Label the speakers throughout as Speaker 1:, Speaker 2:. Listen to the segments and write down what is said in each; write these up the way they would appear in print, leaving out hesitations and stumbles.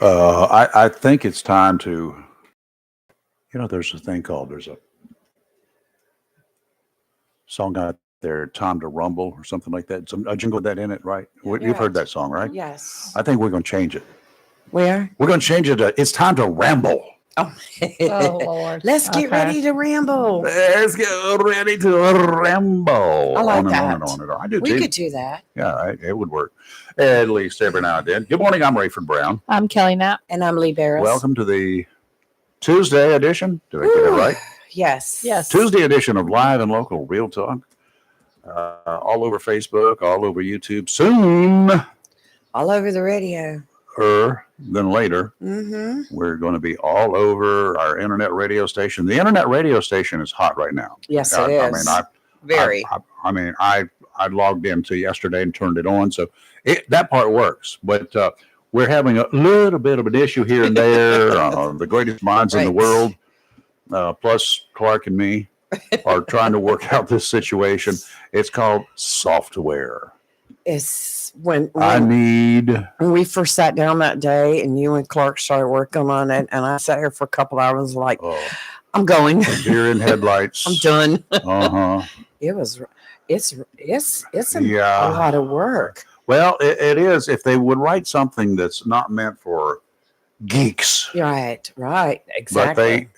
Speaker 1: I think it's time to, there's a thing called, there's a song out there, Time to Rumble or something like that. A jingle with that in it, right? You've
Speaker 2: You're
Speaker 1: heard that
Speaker 2: right.
Speaker 1: song, right?
Speaker 2: Yes.
Speaker 1: I think we're going to change it.
Speaker 2: Where?
Speaker 1: We're going to change it to It's Time to Ramble.
Speaker 2: Oh,
Speaker 3: Oh Lord.
Speaker 2: let's get
Speaker 3: Okay.
Speaker 2: ready to ramble.
Speaker 1: Let's get ready to ramble.
Speaker 2: I like
Speaker 1: on and on
Speaker 2: that.
Speaker 1: and on and on. I do
Speaker 2: We
Speaker 1: too.
Speaker 2: could do that.
Speaker 1: Yeah, it would work. At least every now and then. Good morning. I'm Rayford Brown.
Speaker 3: I'm Kelly Knapp.
Speaker 2: And I'm Lee Barris.
Speaker 1: Welcome to the Tuesday edition. Did I get it
Speaker 2: Woo.
Speaker 1: right?
Speaker 2: Yes.
Speaker 3: Yes.
Speaker 1: Tuesday edition of Live and Local Real Talk. All over Facebook, all over YouTube. Soon,
Speaker 2: All over the radio.
Speaker 1: than later,
Speaker 2: Mm-hmm.
Speaker 1: we're going to be all over our internet radio station. The internet radio station is hot right now.
Speaker 2: Yes,
Speaker 1: I
Speaker 2: it
Speaker 1: mean,
Speaker 2: is.
Speaker 1: I
Speaker 2: Very.
Speaker 1: I logged into yesterday and turned it on, so that part works. But we're having a little bit of an issue here and there. The greatest minds in the
Speaker 2: Right.
Speaker 1: world, plus Clark and me, are trying to work out this situation. It's called software.
Speaker 2: It's when
Speaker 1: I need.
Speaker 2: when we first sat down that day and you and Clark started working on it, and I sat here for a couple hours like, I'm going.
Speaker 1: Deer in headlights.
Speaker 2: I'm done.
Speaker 1: Uh-huh.
Speaker 2: It's a
Speaker 1: Yeah.
Speaker 2: lot of work.
Speaker 1: Well, it is. If they would write something that's not meant for geeks,
Speaker 2: Right.
Speaker 1: but
Speaker 2: Exactly.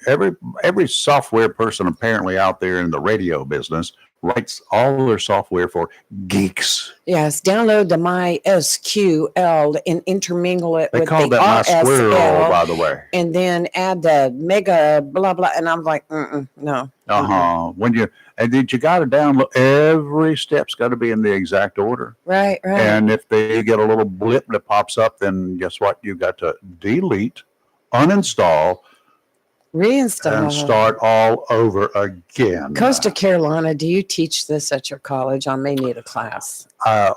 Speaker 1: every software person apparently out there in the radio business writes all their software for geeks.
Speaker 2: Yes, download the MySQL and intermingle it
Speaker 1: They
Speaker 2: with
Speaker 1: call
Speaker 2: the
Speaker 1: that my squirrel,
Speaker 2: RSL,
Speaker 1: by the way.
Speaker 2: and then add the mega blah blah. And I'm like, no.
Speaker 1: Uh-huh. Did you got to download every step's got to be in the exact order.
Speaker 2: Right.
Speaker 1: And if they get a little blip that pops up, then guess what? You got to delete, uninstall,
Speaker 2: Reinstall.
Speaker 1: and start all over again.
Speaker 2: Coastal Carolina, do you teach this at your college? I may need a class.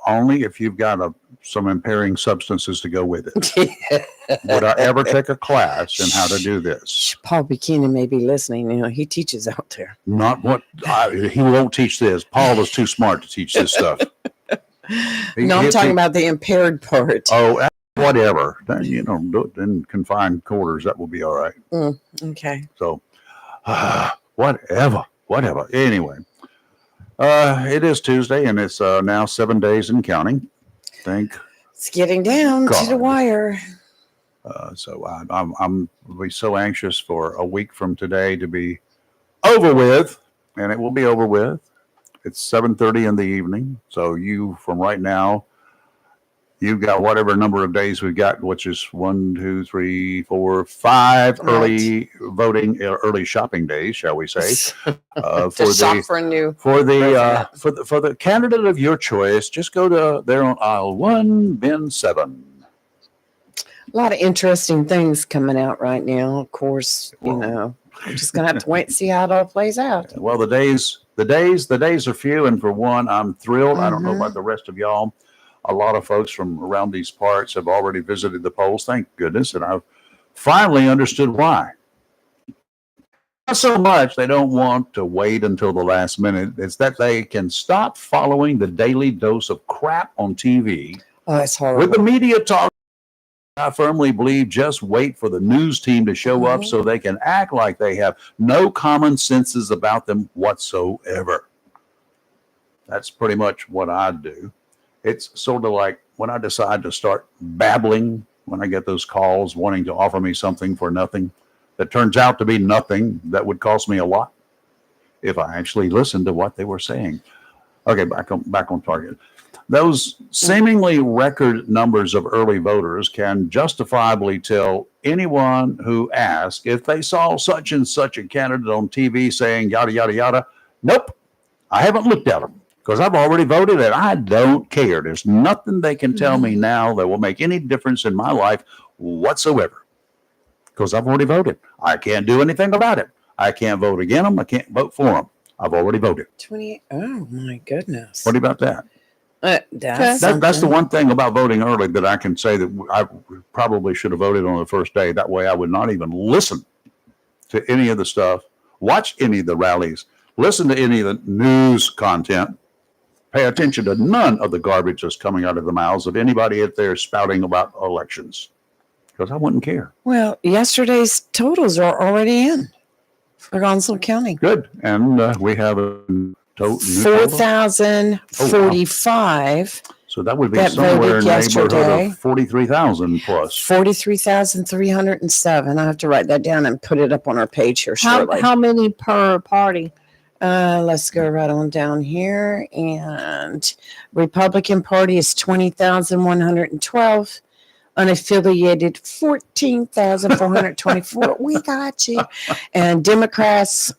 Speaker 1: Only if you've got some impairing substances to go with it. Would I ever take a class in how to do this?
Speaker 2: Paul Buchanan may be listening. He teaches out there.
Speaker 1: Not what he won't teach this. Paul is too smart to teach this stuff.
Speaker 2: I'm talking about the impaired part.
Speaker 1: Oh, whatever. Then, do it in confined quarters. That will be all right.
Speaker 2: Okay.
Speaker 1: So, whatever. Anyway, it is Tuesday, and it's now 7 days and counting. Thank
Speaker 2: It's getting down to the
Speaker 1: God.
Speaker 2: wire.
Speaker 1: So I'm be so anxious for a week from today to be over with, and it will be over with. It's 7:30 in the evening, so you from right now, you've got whatever number of days we've got, which is 1, 2, 3, 4, 5
Speaker 2: Right.
Speaker 1: early voting, early shopping days, shall we say?
Speaker 2: To
Speaker 1: For
Speaker 2: shop
Speaker 1: the
Speaker 2: for a new.
Speaker 1: for the
Speaker 2: President.
Speaker 1: for the candidate of your choice, just go to there on aisle 1, bin 7.
Speaker 2: A lot of interesting things coming out right now. Of course,
Speaker 1: Well-
Speaker 2: we're just gonna have to wait and see how it all plays out.
Speaker 1: Well, the days are few, and for one, I'm thrilled. I don't know about the rest of y'all. A lot of folks from around these parts have already visited the polls. Thank goodness, and I've finally understood why. Not so much they don't want to wait until the last minute. It's that they can stop following the daily dose of crap on TV
Speaker 2: Oh, it's horrible.
Speaker 1: with the media talk. I firmly believe just wait for the news team to show up so they can act like they have no common senses about them whatsoever. That's pretty much what I do. It's sort of like when I decide to start babbling, when I get those calls wanting to offer me something for nothing that turns out to be nothing that would cost me a lot if I actually listened to what they were saying. Okay, back on target. Those seemingly record numbers of early voters can justifiably tell anyone who asks if they saw such and such a candidate on TV saying yada, yada, yada. Nope, I haven't looked at them because I've already voted and I don't care. There's nothing they can tell me now that will make any difference in my life whatsoever because I've already voted. I can't do anything about it. I can't vote against them. I can't vote for them. I've already voted.
Speaker 2: 28. Oh my goodness.
Speaker 1: What about that?
Speaker 2: That's
Speaker 1: That's the
Speaker 2: something.
Speaker 1: one thing about voting early that I can say that I probably should have voted on the first day. That way I would not even listen to any of the stuff, watch any of the rallies, listen to any of the news content, pay attention to none of the garbage that's coming out of the mouths of anybody out there spouting about elections. because I wouldn't care.
Speaker 2: Well, yesterday's totals are already in for Onslow County.
Speaker 1: Good. And we have a new total.
Speaker 2: 4,045.
Speaker 1: So that would be
Speaker 2: that
Speaker 1: somewhere
Speaker 2: voted
Speaker 1: in the neighborhood
Speaker 2: yesterday.
Speaker 1: of 43,000 plus.
Speaker 2: 43,307. I have to write that down and put it up on our page here shortly.
Speaker 3: How many per party?
Speaker 2: Let's go right on down here. And Republican Party is 20,112. Unaffiliated 14,424. We got you. And Democrats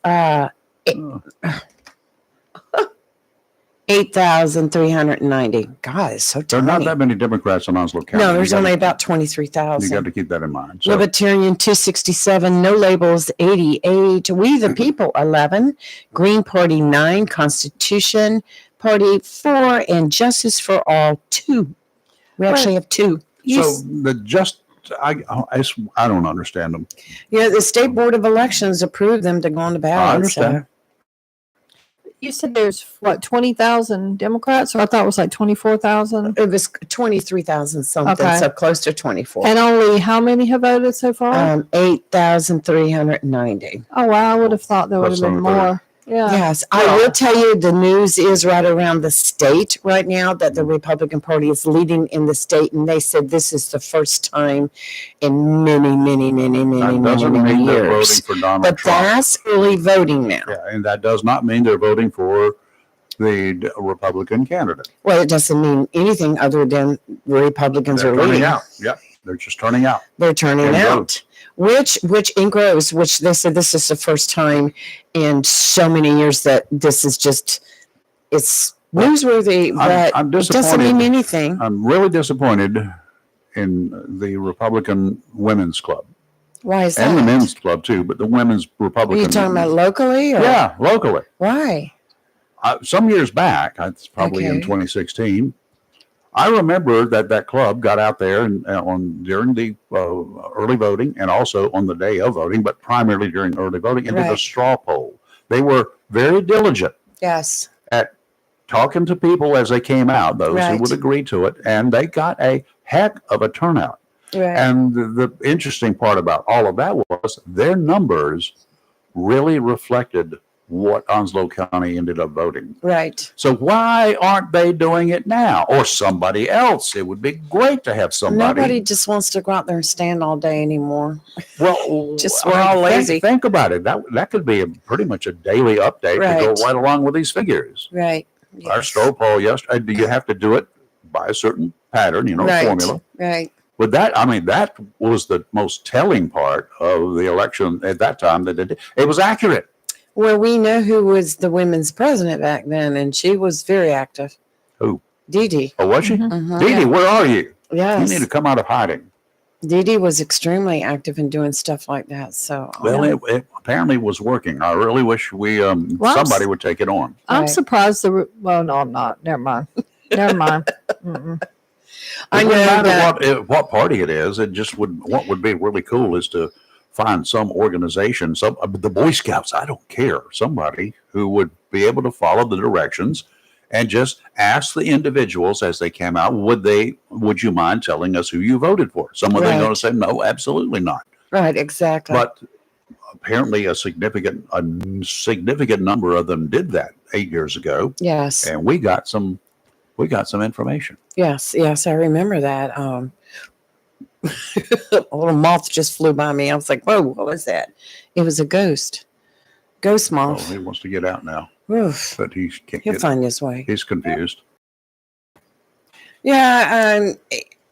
Speaker 2: 8,390. God, it's so
Speaker 1: There are not
Speaker 2: tiny.
Speaker 1: that many Democrats in Onslow County.
Speaker 2: No, there's
Speaker 1: You gotta-
Speaker 2: only about
Speaker 1: You
Speaker 2: 23,000.
Speaker 1: got to keep that in mind. So,
Speaker 2: Libertarian 267, no labels 88, We the People 11, Green Party 9, Constitution Party 4, and Justice for All 2. We actually have 2.
Speaker 1: so I don't understand them.
Speaker 2: Yeah, the State Board of Elections approved them to go on the ballot.
Speaker 1: I understand.
Speaker 3: You said there's what, 20,000 Democrats, or I thought it was like 24,000?
Speaker 2: It was 23,000 something,
Speaker 3: Okay.
Speaker 2: so close to 24.
Speaker 3: And only how many have voted so far?
Speaker 2: 8,390.
Speaker 3: Oh wow, I would have thought there would have
Speaker 1: Less
Speaker 3: been
Speaker 1: than a third.
Speaker 3: more. Yeah.
Speaker 2: Yes, I will tell you the news is right around the state right now that the Republican Party is leading in the state, and they said this is the first time in many, many, many, many,
Speaker 1: That
Speaker 2: many,
Speaker 1: doesn't
Speaker 2: many
Speaker 1: mean they're voting
Speaker 2: years.
Speaker 1: for Donald
Speaker 2: But
Speaker 1: Trump.
Speaker 2: that's early voting now.
Speaker 1: Yeah, and that does not mean they're voting for the Republican candidate.
Speaker 2: Well, it doesn't mean anything other than Republicans
Speaker 1: They're
Speaker 2: are
Speaker 1: turning
Speaker 2: leading.
Speaker 1: out. Yep, they're just turning out.
Speaker 2: They're turning
Speaker 1: And
Speaker 2: out. Which in Groves, which they said this is the first time in so many years that this is just, it's newsworthy, but
Speaker 1: I'm
Speaker 2: it doesn't mean
Speaker 1: disappointed.
Speaker 2: anything.
Speaker 1: I'm really disappointed in the Republican Women's Club
Speaker 2: Why is that?
Speaker 1: and the Men's Club too, but the Women's
Speaker 2: Are
Speaker 1: Republican.
Speaker 2: you talking about locally? Or?
Speaker 1: Yeah, locally.
Speaker 2: Why?
Speaker 1: Some years back, it's probably in
Speaker 2: Okay.
Speaker 1: 2016. I remember that club got out there and during the early voting and also on the day of voting, but primarily during early voting, and did a
Speaker 2: Right.
Speaker 1: straw poll. They were very diligent
Speaker 2: Yes.
Speaker 1: at talking to people as they came out, those who
Speaker 2: Right.
Speaker 1: would agree to it, and they got a heck of a turnout.
Speaker 2: Right.
Speaker 1: And the interesting part about all of that was their numbers really reflected what Onslow County ended up voting.
Speaker 2: Right.
Speaker 1: So why aren't they doing it now? Or somebody else? It would be great to have somebody.
Speaker 2: Nobody just wants to go out there and stand all day anymore.
Speaker 1: Well,
Speaker 2: Just
Speaker 1: I
Speaker 2: we're
Speaker 1: mean,
Speaker 2: all
Speaker 1: think-
Speaker 2: lazy.
Speaker 1: Think about it. That could be pretty much a daily update to
Speaker 2: Right.
Speaker 1: go right along with these figures.
Speaker 2: Right.
Speaker 1: Our
Speaker 2: Yes.
Speaker 1: straw poll yesterday. Do you have to do it by a certain pattern?
Speaker 2: Right.
Speaker 1: Formula.
Speaker 2: Right.
Speaker 1: But that was the most telling part of the election at that time. That it was accurate.
Speaker 2: Well, we know who was the women's president back then, and she was very active.
Speaker 1: Who?
Speaker 2: Dee Dee.
Speaker 1: Oh, was she?
Speaker 2: Mhm.
Speaker 1: Dee Dee, where are you?
Speaker 2: Yes.
Speaker 1: You need to come out of hiding.
Speaker 2: Dee Dee was extremely active in doing stuff like that. So,
Speaker 1: Well, it apparently was working. I really wish somebody would take it on.
Speaker 3: I'm
Speaker 2: Right.
Speaker 3: surprised well, no, I'm not. Never mind. Never mind. Mm-mm.
Speaker 2: I
Speaker 1: It
Speaker 2: know
Speaker 1: doesn't
Speaker 2: that.
Speaker 1: matter what party it is. It just what would be really cool is to find some organization, the Boy Scouts. I don't care. Somebody who would be able to follow the directions and just ask the individuals as they came out. Would you mind telling us who you voted for? Some of them are going
Speaker 2: Right.
Speaker 1: to say no, absolutely not.
Speaker 2: Right. Exactly.
Speaker 1: But apparently, a significant number of them did that 8 years ago,
Speaker 2: yes.
Speaker 1: and we got some information.
Speaker 2: Yes. Yes. I remember that. A little moth just flew by me. I was like, whoa, what was that? It was a ghost. Ghost
Speaker 1: Oh,
Speaker 2: moth.
Speaker 1: he wants to get out now,
Speaker 2: Oof.
Speaker 1: but he can't
Speaker 2: He'll
Speaker 1: get.
Speaker 2: find his way.
Speaker 1: He's confused.
Speaker 2: Yeah.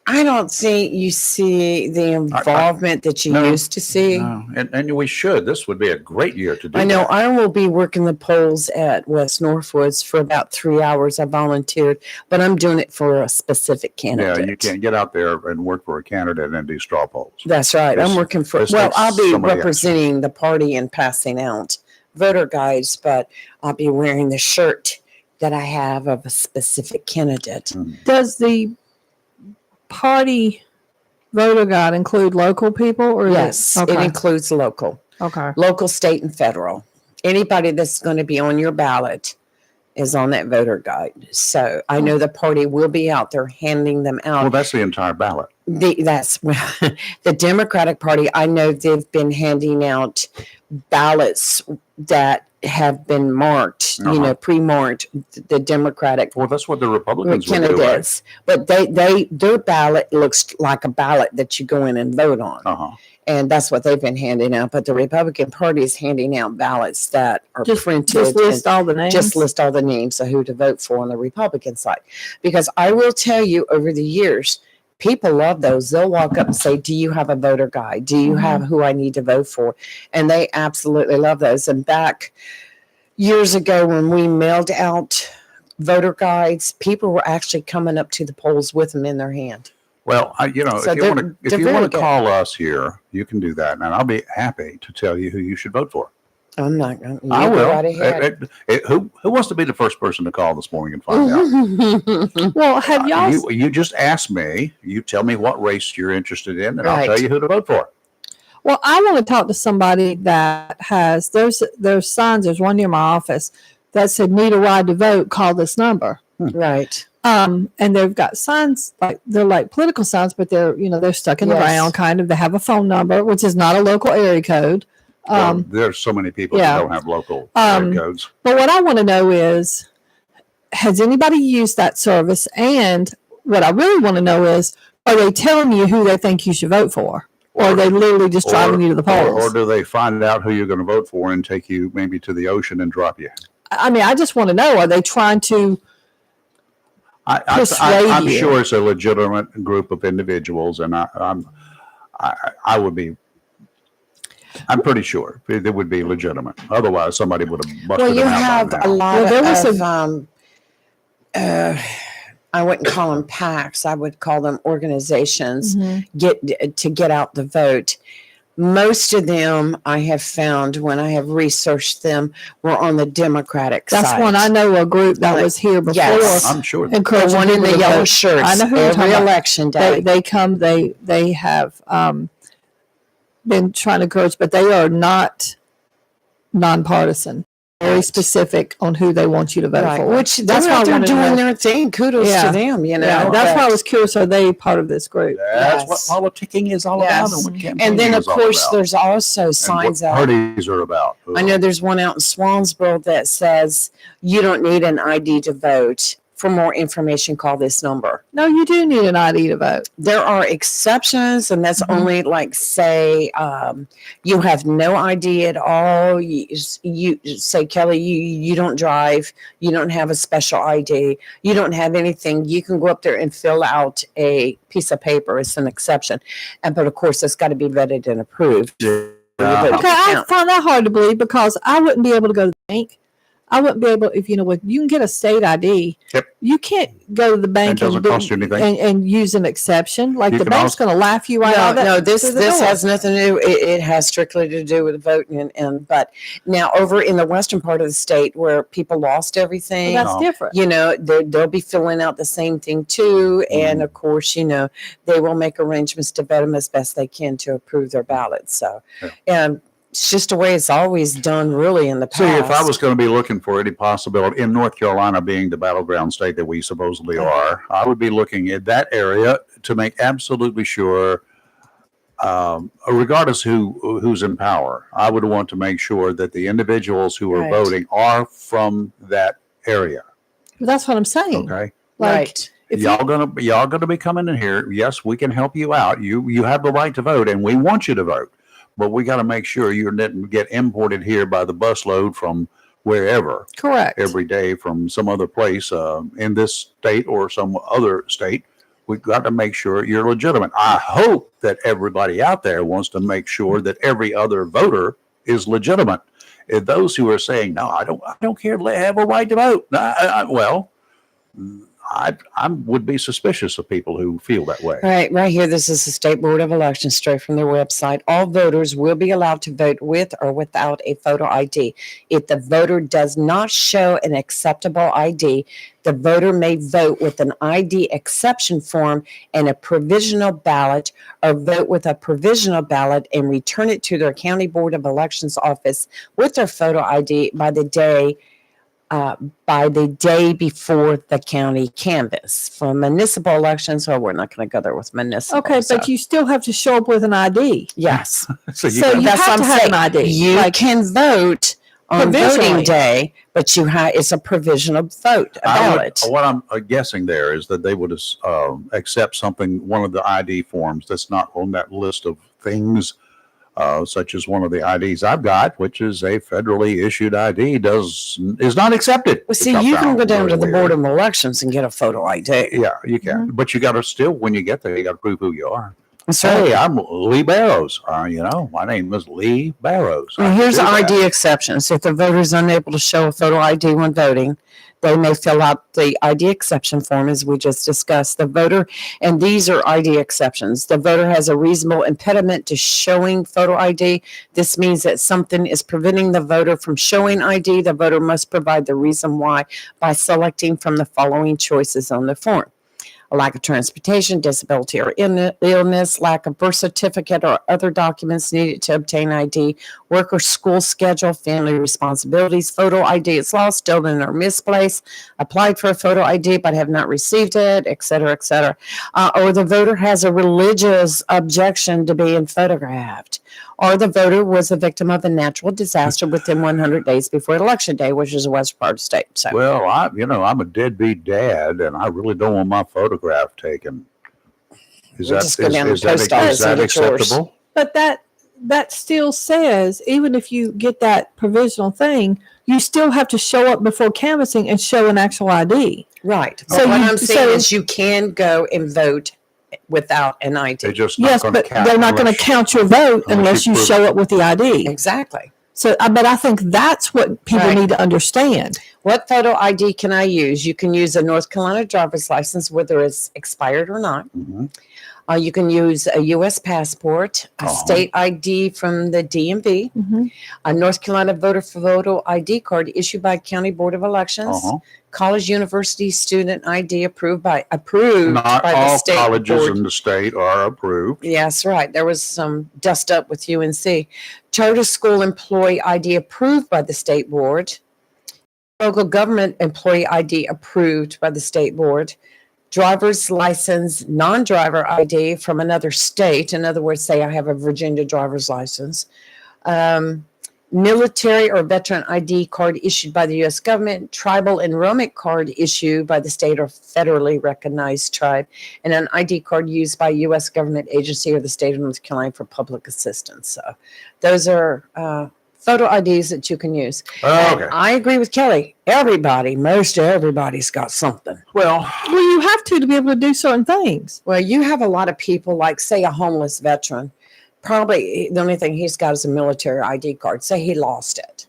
Speaker 2: I don't think you see the involvement that you
Speaker 1: no,
Speaker 2: used to see.
Speaker 1: No, and we should. This would be a great year to do.
Speaker 2: I know
Speaker 1: that.
Speaker 2: I will be working the polls at West Northwoods for about 3 hours. I volunteered, but I'm doing it for a specific candidate.
Speaker 1: Yeah, you can't get out there and work for a candidate and do straw polls.
Speaker 2: That's right.
Speaker 1: This-
Speaker 2: I'm working for,
Speaker 1: this
Speaker 2: well,
Speaker 1: takes
Speaker 2: I'll be
Speaker 1: somebody else.
Speaker 2: representing the party and passing out voter guides, but I'll be wearing the shirt that I have of a specific candidate.
Speaker 3: Does the party voter guide include local people or is
Speaker 2: Yes,
Speaker 3: it?
Speaker 2: it
Speaker 3: Okay.
Speaker 2: includes
Speaker 3: Okay.
Speaker 2: local, state, and federal. Anybody that's going to be on your ballot is on that voter guide. So I know the party will be out there handing them
Speaker 1: Well,
Speaker 2: out.
Speaker 1: that's the entire ballot.
Speaker 2: That's the Democratic Party. I know they've been handing out ballots that have been marked,
Speaker 1: Uh-huh.
Speaker 2: pre-marked. The Democratic
Speaker 1: Well, that's what the Republicans would do, right?
Speaker 2: candidates, but their ballot looks like a ballot that you go in and vote on,
Speaker 1: Uh-huh.
Speaker 2: and that's what they've been handing out. But the Republican Party is handing out ballots that are printed.
Speaker 3: Just list all the names.
Speaker 2: Just list all the names of who to vote for on the Republican side. Because I will tell you, over the years, people love those. They'll walk up and say, "Do you have a voter guide? Do you have who I need to vote for?" And they absolutely love those. And back years ago, when we mailed out voter guides, people were actually coming up to the polls with them in their hand.
Speaker 1: Well,
Speaker 2: So
Speaker 1: if you want
Speaker 2: they're
Speaker 1: to
Speaker 2: very good.
Speaker 1: call us here, you can do that, and I'll be happy to tell you who you should vote for.
Speaker 2: I'm not going to.
Speaker 1: I will.
Speaker 2: Right ahead.
Speaker 1: Who wants to be the first person to call this morning and find out?
Speaker 3: Well, have y'all?
Speaker 1: You just ask me. You tell me what race you're interested in, and I'll
Speaker 2: Right.
Speaker 1: tell you who to vote for.
Speaker 3: Well, I want to talk to somebody that has there's signs. There's one near my office that said, "Need a ride to vote. Call this number."
Speaker 2: Right.
Speaker 3: And they've got signs they're like political signs, but they're stuck in the
Speaker 2: Yes.
Speaker 3: ground, kind of. They have a phone number, which is not a local area code.
Speaker 1: Well, there's so many people
Speaker 3: yeah.
Speaker 1: who don't have local area codes.
Speaker 3: But what I want to know is, has anybody used that service? And what I really want to know is, are they telling you who they think you should vote for? Or are they literally just driving you to the polls?
Speaker 1: Or do they find out who you're going to vote for and take you maybe to the ocean and drop you?
Speaker 3: I mean, I just want to know, are they trying to persuade
Speaker 1: I'm
Speaker 3: you?
Speaker 1: sure it's a legitimate group of individuals, and I would be. I'm pretty sure it would be legitimate. Otherwise, somebody would have busted
Speaker 2: Well, you
Speaker 1: them out by
Speaker 2: have
Speaker 1: now.
Speaker 2: a lot
Speaker 3: Well, there was
Speaker 2: of I wouldn't call them PACs. I would call them organizations
Speaker 3: Mhm.
Speaker 2: get out the vote. Most of them I have found when I have researched them were on the Democratic
Speaker 3: That's
Speaker 2: side.
Speaker 3: one I know, a group that
Speaker 2: Like,
Speaker 3: was here before.
Speaker 2: yes.
Speaker 1: I'm sure.
Speaker 2: The
Speaker 3: Encouraging
Speaker 2: one in
Speaker 3: people
Speaker 2: the
Speaker 3: to
Speaker 2: yellow
Speaker 3: vote.
Speaker 2: shirts.
Speaker 3: I know who you're talking
Speaker 2: every
Speaker 3: about.
Speaker 2: election day.
Speaker 3: They come, they have been trying to encourage, but they are not nonpartisan. Very
Speaker 2: Right.
Speaker 3: specific on who they want you to vote
Speaker 2: Right.
Speaker 3: for.
Speaker 2: Which
Speaker 3: That's
Speaker 2: they're
Speaker 3: why I
Speaker 2: out there
Speaker 3: wanted to
Speaker 2: doing
Speaker 3: know.
Speaker 2: their thing. Kudos
Speaker 3: Yeah.
Speaker 2: to them.
Speaker 3: Yeah, that's why I was curious. Are they part of this group?
Speaker 1: That's
Speaker 2: Yes.
Speaker 1: what politicking is all
Speaker 2: Yes.
Speaker 1: about, and what
Speaker 2: And
Speaker 1: campaigning
Speaker 2: then, of
Speaker 1: is all
Speaker 2: course,
Speaker 1: about,
Speaker 2: there's also
Speaker 1: and
Speaker 2: signs
Speaker 1: what
Speaker 2: out.
Speaker 1: parties are about.
Speaker 2: I know there's one out in Swansboro that says you don't need an ID to vote. For more information, call this number.
Speaker 3: No, you do need an ID to vote.
Speaker 2: There are exceptions, and that's
Speaker 3: Mhm.
Speaker 2: only like, say, you have no ID at all. You say, Kelly, you don't drive, you don't have a special ID, you don't have anything. You can go up there and fill out a piece of paper. It's an exception, but of course, it's got to be vetted and approved.
Speaker 1: Yeah.
Speaker 3: Okay, I
Speaker 2: count.
Speaker 3: find that hard to believe because I wouldn't be able to go to the bank. I wouldn't be able, if you can get a state ID.
Speaker 1: Yep.
Speaker 3: You can't go to the bank
Speaker 1: doesn't cost you anything.
Speaker 3: and use an exception. Like
Speaker 1: You
Speaker 3: the
Speaker 1: can
Speaker 3: bank's going to laugh you right out.
Speaker 2: No, this
Speaker 3: through the door.
Speaker 2: has nothing to do. It has strictly to do with voting, but now over in the western part of the state where people lost everything,
Speaker 3: Well, that's
Speaker 1: No.
Speaker 3: different.
Speaker 2: they'll be filling out the same thing too, and of course, they will make arrangements to vet them as best they can to approve their ballots. So, it's just the way it's always done, really, in the past.
Speaker 1: See, if I was going to be looking for any possibility in North Carolina being the battleground state that we supposedly are, I would be looking at that area to make absolutely sure, regardless who's in power, I would want to make sure that the individuals who are
Speaker 2: Right.
Speaker 1: voting are from that area.
Speaker 3: That's what I'm saying.
Speaker 1: Okay.
Speaker 3: Like,
Speaker 2: Right.
Speaker 3: if you-
Speaker 1: Y'all gonna be coming in here. Yes, we can help you out. You have the right to vote, and we want you to vote. But we got to make sure you didn't get imported here by the busload from wherever
Speaker 3: correct.
Speaker 1: every day from some other place in this state or some other state. We've got to make sure you're legitimate. I hope that everybody out there wants to make sure that every other voter is legitimate. And those who are saying, "No, I don't care, they have a right to vote," I would be suspicious of people who feel that way.
Speaker 2: Right here. This is the State Board of Elections, straight from their website. All voters will be allowed to vote with or without a photo ID. If the voter does not show an acceptable ID, the voter may vote with an ID exception form and a provisional ballot, or vote with a provisional ballot and return it to their County Board of Elections office with their photo ID by the day by the day before the county canvass. For municipal elections, oh, we're not going to go there with municipal.
Speaker 3: Okay, but you still have to show up with an ID.
Speaker 2: yes,
Speaker 1: So you
Speaker 3: So
Speaker 1: got-
Speaker 3: you
Speaker 2: That's
Speaker 3: have
Speaker 2: what
Speaker 3: to
Speaker 2: I'm
Speaker 3: have an ID.
Speaker 2: you
Speaker 3: Like,
Speaker 2: can vote on voting
Speaker 3: Provisionally.
Speaker 2: day, but it's a provisional vote, a
Speaker 1: I would-
Speaker 2: ballot.
Speaker 1: what I'm guessing there is that they would accept something, one of the ID forms that's not on that list of things, such as one of the IDs I've got, which is a federally issued ID, is not accepted.
Speaker 2: Well, see,
Speaker 1: Which I
Speaker 2: you can
Speaker 1: found
Speaker 2: go down
Speaker 1: really
Speaker 2: to the
Speaker 1: weird.
Speaker 2: Board of Elections and get a photo ID.
Speaker 1: Yeah, you can,
Speaker 2: Mm-hmm.
Speaker 1: but you got to still, when you get there, you got to prove who you are.
Speaker 2: So
Speaker 1: Hey, I'm Lee Barrows. My name is Lee Barrows. I
Speaker 2: well,
Speaker 1: can
Speaker 2: here's
Speaker 1: do that.
Speaker 2: ID exceptions. If the voter is unable to show a photo ID when voting, they may fill out the ID exception form as we just discussed. The voter, and these are ID exceptions. The voter has a reasonable impediment to showing photo ID. This means that something is preventing the voter from showing ID. The voter must provide the reason why by selecting from the following choices on the form: a lack of transportation, disability or illness, lack of birth certificate or other documents needed to obtain ID, work or school schedule, family responsibilities, photo ID is lost, stolen or misplaced, applied for a photo ID but have not received it, et cetera, et cetera. Or the voter has a religious objection to being photographed. Or the voter was a victim of a natural disaster within 100 days before election day, which is the west part of the state. So.
Speaker 1: Well, I'm a deadbeat dad, and I really don't want my photograph taken. Is
Speaker 2: We'll
Speaker 1: that
Speaker 2: just go down to
Speaker 1: is
Speaker 2: the
Speaker 1: that
Speaker 2: post office
Speaker 1: is that
Speaker 2: and get yours.
Speaker 1: acceptable?
Speaker 3: but that still says, even if you get that provisional thing, you still have to show up before canvassing and show an actual ID.
Speaker 2: Right.
Speaker 3: So
Speaker 2: So what
Speaker 3: you-
Speaker 2: I'm saying
Speaker 3: so-
Speaker 2: is you can go and vote without an
Speaker 1: They're
Speaker 2: ID.
Speaker 1: just not
Speaker 3: Yes,
Speaker 1: going
Speaker 3: but
Speaker 1: count
Speaker 3: they're not going to
Speaker 1: unless-
Speaker 3: count your vote
Speaker 1: unless
Speaker 3: unless
Speaker 1: you
Speaker 3: you
Speaker 1: prove
Speaker 3: show up with the ID.
Speaker 2: Exactly.
Speaker 3: So, but I think that's what people
Speaker 2: Right.
Speaker 3: need to understand.
Speaker 2: What photo ID can I use? You can use a North Carolina driver's license, whether it's expired or not.
Speaker 1: Mhm.
Speaker 2: You can use a U.S. passport, a
Speaker 1: Uh-huh.
Speaker 2: state ID from the DMV, a North Carolina voter photo ID card issued by County Board of Elections,
Speaker 1: Uh-huh.
Speaker 2: college university student ID approved by
Speaker 1: Not
Speaker 2: the
Speaker 1: all
Speaker 2: state
Speaker 1: colleges
Speaker 2: board.
Speaker 1: in the state are approved.
Speaker 2: Yes, right. There was some dust up with UNC. Charter school employee ID approved by the state board. Local government employee ID approved by the state board. Driver's license, non-driver ID from another state. In other words, say I have a Virginia driver's license. Military or veteran ID card issued by the U.S. government, tribal enrollment card issued by the state or federally recognized tribe, and an ID card used by a U.S. government agency or the state of North Carolina for public assistance. So those are photo IDs that you can use. And
Speaker 1: Okay.
Speaker 2: I agree with Kelly. Most everybody's got something.
Speaker 1: Well,
Speaker 3: Well, you have to be able to do certain things.
Speaker 2: Well, you have a lot of people, like, say, a homeless veteran. Probably the only thing he's got is a military ID card. Say he lost it.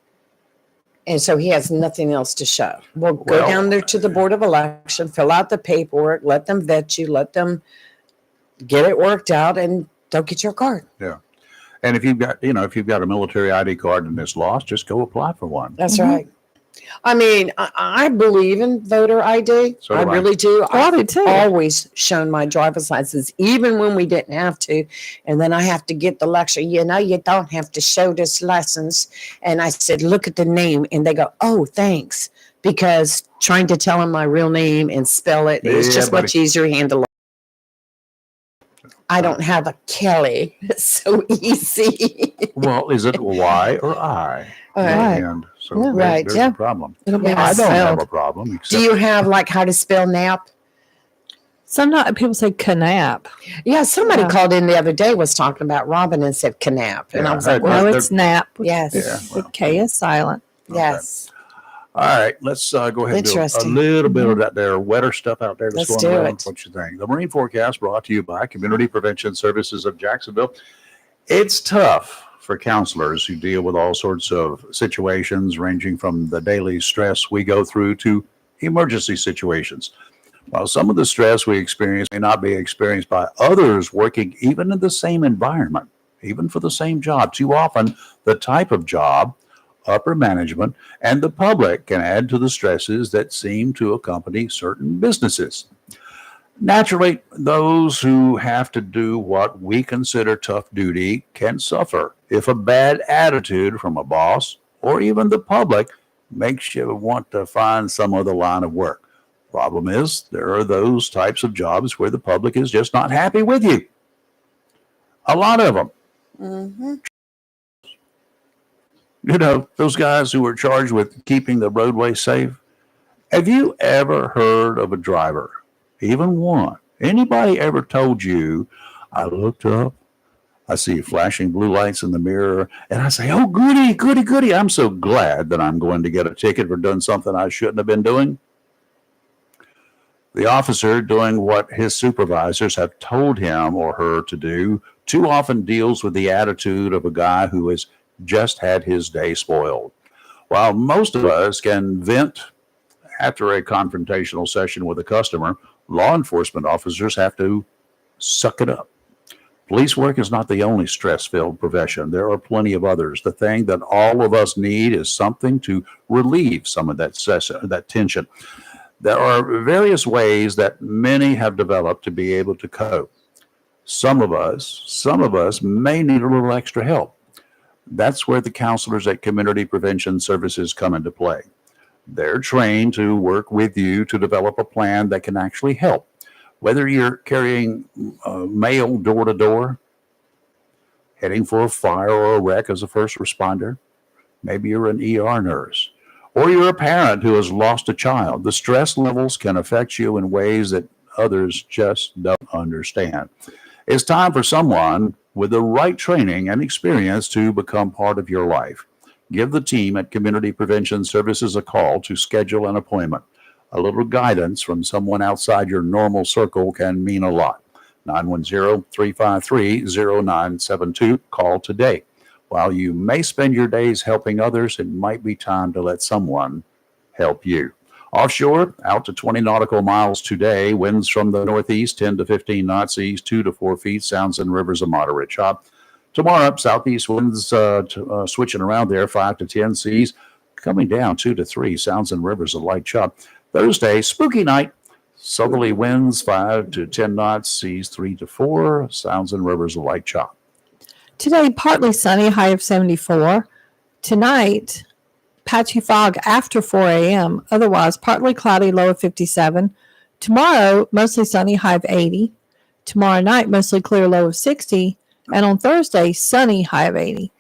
Speaker 2: And so he has nothing else to show. Well, go
Speaker 1: Well-
Speaker 2: down there to the Board of Election, fill out the paperwork, let them vet you, let them get it worked out, and they'll get your card.
Speaker 1: and if you've got a military ID card and it's lost, just go apply for one.
Speaker 2: That's
Speaker 3: Mhm.
Speaker 2: right. I mean, I believe in voter ID.
Speaker 1: So do
Speaker 2: I
Speaker 1: I.
Speaker 2: really do.
Speaker 3: I do too.
Speaker 2: Always shown my driver's license, even when we didn't have to. And then I have to get the lecture, you don't have to show this license. And I said, look at the name. And they go, oh, thanks. Because trying to tell them my real name and spell it is
Speaker 1: Yeah,
Speaker 2: just
Speaker 1: buddy.
Speaker 2: much easier to handle. I don't have a Kelly. It's so easy.
Speaker 1: Well, is it Y or I?
Speaker 2: All
Speaker 1: at
Speaker 2: right.
Speaker 1: the end? So
Speaker 3: Yeah.
Speaker 1: there-
Speaker 2: Right,
Speaker 1: there's
Speaker 3: yeah.
Speaker 1: a problem.
Speaker 3: It'll be
Speaker 2: Yeah.
Speaker 1: I don't have
Speaker 3: spelled.
Speaker 1: a problem.
Speaker 2: Do
Speaker 1: Except
Speaker 2: you have like how to spell nap?
Speaker 3: Sometimes people say canap.
Speaker 2: Yeah, somebody
Speaker 3: Yeah.
Speaker 2: called in the other day, was talking about Robin and said canap. And I
Speaker 1: Yeah,
Speaker 2: was like,
Speaker 1: I-
Speaker 2: well,
Speaker 3: No,
Speaker 1: they're-
Speaker 3: it's nap.
Speaker 2: yes.
Speaker 1: Yeah.
Speaker 3: The K is silent.
Speaker 2: Yes.
Speaker 1: All right, let's go ahead and do a
Speaker 2: Interesting.
Speaker 1: little bit of that there wetter stuff out there that's
Speaker 2: Let's
Speaker 1: going
Speaker 2: do
Speaker 1: around.
Speaker 2: it.
Speaker 1: What you think? The Marine Forecast brought to you by Community Prevention Services of Jacksonville. It's tough for counselors who deal with all sorts of situations, ranging from the daily stress we go through to emergency situations. While some of the stress we experience may not be experienced by others working even in the same environment, even for the same job, too often the type of job, upper management, and the public can add to the stresses that seem to accompany certain businesses. Naturally, those who have to do what we consider tough duty can suffer if a bad attitude from a boss or even the public makes you want to find some other line of work. Problem is, there are those types of jobs where the public is just not happy with you. A lot of them.
Speaker 2: Mm-hmm.
Speaker 1: You know, those guys who are charged with keeping the roadway safe. Have you ever heard of a driver, even one? Anybody ever told you, I looked up, I see flashing blue lights in the mirror, and I say, oh, goody, goody, goody. I'm so glad that I'm going to get a ticket for doing something I shouldn't have been doing. The officer doing what his supervisors have told him or her to do too often deals with the attitude of a guy who has just had his day spoiled. While most of us can vent after a confrontational session with a customer, law enforcement officers have to suck it up. Police work is not the only stress-filled profession. There are plenty of others. The thing that all of us need is something to relieve some of that tension. There are various ways that many have developed to be able to cope. Some of us may need a little extra help. That's where the counselors at Community Prevention Services come into play. They're trained to work with you to develop a plan that can actually help. Whether you're carrying mail door to door, heading for a fire or a wreck as a first responder, maybe you're an ER nurse, or you're a parent who has lost a child, the stress levels can affect you in ways that others just don't understand. It's time for someone with the right training and experience to become part of your life. Give the team at Community Prevention Services a call to schedule an appointment. A little guidance from someone outside your normal circle can mean a lot. 910-353-0972. Call today. While you may spend your days helping others, it might be time to let someone help you. Offshore, out to 20 nautical miles today. Winds from the northeast, 10 to 15 knots east, 2 to 4 feet. Sounds and rivers a moderate chop. Tomorrow, southeast winds switching around there, 5 to 10 seas. Coming down 2 to 3. Sounds and rivers a light chop. Thursday, spooky night. Southerly winds 5 to 10 knots, seas 3 to 4. Sounds and rivers a light chop.
Speaker 3: Today, partly sunny, high of 74. Tonight, patchy fog after 4 a.m. Otherwise, partly cloudy, low of 57. Tomorrow, mostly sunny, high of 80. Tomorrow night, mostly clear, low of 60. And on Thursday, sunny, high of 80.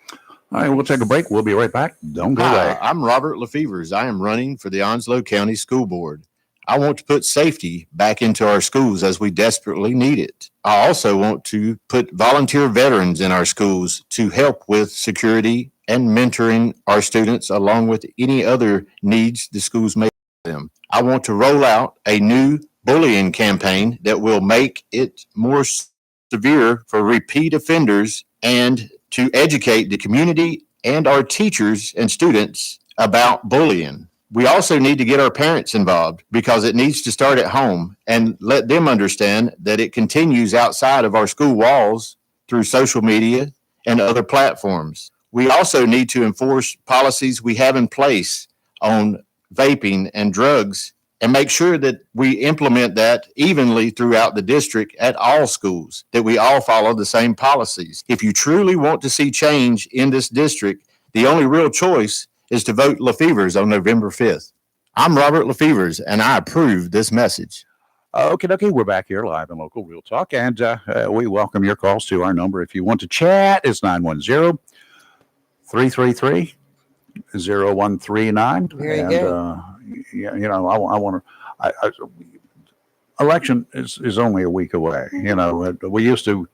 Speaker 1: All right, we'll take a break. We'll be right back. Don't go away.
Speaker 4: I'm Robert Lefevers. I am running for the Onslow County School Board. I want to put safety back into our schools as we desperately need it. I also want to put volunteer veterans in our schools to help with security and mentoring our students, along with any other needs the schools may have them. I want to roll out a new bullying campaign that will make it more severe for repeat offenders and to educate the community and our teachers and students about bullying. We also need to get our parents involved because it needs to start at home and let them understand that it continues outside of our school walls through social media and other platforms. We also need to enforce policies we have in place on vaping and drugs and make sure that we implement that evenly throughout the district at all schools, that we all follow the same policies. If you truly want to see change in this district, the only real choice is to vote Lefevers on November 5th. I'm Robert Lefevers, and I approve this message.
Speaker 1: Okay, we're back here live in Local Real Talk, and we welcome your calls to our number. If you want to chat, it's 910-333-0139.
Speaker 2: Very good.
Speaker 1: Yeah, you know, I want to. Election is only a week away. You know, we used to,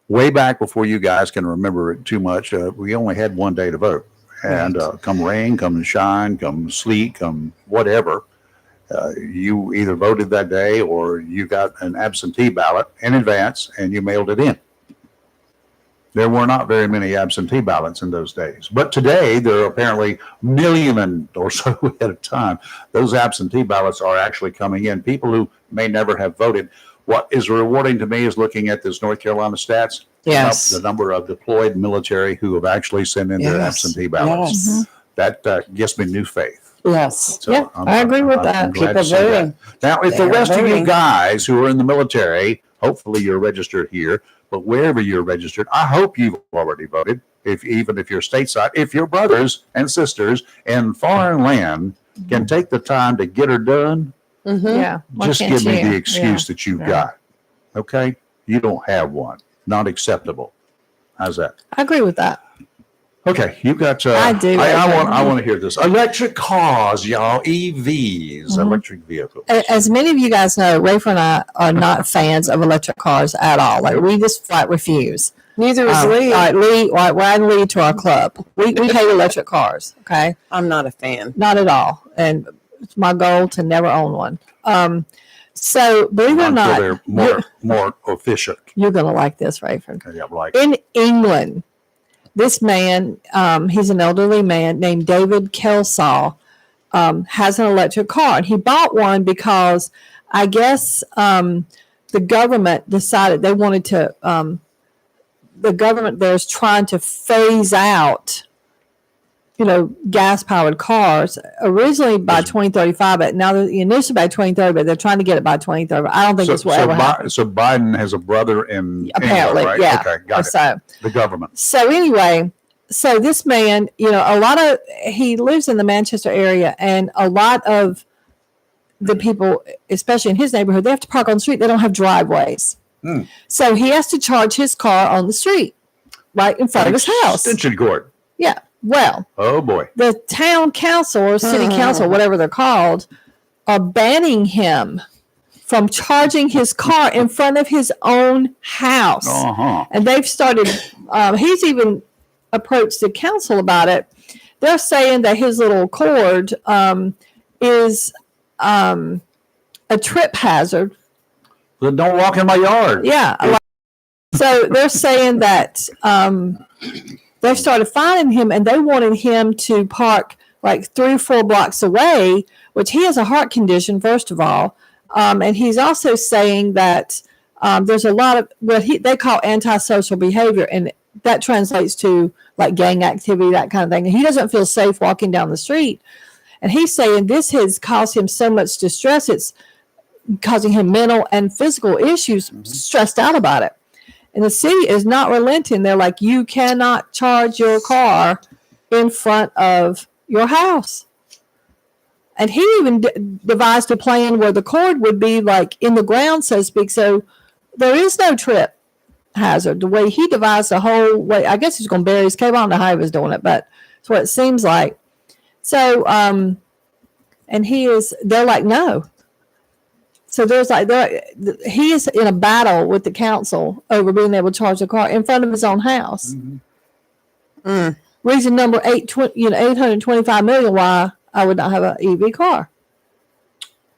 Speaker 1: way back before you guys can remember it too much. We only had one day to vote, and come rain, come shine, come sleet, come whatever, you either voted that day or you got an absentee ballot in advance and you mailed it in. There were not very many absentee ballots in those days. But today, there are apparently a million or so at a time. Those absentee ballots are actually coming in. People who may never have voted. What is rewarding to me is looking at this North Carolina stats.
Speaker 2: Yes.
Speaker 1: The number of deployed military who have actually sent in their absentee ballots.
Speaker 2: Yes.
Speaker 1: That gives me new faith.
Speaker 2: Yes.
Speaker 1: So
Speaker 3: Yeah, I agree with that.
Speaker 1: I'm glad
Speaker 2: People
Speaker 1: to see that.
Speaker 2: voting.
Speaker 1: Now, if
Speaker 2: They
Speaker 1: the
Speaker 2: are
Speaker 1: rest of you
Speaker 2: voting.
Speaker 1: guys who are in the military, hopefully you're registered here, but wherever you're registered, I hope you've already voted. Even if you're stateside, if your brothers and sisters in foreign land can take the time to get her done,
Speaker 2: Mhm.
Speaker 3: Yeah. Why
Speaker 1: just
Speaker 3: can't
Speaker 1: give me
Speaker 3: you?
Speaker 1: the excuse that you've
Speaker 3: Yeah.
Speaker 1: got. Okay? You don't have one. Not acceptable. How's that?
Speaker 3: I agree with that.
Speaker 1: Okay, you got.
Speaker 3: I do,
Speaker 1: I
Speaker 3: okay.
Speaker 1: want to hear this. Electric cars, y'all. EVs,
Speaker 3: Mhm.
Speaker 1: electric vehicles.
Speaker 3: As many of you guys know, Rafer and I are not fans of electric cars at all. Like we just flat refuse.
Speaker 2: Neither is Lee.
Speaker 3: All right, Lee, all right, we're adding Lee to our club. We hate electric cars. Okay,
Speaker 2: I'm not a fan.
Speaker 3: not at all. And it's my goal to never own one. So believe it or
Speaker 1: Until
Speaker 3: not,
Speaker 1: they're more efficient.
Speaker 3: you're gonna like this, Rafer.
Speaker 1: Yeah, like
Speaker 3: In England, this man, he's an elderly man named David Kelsaw, has an electric car. And he bought one because I guess the government decided they wanted to, the government there's trying to phase out, gas powered cars originally by 2035, but now initially by 2030, but they're trying to get it by 2030. I don't think this will ever happen.
Speaker 1: So Biden has a brother in
Speaker 3: Apparently,
Speaker 1: England, right?
Speaker 3: yeah.
Speaker 1: Okay, got it.
Speaker 3: So,
Speaker 1: The government.
Speaker 3: So anyway, so this man, he lives in the Manchester area, and a lot of the people, especially in his neighborhood, they have to park on the street. They don't have driveways.
Speaker 1: Hmm.
Speaker 3: So he has to charge his car on the street, right in front of his house.
Speaker 1: Extension cord.
Speaker 3: Yeah. Well,
Speaker 1: Oh boy.
Speaker 3: the town council or city council, whatever they're called, are banning him from charging his car in front of his own house.
Speaker 1: Uh-huh.
Speaker 3: And they've started, he's even approached the council about it. They're saying that his little cord is a trip hazard.
Speaker 1: Then don't walk in my yard.
Speaker 3: Yeah. So they're saying that they've started finding him, and they wanted him to park like 3 or 4 blocks away, which he has a heart condition, first of all. And he's also saying that there's a lot of what they call antisocial behavior, and that translates to like gang activity, that kind of thing. And he doesn't feel safe walking down the street. And he's saying this has caused him so much distress. It's causing him mental and physical issues, stressed out about it. And the city is not relenting. They're like, you cannot charge your car in front of your house. And he even devised a plan where the cord would be like in the ground, so to speak. So there is no trip hazard. The way he devised the whole way, I guess he's going to bury his cable. I don't know how he was doing it, but it's what it seems like. So, and they're like, no. So there's like, he is in a battle with the council over being able to charge the car in front of his own house.
Speaker 2: Mm.
Speaker 3: Reason number 825 million why I would not have an EV car.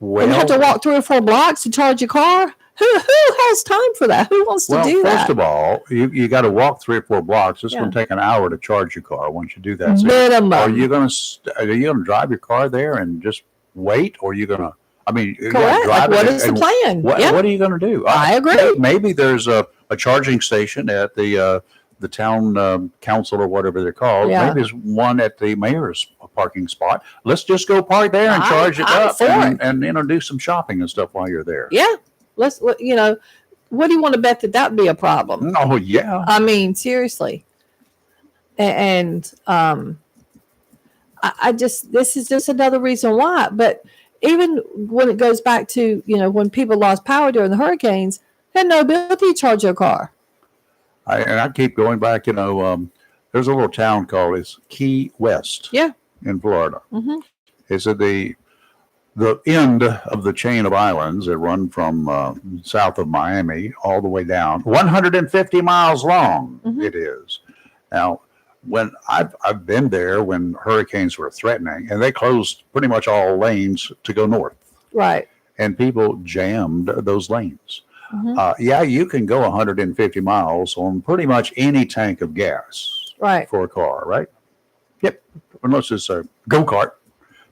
Speaker 1: Well,
Speaker 3: And you have to walk 3 or 4 blocks to charge your car. Who has time for that? Who wants to do
Speaker 1: first
Speaker 3: that?
Speaker 1: of all, you got to walk 3 or 4 blocks. It's
Speaker 3: Yeah.
Speaker 1: going to take an hour to charge your car once you do that. So
Speaker 3: Minimum.
Speaker 1: are you going to drive your car there and just wait, or are you going to? I mean, you gotta
Speaker 3: Correct.
Speaker 1: drive
Speaker 3: Like, what
Speaker 1: it
Speaker 3: is the
Speaker 1: and-
Speaker 3: plan?
Speaker 1: What,
Speaker 3: Yeah.
Speaker 1: what are you going to do?
Speaker 3: I agree.
Speaker 1: Maybe there's a charging station at the town council or whatever they're called.
Speaker 3: Yeah.
Speaker 1: Maybe there's one at the mayor's parking spot. Let's just go park there and charge it
Speaker 3: I'm
Speaker 1: up
Speaker 3: for
Speaker 1: and do some shopping and stuff while you're there.
Speaker 3: Yeah. What do you want to bet that would be a problem?
Speaker 1: Oh yeah.
Speaker 3: I mean, seriously. And I just, this is just another reason why. But even when it goes back to, when people lost power during the hurricanes, they had no ability to charge their car.
Speaker 1: I keep going back. There's a little town called Key West.
Speaker 3: Yeah.
Speaker 1: In Florida.
Speaker 3: Mm-hmm.
Speaker 1: It's at the end of the chain of islands that run from south of Miami all the way down. 150 miles long.
Speaker 3: Mhm.
Speaker 1: It is. Now, when I've been there when hurricanes were threatening, and they closed pretty much all lanes to go north,
Speaker 3: Right.
Speaker 1: and people jammed those lanes.
Speaker 3: Mhm.
Speaker 1: Yeah, you can go 150 miles on pretty much any tank of gas
Speaker 3: Right.
Speaker 1: for a car, right? Yep, unless it's a go-kart.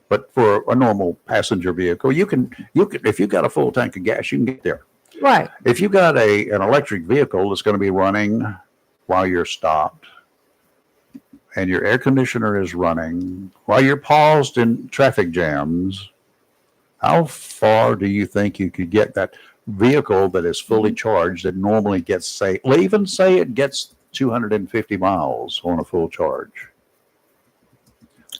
Speaker 1: But for a normal passenger vehicle, you can if you've got a full tank of gas, you can get there.
Speaker 3: Right.
Speaker 1: If you've got an electric vehicle that's going to be running while you're stopped, and your air conditioner is running while you're paused in traffic jams, how far do you think you could get that? vehicle that is fully charged that normally gets, say, even say it gets 250 miles on a full charge.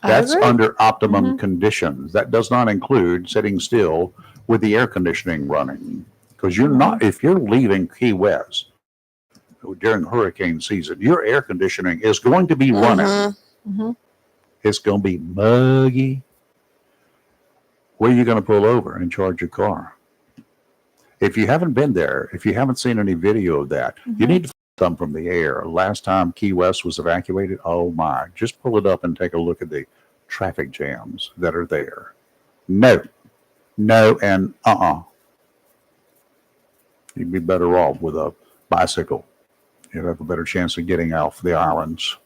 Speaker 1: That's
Speaker 3: agree.
Speaker 1: under optimum conditions. That does not include sitting still with the air conditioning running. Because you're not, if you're leaving Key West during hurricane season, your air conditioning is going to be running.
Speaker 3: Mhm.
Speaker 1: It's going to be muggy. Where are you going to pull over and charge your car? If you haven't been there, if you haven't seen any video of that, you need to come from the air. Last time Key West was evacuated, oh my, just pull it up and take a look at the traffic jams that are there. No, and You'd be better off with a bicycle. You'd have a better chance of getting off the islands.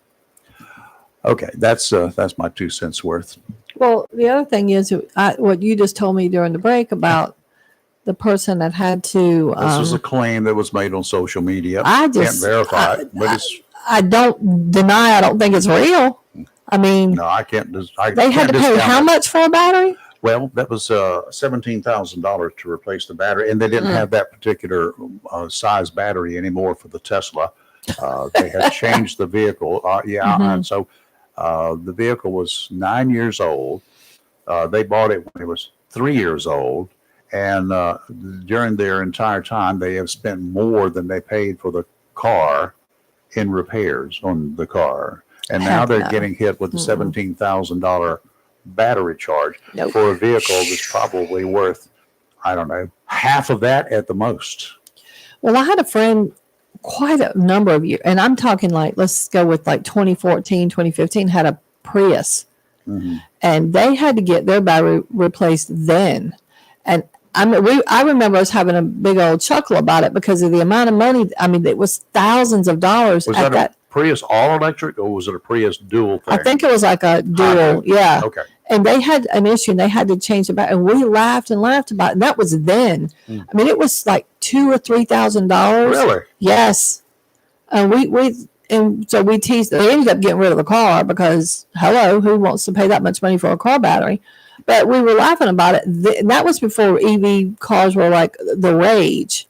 Speaker 1: Okay, that's my 2 cents worth.
Speaker 3: Well, the other thing is what you just told me during the break about the person that had to.
Speaker 1: This was a claim that was made on social media.
Speaker 3: I
Speaker 1: Can't
Speaker 3: just
Speaker 1: verify it, but it's
Speaker 3: I don't deny. I don't think it's real. I mean,
Speaker 1: no, I can't.
Speaker 3: they had to pay how much for a battery?
Speaker 1: Well, that was $17,000 to replace the battery, and they didn't have that particular size battery anymore for the Tesla. They had changed the vehicle. And so the vehicle was 9 years old. They bought it when it was 3 years old, and during their entire time, they have spent more than they paid for the car in repairs on the car, and now
Speaker 3: Heck
Speaker 1: they're
Speaker 3: no.
Speaker 1: getting hit with the $17,000 battery charge
Speaker 3: Nope.
Speaker 1: for a vehicle that's probably worth, I don't know, half of that at the most.
Speaker 3: Well, I had a friend quite a number of years, and I'm talking like, let's go with like 2014, 2015, had a Prius, and they had to get their battery replaced then. And I remember us having a big old chuckle about it because of the amount of money. I mean, it was thousands of dollars
Speaker 1: Was
Speaker 3: at
Speaker 1: that a Prius all electric, or was it a Prius dual thing?
Speaker 3: I think it was like a dual,
Speaker 1: Hybrid.
Speaker 3: yeah.
Speaker 1: Okay.
Speaker 3: And they had an issue and they had to change it back. And we laughed and laughed about it. And that was then. I mean, it was like $2,000 or $3,000.
Speaker 1: Really?
Speaker 3: Yes. And so we teased. They ended up getting rid of the car because, hello, who wants to pay that much money for a car battery? But we were laughing about it. That was before EV cars were like the rage.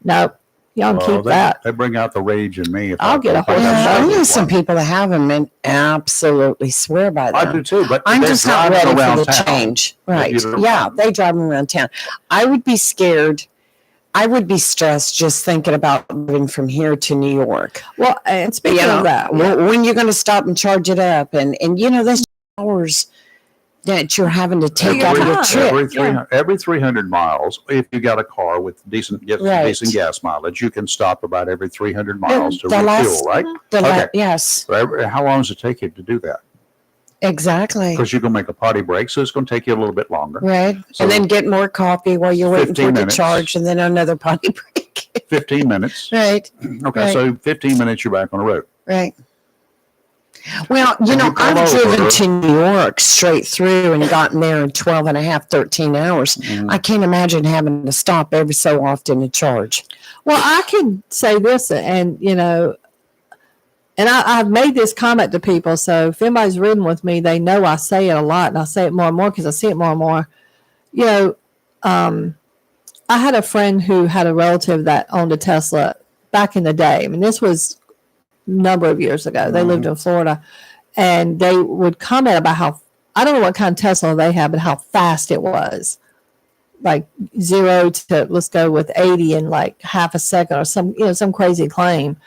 Speaker 3: No, y'all can keep that.
Speaker 1: They bring out the rage in me. If
Speaker 3: I'll get a
Speaker 1: if I
Speaker 3: horse
Speaker 1: got
Speaker 3: and
Speaker 2: Yeah, I
Speaker 1: stuck
Speaker 2: know
Speaker 1: with
Speaker 2: some
Speaker 1: one.
Speaker 2: people that have them and absolutely swear by them.
Speaker 1: I do too, but
Speaker 2: I'm
Speaker 1: they're
Speaker 2: just not
Speaker 1: driving
Speaker 2: ready for
Speaker 1: around
Speaker 2: the
Speaker 1: town.
Speaker 2: change. Right.
Speaker 1: You're
Speaker 2: Yeah,
Speaker 1: right.
Speaker 2: they drive them around town. I would be scared. I would be stressed just thinking about moving from here to New York.
Speaker 3: Well, and speaking
Speaker 2: You know,
Speaker 3: of that,
Speaker 2: when you're going to stop and charge it up, and those hours that you're having to take out of your
Speaker 3: time.
Speaker 2: trip.
Speaker 1: Every 300 miles, if you got a car with decent
Speaker 2: Right.
Speaker 1: gas mileage, you can stop about every 300 miles to
Speaker 2: the
Speaker 1: refuel,
Speaker 2: last-
Speaker 1: right?
Speaker 2: The
Speaker 1: Okay.
Speaker 2: yes,
Speaker 1: So how long does it take you to do that?
Speaker 2: exactly.
Speaker 1: Because you're going to make a potty break, so it's going to take you a little bit longer.
Speaker 2: Right.
Speaker 1: So-
Speaker 2: and then get more coffee while you're waiting
Speaker 1: 15
Speaker 2: for it to
Speaker 1: minutes.
Speaker 2: charge, and then another potty break.
Speaker 1: 15 minutes.
Speaker 2: Right.
Speaker 1: Okay,
Speaker 2: Right.
Speaker 1: so 15 minutes, you're back on the road.
Speaker 2: Right. Well,
Speaker 1: When you pull
Speaker 2: I've driven
Speaker 1: over-
Speaker 2: to New York straight through and gotten there in 12 and a half, 13 hours. I can't imagine having to stop every so often to charge.
Speaker 3: well, I can say this, and and I've made this comment to people. So if anybody's ridden with me, they know I say it a lot, and I say it more and more because I see it more and more. I had a friend who had a relative that owned a Tesla back in the day. I mean, this was a number of years ago. They lived in Florida, and they would comment about how, I don't know what kind of Tesla they had, but how fast it was. Like 0 to, let's go with 80 in like half a second or some crazy claim.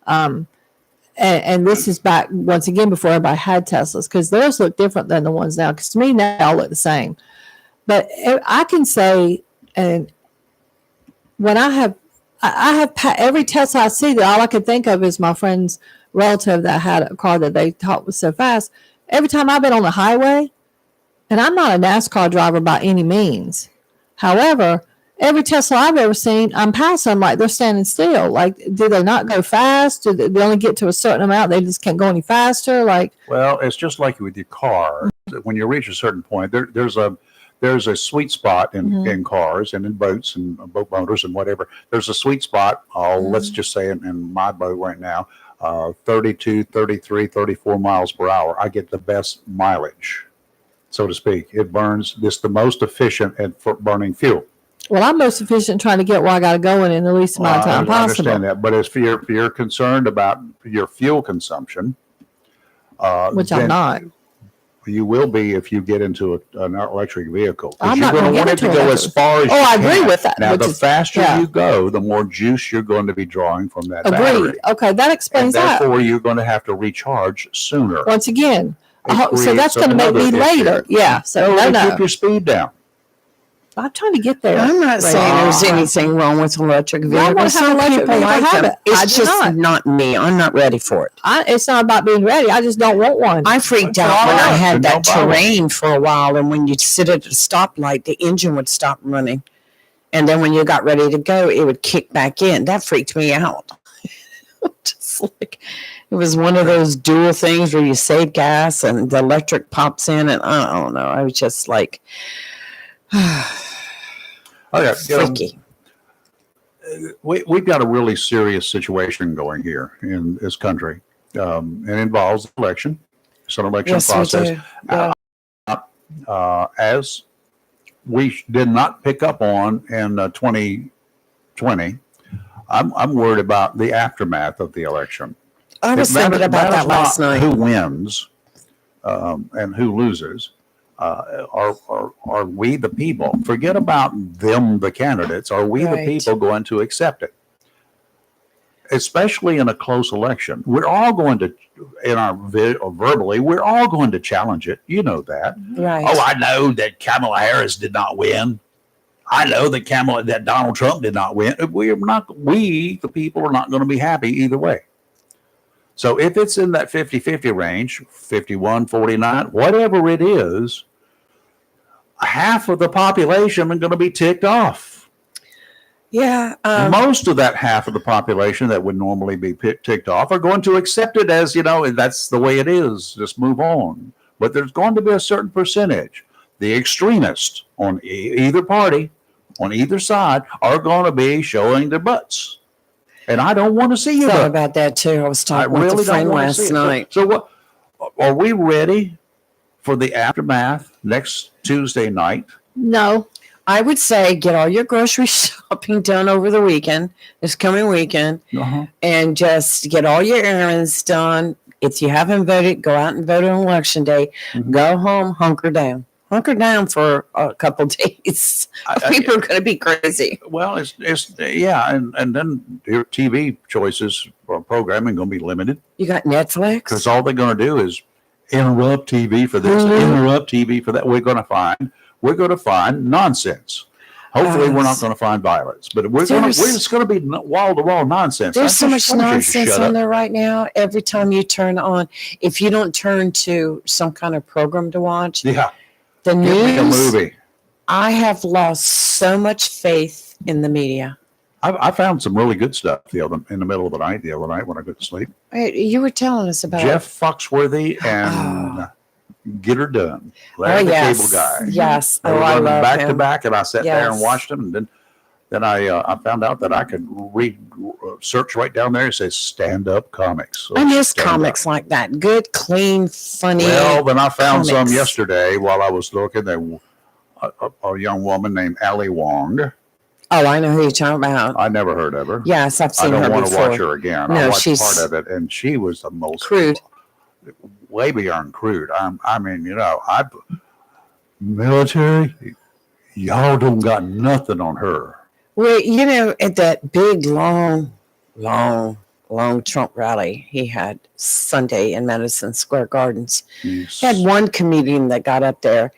Speaker 3: And this is back once again before everybody had Teslas, because theirs look different than the ones now. Because to me now they all look the same. But I can say, and when I have every Tesla I see, that all I could think of is my friend's relative that had a car that they thought was so fast. Every time I've been on the highway, and I'm not a NASCAR driver by any means. However, every Tesla I've ever seen, I'm passing like they're standing still. Like, do they not go fast? Do they only get to a certain amount? They just can't go any faster? Like,
Speaker 1: Well, it's just like with your car. When you reach a certain point, there's a sweet spot in cars and in boats and boat motors and whatever. There's a sweet spot. Let's just say in my boat right now, 32, 33, 34 miles per hour. I get the best mileage, so to speak. It burns. It's the most efficient at burning fuel.
Speaker 3: Well, I'm most efficient trying to get where I got to go in the least amount of time
Speaker 1: I
Speaker 3: possible.
Speaker 1: understand that, but if you're concerned about your fuel consumption,
Speaker 3: Which I'm
Speaker 1: then
Speaker 3: not.
Speaker 1: you will be if you get into an electric vehicle. 'Cause
Speaker 3: I'm
Speaker 1: you're
Speaker 3: not
Speaker 1: going
Speaker 3: gonna
Speaker 1: to
Speaker 3: get
Speaker 1: want it to
Speaker 3: into
Speaker 1: go
Speaker 3: an
Speaker 1: as far as
Speaker 3: Oh,
Speaker 1: you
Speaker 3: I agree
Speaker 1: can.
Speaker 3: with that.
Speaker 1: Now,
Speaker 3: which
Speaker 1: the
Speaker 3: is,
Speaker 1: faster
Speaker 3: yeah.
Speaker 1: you go, the more juice you're going to be drawing from that
Speaker 3: Agreed.
Speaker 1: battery.
Speaker 3: Okay, that
Speaker 1: And
Speaker 3: explains that.
Speaker 1: therefore, you're going to have to recharge sooner.
Speaker 3: Once again,
Speaker 1: It
Speaker 3: so
Speaker 1: creates
Speaker 3: that's going to make me
Speaker 1: another
Speaker 3: later.
Speaker 1: issue.
Speaker 3: Yeah. So no,
Speaker 1: Keep
Speaker 3: no.
Speaker 1: your speed down.
Speaker 3: I'm trying to get there.
Speaker 2: I'm not saying there's
Speaker 3: Rachel.
Speaker 2: anything wrong with electric
Speaker 3: Y'all wanna
Speaker 2: vehicles.
Speaker 3: have
Speaker 2: Some
Speaker 3: electric
Speaker 2: people
Speaker 3: vehicle,
Speaker 2: like
Speaker 3: have
Speaker 2: them.
Speaker 3: it. I
Speaker 2: It's
Speaker 3: do
Speaker 2: just not me. I'm not ready for it.
Speaker 3: It's not about being ready. I just don't want one.
Speaker 2: I freaked
Speaker 1: That's
Speaker 2: out
Speaker 1: all
Speaker 2: when I
Speaker 1: right.
Speaker 2: had
Speaker 1: Then
Speaker 2: that
Speaker 1: don't buy one.
Speaker 2: terrain for a while, and when you'd sit at a stoplight, the engine would stop running, and then when you got ready to go, it would kick back in. That freaked me out. Just like it was one of those dual things where you save gas and the electric pops in, and I don't know. I was just like,
Speaker 1: Okay,
Speaker 2: freaky.
Speaker 1: we've got a really serious situation going here in this country. It involves election. It's an election
Speaker 2: Yes, we
Speaker 1: process.
Speaker 2: do. Yeah.
Speaker 1: As we did not pick up on in 2020, I'm worried about the aftermath of the election.
Speaker 2: I was
Speaker 1: It
Speaker 2: thinking about
Speaker 1: matters
Speaker 2: that last
Speaker 1: not
Speaker 2: night.
Speaker 1: Who wins and who loses? Are we the people? Forget about them, the candidates. Are we the
Speaker 2: Right.
Speaker 1: people going to accept it? Especially in a close election, we're all going to, verbally, we're all going to challenge it. You know that.
Speaker 2: Right.
Speaker 1: Oh, I know that Kamala Harris did not win. I know that Donald Trump did not win. We, the people, are not going to be happy either way. So if it's in that 50-50 range, 51-49, whatever it is, half of the population are going to be ticked off.
Speaker 2: Yeah.
Speaker 1: Most of that half of the population that would normally be ticked off are going to accept it as, that's the way it is. Just move on. But there's going to be a certain percentage. The extremists on either party, on either side, are going to be showing their butts. And I don't want to see you.
Speaker 2: Thought about that too. I was talking with a friend last night.
Speaker 1: So what? Are we ready for the aftermath next Tuesday night?
Speaker 3: No.
Speaker 2: I would say get all your grocery shopping done over the weekend, this coming weekend, and just get all your errands done. If you haven't voted, go out and vote on election day.
Speaker 1: Mhm.
Speaker 2: Go home, hunker down. Hunker down for a couple days. People are going to be crazy.
Speaker 1: Well, and then your TV choices for programming going to be limited
Speaker 2: You got Netflix.
Speaker 1: because all they're going to do is interrupt TV for this,
Speaker 2: Mhm.
Speaker 1: interrupt TV for that. We're going to find nonsense. Hopefully, we're not going to find violence, but we're just going to be wall to wall nonsense.
Speaker 2: There's
Speaker 1: I
Speaker 2: so
Speaker 1: just
Speaker 2: much
Speaker 1: want you to
Speaker 2: nonsense
Speaker 1: shut
Speaker 2: on
Speaker 1: up.
Speaker 2: there right now. Every time you turn on, if you don't turn to some kind of program to watch,
Speaker 1: Yeah,
Speaker 2: the
Speaker 1: give me a
Speaker 2: news,
Speaker 1: movie.
Speaker 2: I have lost so much faith in the media.
Speaker 1: I found some really good stuff in the middle of the night when I go to sleep.
Speaker 2: You were telling us about
Speaker 1: Jeff Foxworthy and Get Her Done.
Speaker 2: Oh,
Speaker 1: Larry the
Speaker 2: yes.
Speaker 1: Cable Guy.
Speaker 2: Yes.
Speaker 1: They
Speaker 2: Oh,
Speaker 1: were
Speaker 2: I
Speaker 1: running
Speaker 2: love
Speaker 1: back to
Speaker 2: him.
Speaker 1: back, and I sat there and
Speaker 2: Yes.
Speaker 1: watched them. And then I found out that I could search right down there. It says stand up comics. So
Speaker 2: I miss
Speaker 1: stand
Speaker 2: comics like that. Good, clean, funny.
Speaker 1: Well, then I found some
Speaker 2: comics.
Speaker 1: yesterday while I was looking. There, a young woman named Ali Wong.
Speaker 2: Oh, I know who you're talking about.
Speaker 1: I never heard of her.
Speaker 2: Yes, I've
Speaker 1: I
Speaker 2: seen
Speaker 1: don't
Speaker 2: her
Speaker 1: want to
Speaker 2: before.
Speaker 1: watch her again.
Speaker 2: No,
Speaker 1: I watched
Speaker 2: she's
Speaker 1: part of it, and she was the most
Speaker 2: crude.
Speaker 1: way beyond crude. Military. Y'all don't got nothing on her.
Speaker 2: Well, at that big, long Trump rally he had Sunday in Madison Square Gardens, he had one comedian that got up there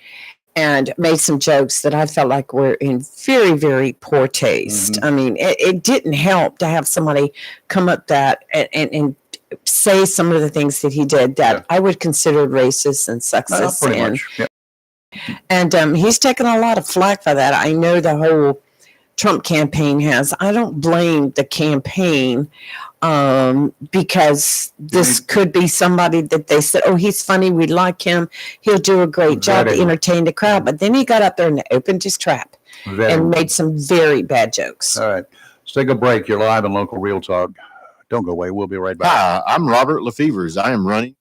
Speaker 2: and made some jokes that I felt like were in very, very poor taste.
Speaker 1: Mhm.
Speaker 2: I mean, it didn't help to have somebody come up that and say some of the things that he did that I would consider racist and sexist.
Speaker 1: Pretty
Speaker 2: and
Speaker 1: much. Yeah.
Speaker 2: And he's taken a lot of flack for that. I know the whole Trump campaign has. I don't blame the campaign because this could be somebody that they said, oh, he's funny. We like him. He'll do a great job to entertain the crowd. But then he got up there and opened his trap and made some very bad jokes.
Speaker 1: All right. Let's take a break. You're live on Local Real Talk. Don't go away. We'll be right back.
Speaker 4: Hi, I'm Robert Lefevers. I am running.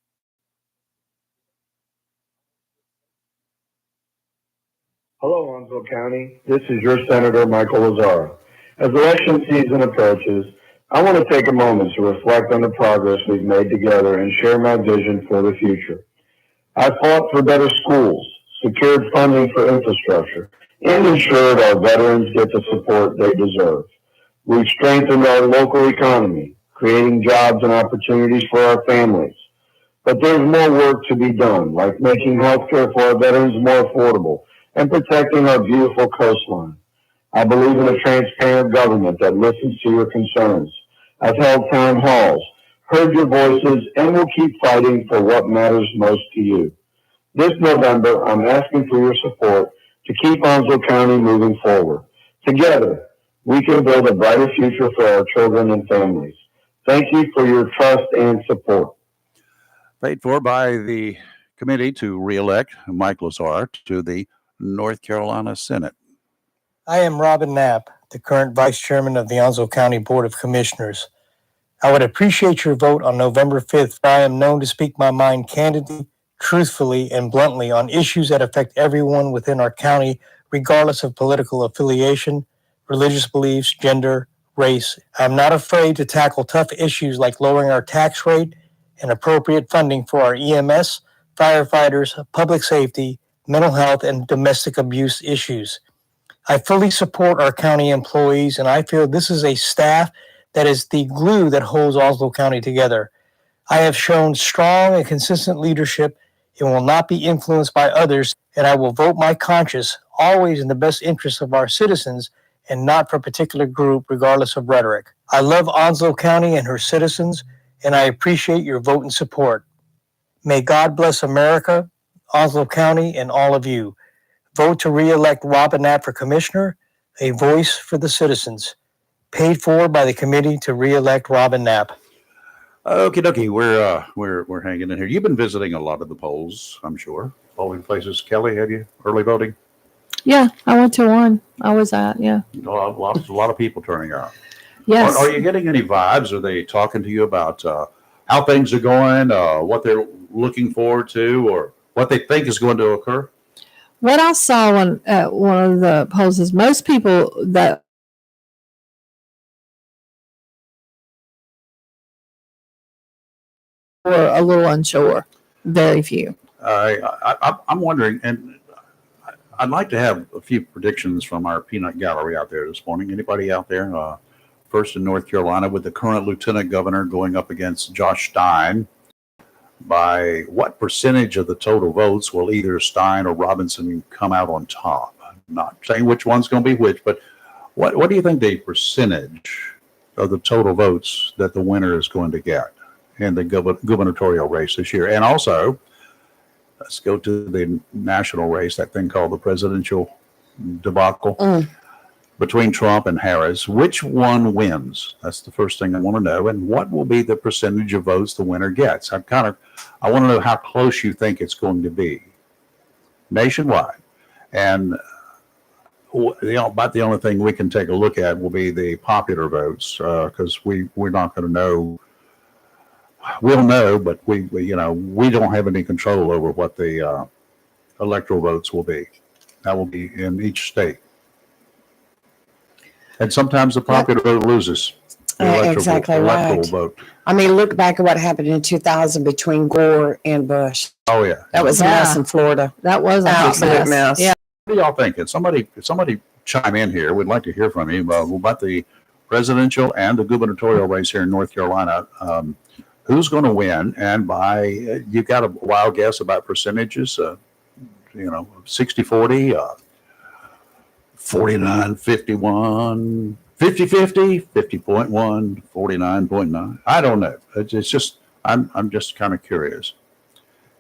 Speaker 5: Hello, I'm Onslow County. This is your Senator Michael Lazzaro. As election season approaches, I want to take a moment to reflect on the progress we've made together and share my vision for the future. I fought for better schools, secured funding for infrastructure, and ensured our veterans get the support they deserve. We've strengthened our local economy, creating jobs and opportunities for our families. But there's more work to be done, like making healthcare for our veterans more affordable and protecting our beautiful coastline. I believe in a transparent government that listens to your concerns. I've held town halls, heard your voices, and will keep fighting for what matters most to you. This November, I'm asking for your support to keep Onslow County moving forward. Together, we can build a brighter future for our children and families. Thank you for your trust and support.
Speaker 1: Paid for by the committee to reelect Mike Lazzaro to the North Carolina Senate.
Speaker 6: I am Robin Knapp, the current Vice Chairman of the Onslow County Board of Commissioners. I would appreciate your vote on November 5th. I am known to speak my mind candidly, truthfully, and bluntly on issues that affect everyone within our county, regardless of political affiliation, religious beliefs, gender, race. I am not afraid to tackle tough issues like lowering our tax rate and appropriate funding for our EMS, firefighters, public safety, mental health, and domestic abuse issues. I fully support our county employees, and I feel this is a staff that is the glue that holds Onslow County together. I have shown strong and consistent leadership and will not be influenced by others, and I will vote my conscience, always in the best interest of our citizens and not for a particular group, regardless of rhetoric. I love Onslow County and her citizens, and I appreciate your vote and support. May God bless America, Onslow County, and all of you. Vote to re-elect Robin Knapp for Commissioner, a voice for the citizens. Paid for by the committee to re-elect Robin Knapp.
Speaker 1: Okie dokie, we're hanging in here. You've been visiting a lot of the polls, I'm sure. Polling places. Kelly, have you? Early voting?
Speaker 3: Yeah, I went to one. I was at, yeah.
Speaker 1: A lot of people turning out.
Speaker 3: Yes.
Speaker 1: Are you getting any vibes? Are they talking to you about how things are going, what they're looking forward to, or what they think is going to occur?
Speaker 3: What I saw at one of the polls is most people that were a little unsure. Very few.
Speaker 1: I'm wondering, and I'd like to have a few predictions from our peanut gallery out there this morning. Anybody out there? First in North Carolina, with the current lieutenant governor going up against Josh Stein. By what percentage of the total votes will either Stein or Robinson come out on top? I'm not saying which one's going to be which, but what do you think the percentage of the total votes that the winner is going to get in the gubernatorial race this year? And also, let's go to the national race, that thing called the presidential debacle between Trump and Harris. Which one wins? That's the first thing I want to know. And what will be the percentage of votes the winner gets? I want to know how close you think it's going to be nationwide. And about the only thing we can take a look at will be the popular votes, because we're not going to know. We'll know, but we don't have any control over what the electoral votes will be. That will be in each state. And sometimes the popular vote loses. The electoral vote.
Speaker 2: I mean, look back at what happened in 2000 between Gore and Bush.
Speaker 1: Oh yeah,
Speaker 2: That was a mess in Florida.
Speaker 3: That was a hot
Speaker 2: Absolute mess.
Speaker 3: Yeah.
Speaker 1: what are y'all thinking? Somebody chime in here. We'd like to hear from you about the presidential and the gubernatorial race here in North Carolina. Who's going to win? And you got a wild guess about percentages? 60-40. 49-51, 50-50, 50.1, 49.9. I don't know. It's just I'm just kind of curious.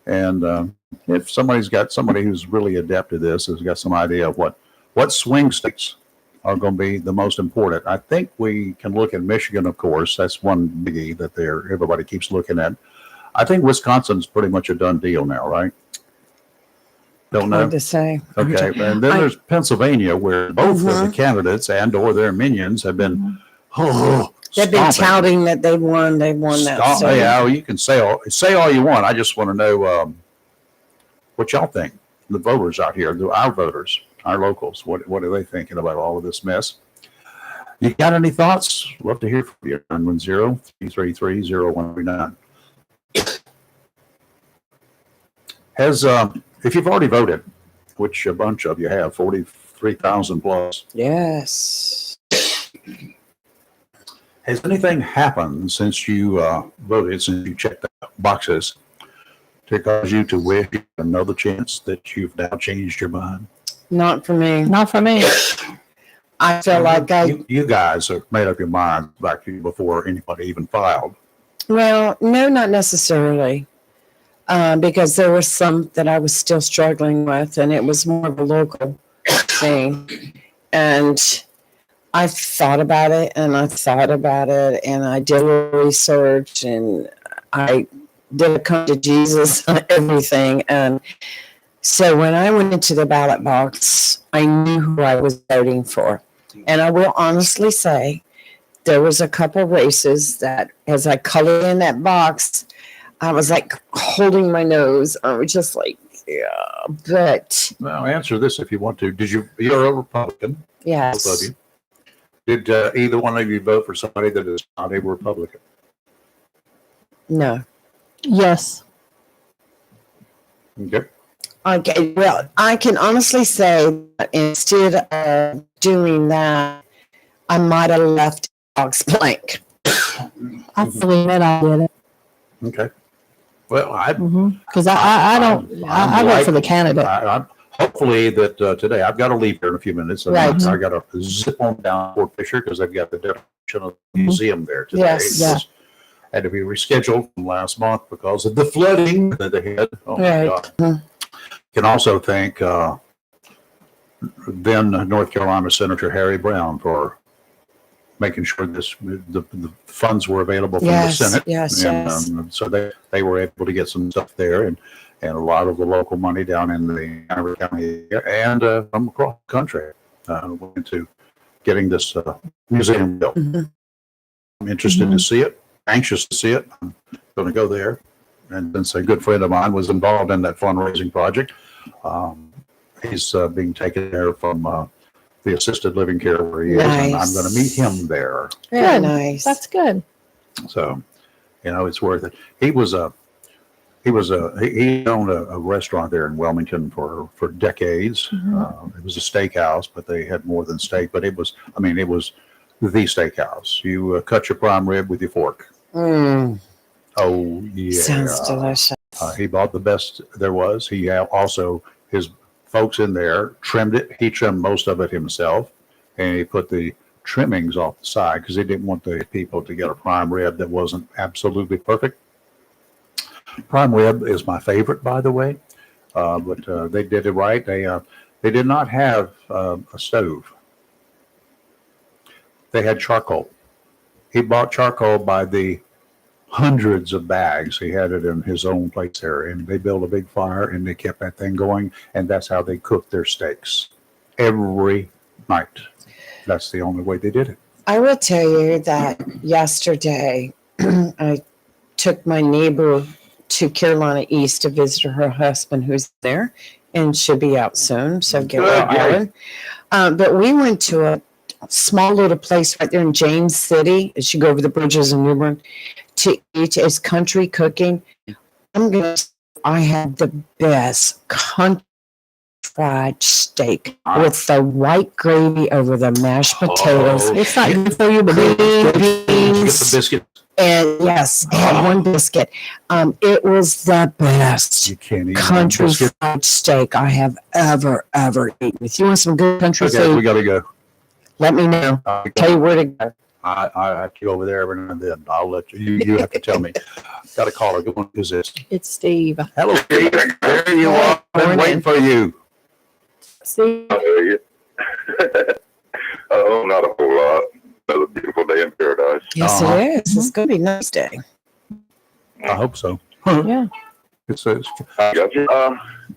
Speaker 1: And if somebody's got somebody who's really adept at this, has got some idea of what swing states are going to be the most important, I think we can look at Michigan, of course. That's one biggie that everybody keeps looking at. I think Wisconsin's pretty much a done deal now, right? Don't know.
Speaker 2: Hard to say.
Speaker 1: Okay, and then there's Pennsylvania, where both of the candidates and/or their minions have been,
Speaker 2: they've been touting that they won. They won that. So.
Speaker 1: Yeah, you can say all you want. I just want to know what y'all think. The voters out here, our voters. our locals. What are they thinking about all of this mess? You got any thoughts? Love to hear from you. 910-333-0139. Has, if you've already voted, which a bunch of you have, 43,000 plus,
Speaker 2: Yes.
Speaker 1: has anything happened since you voted, since you checked the boxes to cause you to wish you had another chance that you've now changed your mind?
Speaker 2: Not for me.
Speaker 3: Not for me.
Speaker 2: I feel like
Speaker 1: You guys have made up your mind back before anybody even filed.
Speaker 2: well, no, not necessarily. Because there were some that I was still struggling with, and it was more of a local thing. And I thought about it, and I thought about it, and I did a little research, and I did a come to Jesus on everything. And so when I went into the ballot box, I knew who I was voting for. And I will honestly say, there was a couple races that, as I colored in that box, I was like holding my nose. I was just like, yeah, but
Speaker 1: Well, answer this if you want to. You're a Republican,
Speaker 2: yes.
Speaker 1: both of you. Did either one of you vote for somebody that is not a Republican?
Speaker 2: No.
Speaker 3: Yes.
Speaker 1: Okay.
Speaker 2: Okay. Well, I can honestly say that instead of doing that, I might have left the box blank.
Speaker 3: I fully admit I did it.
Speaker 1: Okay. Well, I
Speaker 3: Because I don't, I vote for the candidate.
Speaker 1: I'm hopefully that today I've got to leave here in a few minutes. And
Speaker 2: Right.
Speaker 1: I got to zip on down to Fort Fisher because they've got the definition of the museum there today.
Speaker 2: Yes.
Speaker 3: Yeah.
Speaker 1: It had to be rescheduled from last month because of the flooding that they had. Oh my
Speaker 2: Right.
Speaker 1: God. Can also thank then North Carolina Senator Harry Brown for making sure the funds were available from
Speaker 2: Yes,
Speaker 1: the Senate.
Speaker 2: yes,
Speaker 1: And,
Speaker 2: yes.
Speaker 1: so they were able to get some stuff there and a lot of the local money down in the Hanover County and from across the country went into getting this museum built.
Speaker 2: Mhm.
Speaker 1: I'm interested to see it, anxious to see it. I'm going to go there. And since a good friend of mine was involved in that fundraising project, he's being taken there from the assisted living care where he is, and I'm going to meet him there.
Speaker 2: Very
Speaker 3: Good.
Speaker 2: nice.
Speaker 3: That's good.
Speaker 1: So, it's worth it. He owned a restaurant there in Wilmington for decades. It was a steakhouse, but they had more than steak. But it was the steakhouse. You cut your prime rib with your fork. Oh yeah,
Speaker 2: Sounds delicious.
Speaker 1: he bought the best there was. He also his folks in there trimmed it. He trimmed most of it himself, and he put the trimmings off the side because he didn't want the people to get a prime rib that wasn't absolutely perfect. Prime rib is my favorite, by the way, but they did it right. They did not have a stove. They had charcoal. He bought charcoal by the hundreds of bags. He had it in his own place there, and they built a big fire and they kept that thing going, and that's how they cooked their steaks every night. That's the only way they did it.
Speaker 2: I will tell you that yesterday I took my neighbor to Carolina East to visit her husband who's there and should be out soon. So get well,
Speaker 1: Good, yay.
Speaker 2: Alan. But we went to a small little place right there in James City as you go over the bridges in New Bern to eat. It's country cooking. I had the best country fried steak with the white gravy over the mashed potatoes.
Speaker 1: Oh,
Speaker 3: It's not good for you, but
Speaker 2: Green
Speaker 1: Did you get
Speaker 2: beans.
Speaker 1: the biscuit?
Speaker 2: And yes, I had one biscuit. It was the best
Speaker 1: You can't eat
Speaker 2: country
Speaker 1: biscuit.
Speaker 2: fried steak I have ever eaten. If you want some good country
Speaker 1: Okay, we
Speaker 2: food,
Speaker 1: got to go.
Speaker 2: let me know. Tell you where to go.
Speaker 1: I have to go over there every now and then. I'll let you. You have to tell me. Got a caller. Go on. Who's this?
Speaker 3: it's Steve.
Speaker 1: Hello, Steve. There you are. Been
Speaker 2: Morning.
Speaker 1: waiting for you.
Speaker 3: Steve,
Speaker 7: Oh, not a whole lot. Another beautiful day in paradise.
Speaker 2: Yes,
Speaker 1: Uh-huh.
Speaker 2: it is. It's going to be a nice day.
Speaker 1: I hope so.
Speaker 3: yeah.
Speaker 1: It's
Speaker 7: I got you.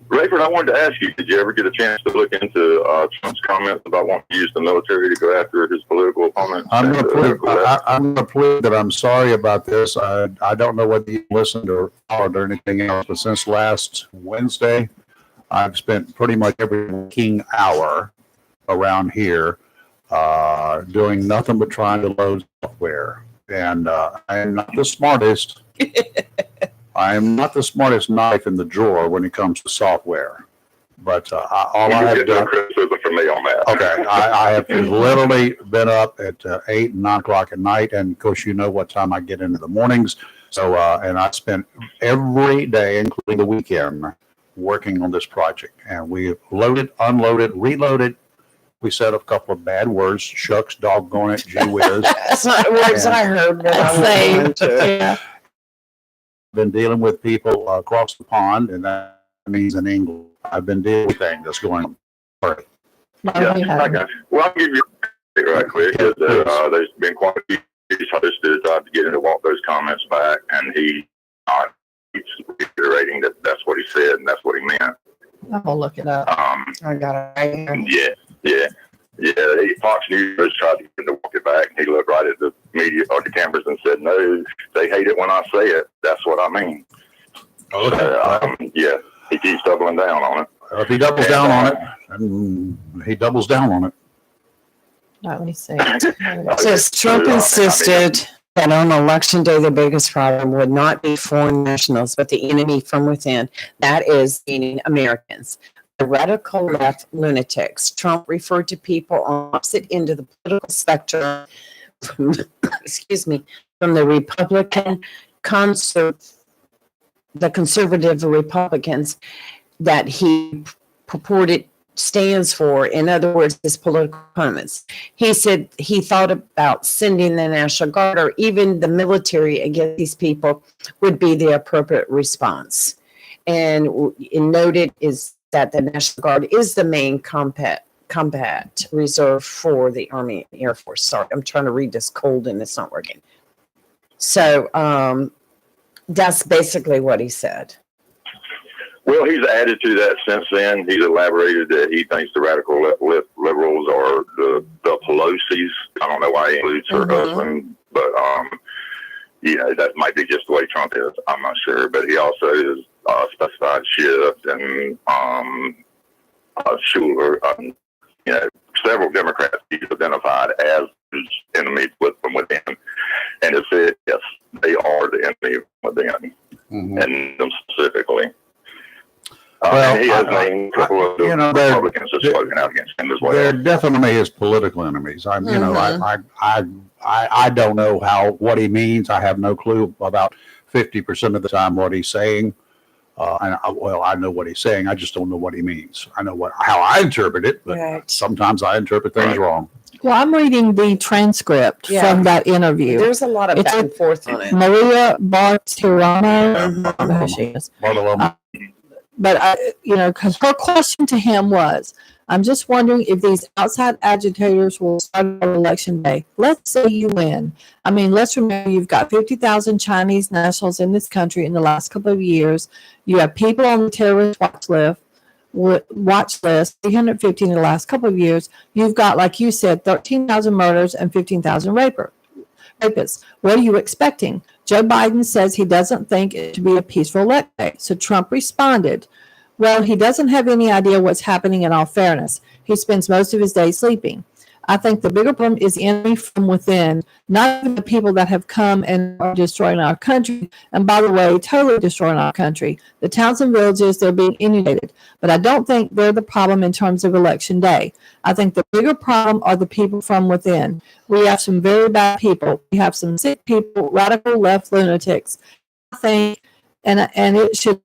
Speaker 7: Rayford, I wanted to ask you, did you ever get a chance to look into Trump's comments about wanting to use the military to go after his political opponents?
Speaker 1: I'm going
Speaker 7: And,
Speaker 1: to plead.
Speaker 7: go after-
Speaker 1: I'm going to plead that I'm sorry about this. I don't know whether you listened or followed or anything else, but since last Wednesday, I've spent pretty much every working hour around here doing nothing but trying to load software. And I am not the smartest. I am not the smartest knife in the drawer when it comes to software. But all I have
Speaker 7: You get no
Speaker 1: done.
Speaker 7: criticism from me on that.
Speaker 1: Okay, I have literally been up at 8 and 9 o'clock at night, and of course, you know what time I get into the mornings. So, and I spent every day, including the weekend, working on this project. And we loaded, unloaded, reloaded. We said a couple of bad words: shucks, doggone it, gee whiz.
Speaker 2: That's not the words I heard, but I
Speaker 3: Same.
Speaker 2: won't go into it.
Speaker 3: Yeah.
Speaker 1: Been dealing with people across the pond, and that means in England. I've been dealing with things that's going on. Sorry.
Speaker 7: Yeah, I got you. Well, I'll give you right quick. Is that, there's been quite a few artists that tried to get him to want those comments back, and he's reiterating that that's what he said and that's what he meant.
Speaker 3: I'm gonna look it up.
Speaker 2: I got it right here.
Speaker 7: Yeah. Fox News tried to get him to walk it back, and he looked right at the media or the cameras and said, "No, they hate it when I say it. That's what I mean."
Speaker 1: Okay.
Speaker 7: Yeah, he keeps doubling down on it.
Speaker 1: If he doubles down on it, then he doubles down on it.
Speaker 3: All right, let me see.
Speaker 2: It says Trump insisted that on election day, the biggest problem would not be foreign nationals, but the enemy from within. That is meaning Americans. The radical left lunatics. Trump referred to people on the opposite end of the political spectrum, from, excuse me, from the Republican the conservative Republicans that he purported stands for, in other words, his political opponents. He said he thought about sending the National Guard or even the military against these people would be the appropriate response. And noted is that the National Guard is the main combat reserve for the Army and Air Force. Sorry, I'm trying to read this cold and it's not working. So that's basically what he said.
Speaker 7: Well, he's added to that since then. He's elaborated that he thinks the radical liberals are the Pelosi's. I don't know why he includes her husband, but that might be just the way Trump is. I'm not sure, but he also is specified Schiff and Schuler. Several Democrats he's identified as his enemies from within, and it said yes, they are the enemy within, and them specifically.
Speaker 1: Well,
Speaker 7: he has named a couple of the Republicans that spoken out against him as well.
Speaker 1: They're definitely his political enemies. I don't know what he means. I have no clue about 50% of the time what he's saying. I know what he's saying. I just don't know what he means. I know how I interpret it, but sometimes I interpret things wrong.
Speaker 3: Well, I'm reading the transcript from that interview.
Speaker 2: There's a lot of back and forth on it.
Speaker 3: Maria Bartirano, I don't know who she is. But because her question to him was, I'm just wondering if these outside agitators will start on election day. Let's say you win. I mean, let's remember you've got 50,000 Chinese nationals in this country in the last couple of years. You have people on the terrorist watch list, 350 in the last couple of years. You've got, like you said, 13,000 murders and 15,000 rapists. What are you expecting? Joe Biden says he doesn't think it should be a peaceful election day. So Trump responded, well, he doesn't have any idea what's happening in all fairness. He spends most of his day sleeping. I think the bigger problem is the enemy from within, not even the people that have come and are destroying our country. And by the way, totally destroying our country. The towns and villages, they're being inundated. But I don't think they're the problem in terms of election day. I think the bigger problem are the people from within. We have some very bad people. We have some sick people, radical left lunatics. I think, and it should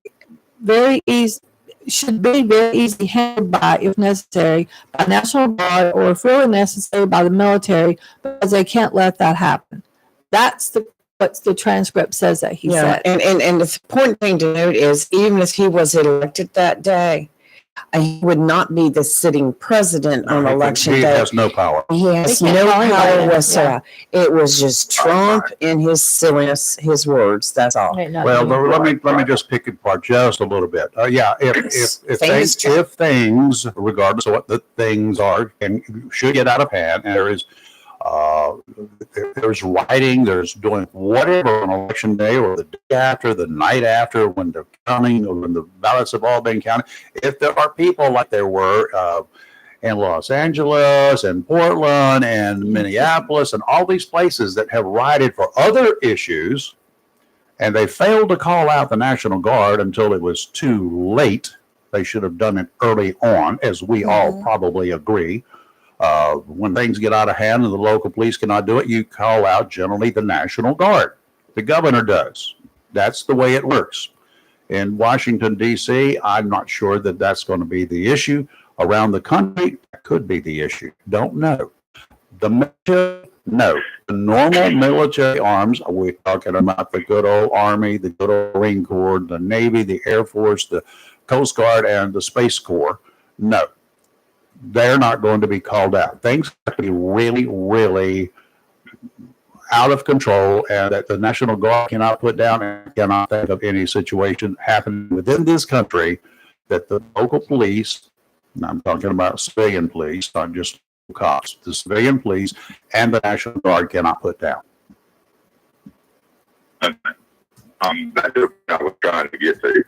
Speaker 3: be very easy handled by, if necessary, by National Guard or if really necessary by the military, because they can't let that happen. That's what the transcript says that he said.
Speaker 2: And the important thing to note is even if he was elected that day, he would not be the sitting president on election day.
Speaker 1: He has no power.
Speaker 2: He has
Speaker 3: He can't
Speaker 2: no
Speaker 3: call anybody.
Speaker 2: power whatsoever. It was just Trump and his silliness, his words. That's all.
Speaker 1: Well, let me just pick it apart just a little bit. If things, regardless of what the things are, should get out of hand, and there is There's writing, there's doing whatever on election day or the day after, the night after, when they're counting, or when the ballots have all been counted. If there are people like there were in Los Angeles and Portland and Minneapolis and all these places that have rioted for other issues, and they failed to call out the National Guard until it was too late. They should have done it early on, as we all probably agree. When things get out of hand and the local police cannot do it, you call out generally the National Guard. The governor does. That's the way it works. In Washington, D.C., I'm not sure that that's going to be the issue. Around the country, that could be the issue. Don't know. The military, no. The normal military arms, we're talking about the good old Army, the good old Marine Corps, the Navy, the Air Force, the Coast Guard, and the Space Corps. No. They're not going to be called out. Things have to be really, really out of control, and that the National Guard cannot put down, and cannot think of any situation happening within this country that the local police, and I'm talking about civilian police, not just cops, the civilian police and the National Guard cannot put down.
Speaker 7: That's what I was trying to get to.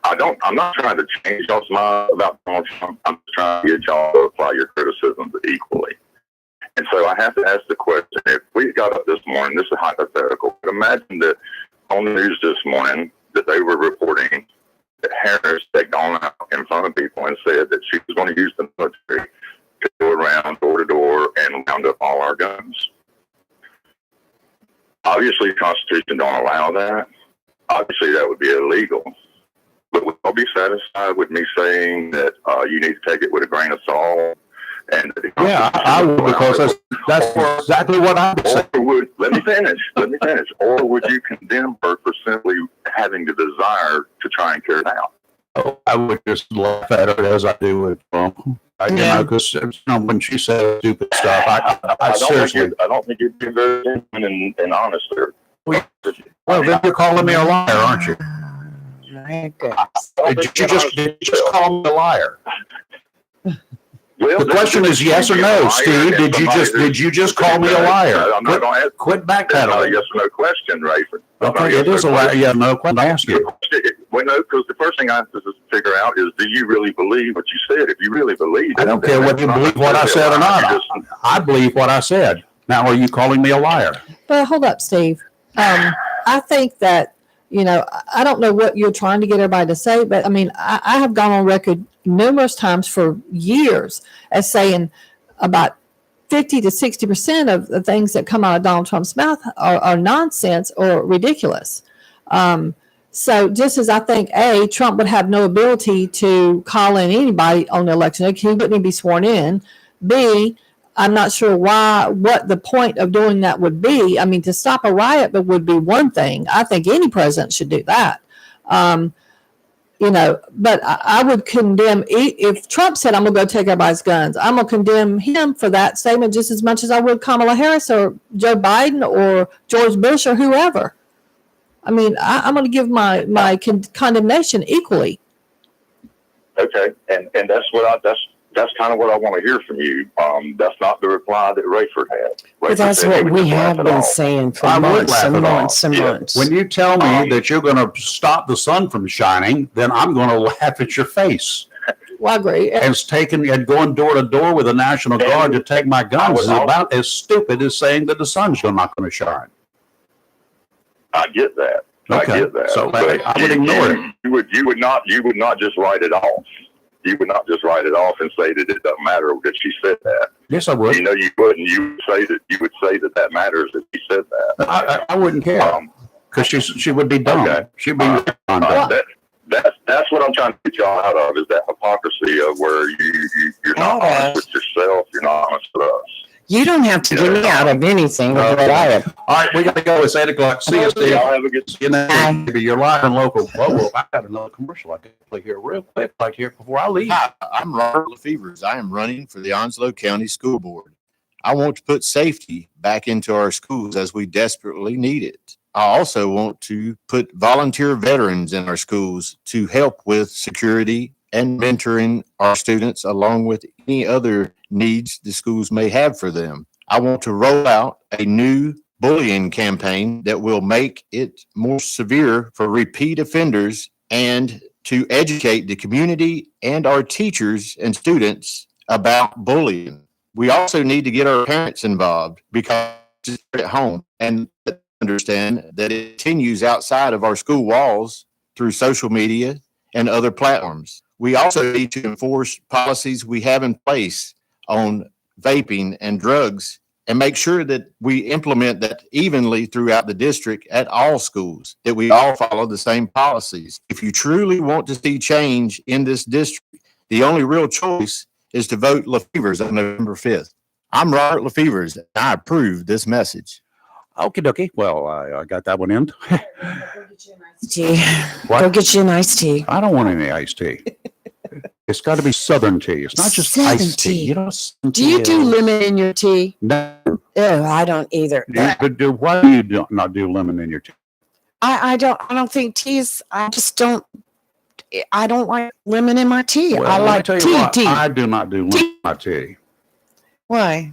Speaker 7: I'm not trying to change y'all's mind about Donald Trump. I'm just trying to get y'all to apply your criticisms equally. And so I have to ask the question, if we got up this morning, this is hypothetical, but imagine that on the news this morning that they were reporting that Harris had gone out in front of people and said that she was going to use the military to go around door to door and round up all our guns. Obviously, the Constitution don't allow that. Obviously, that would be illegal. But would y'all be satisfied with me saying that you need to take it with a grain of salt? And
Speaker 1: Yeah, I would, because that's exactly what I'm saying.
Speaker 7: or would, let me finish. Or would you condemn her for simply having the desire to try and carry it out?
Speaker 1: I would just laugh at her as I do with Trump. You know, because when she says stupid stuff, I seriously.
Speaker 7: I don't think you'd be very genuine and honest there.
Speaker 1: Well, then you're calling me a liar, aren't you?
Speaker 2: My goodness.
Speaker 1: Did you just call me a liar?
Speaker 7: Well,
Speaker 1: The question is yes or no, Steve. Did you just call me a liar?
Speaker 7: I'm not going to ask.
Speaker 1: Quit
Speaker 7: That's not a
Speaker 1: backpedaling.
Speaker 7: yes or no question, Rayford.
Speaker 1: Okay, it is a liar. Yeah, no question. I ask you.
Speaker 7: Well, no, because the first thing I have to figure out is, do you really believe what you said? If you really believe it,
Speaker 1: I don't care whether you believe what I said or not. I believe what I said. Now, are you calling me a liar?
Speaker 3: But hold up, Steve. I think that, I don't know what you're trying to get everybody to say, but I mean, I have gone on record numerous times for years as saying about 50 to 60% of the things that come out of Donald Trump's mouth are nonsense or ridiculous. So just as I think, Trump would have no ability to call in anybody on the election day, he wouldn't even be sworn in. B, I'm not sure what the point of doing that would be. I mean, to stop a riot would be one thing. I think any president should do that. But I would condemn, if Trump said, I'm going to go take everybody's guns, I'm going to condemn him for that statement just as much as I would Kamala Harris or Joe Biden or George Bush or whoever. I mean, I'm going to give my condemnation equally.
Speaker 7: Okay, and that's kind of what I want to hear from you. That's not the reply that Rayford had.
Speaker 2: But that's
Speaker 7: said he
Speaker 2: what
Speaker 7: would
Speaker 2: we
Speaker 7: just laugh
Speaker 2: have
Speaker 7: it
Speaker 2: been
Speaker 7: off.
Speaker 2: saying for
Speaker 1: I would
Speaker 2: months
Speaker 1: laugh
Speaker 2: and
Speaker 1: it
Speaker 2: months and
Speaker 7: off. Yeah.
Speaker 2: months.
Speaker 1: When you tell me that you're going to stop the sun from shining, then I'm going to laugh at your face.
Speaker 3: Well, I agree.
Speaker 1: And going door to door with the National Guard to take my guns is about as stupid as saying that the sun's not going to shine.
Speaker 7: I get that.
Speaker 1: Okay.
Speaker 7: I get that.
Speaker 1: So
Speaker 7: But
Speaker 1: I would ignore it.
Speaker 7: You would not just write it off. You would not just write it off and say that it doesn't matter that she said that.
Speaker 1: Yes, I would.
Speaker 7: You wouldn't. You would say that matters if she said that.
Speaker 1: I wouldn't care because she would be dumb.
Speaker 7: Okay.
Speaker 1: She'd be dumb.
Speaker 7: That's what I'm trying to get y'all out of, is that hypocrisy of where you're not honest with yourself, you're not honest with us.
Speaker 2: You don't have to get me out of anything that I have.
Speaker 1: All right, we got to go. It's 8:00. See you, Steve.
Speaker 7: Y'all have a good.
Speaker 1: Maybe you're live and local. Whoa, I got another commercial I can play here real quick, like here before I leave.
Speaker 4: Hi, I'm Robert Lefevers. I am running for the Onslow County School Board. I want to put safety back into our schools as we desperately need it. I also want to put volunteer veterans in our schools to help with security and mentoring our students, along with any other needs the schools may have for them. I want to roll out a new bullying campaign that will make it more severe for repeat offenders and to educate the community and our teachers and students about bullying. We also need to get our parents involved because it's at home and understand that it continues outside of our school walls through social media and other platforms. We also need to enforce policies we have in place on vaping and drugs and make sure that we implement that evenly throughout the district at all schools, that we all follow the same policies. If you truly want to see change in this district, the only real choice is to vote LaFevers on November 5th. I'm Robert LaFevers, and I approve this message.
Speaker 1: Okie dokie. Well, I got that one in.
Speaker 2: Tea.
Speaker 1: What?
Speaker 2: Go get you an iced tea.
Speaker 1: I don't want any iced tea. It's got to be Southern tea. It's not just
Speaker 2: Southern
Speaker 1: iced tea.
Speaker 2: tea.
Speaker 1: You know, Southern
Speaker 2: Do you
Speaker 1: tea
Speaker 2: do
Speaker 1: is-
Speaker 2: lemon in your tea?
Speaker 1: No.
Speaker 2: Oh, I don't either.
Speaker 1: Why do you not do lemon in your tea?
Speaker 2: I don't think teas. I just don't. I don't like lemon in my tea.
Speaker 1: Well,
Speaker 2: I
Speaker 1: let me
Speaker 2: like
Speaker 1: tell you
Speaker 2: tea.
Speaker 1: what,
Speaker 2: Tea.
Speaker 1: I do not do lemon
Speaker 2: Tea.
Speaker 1: in my tea.
Speaker 2: Why?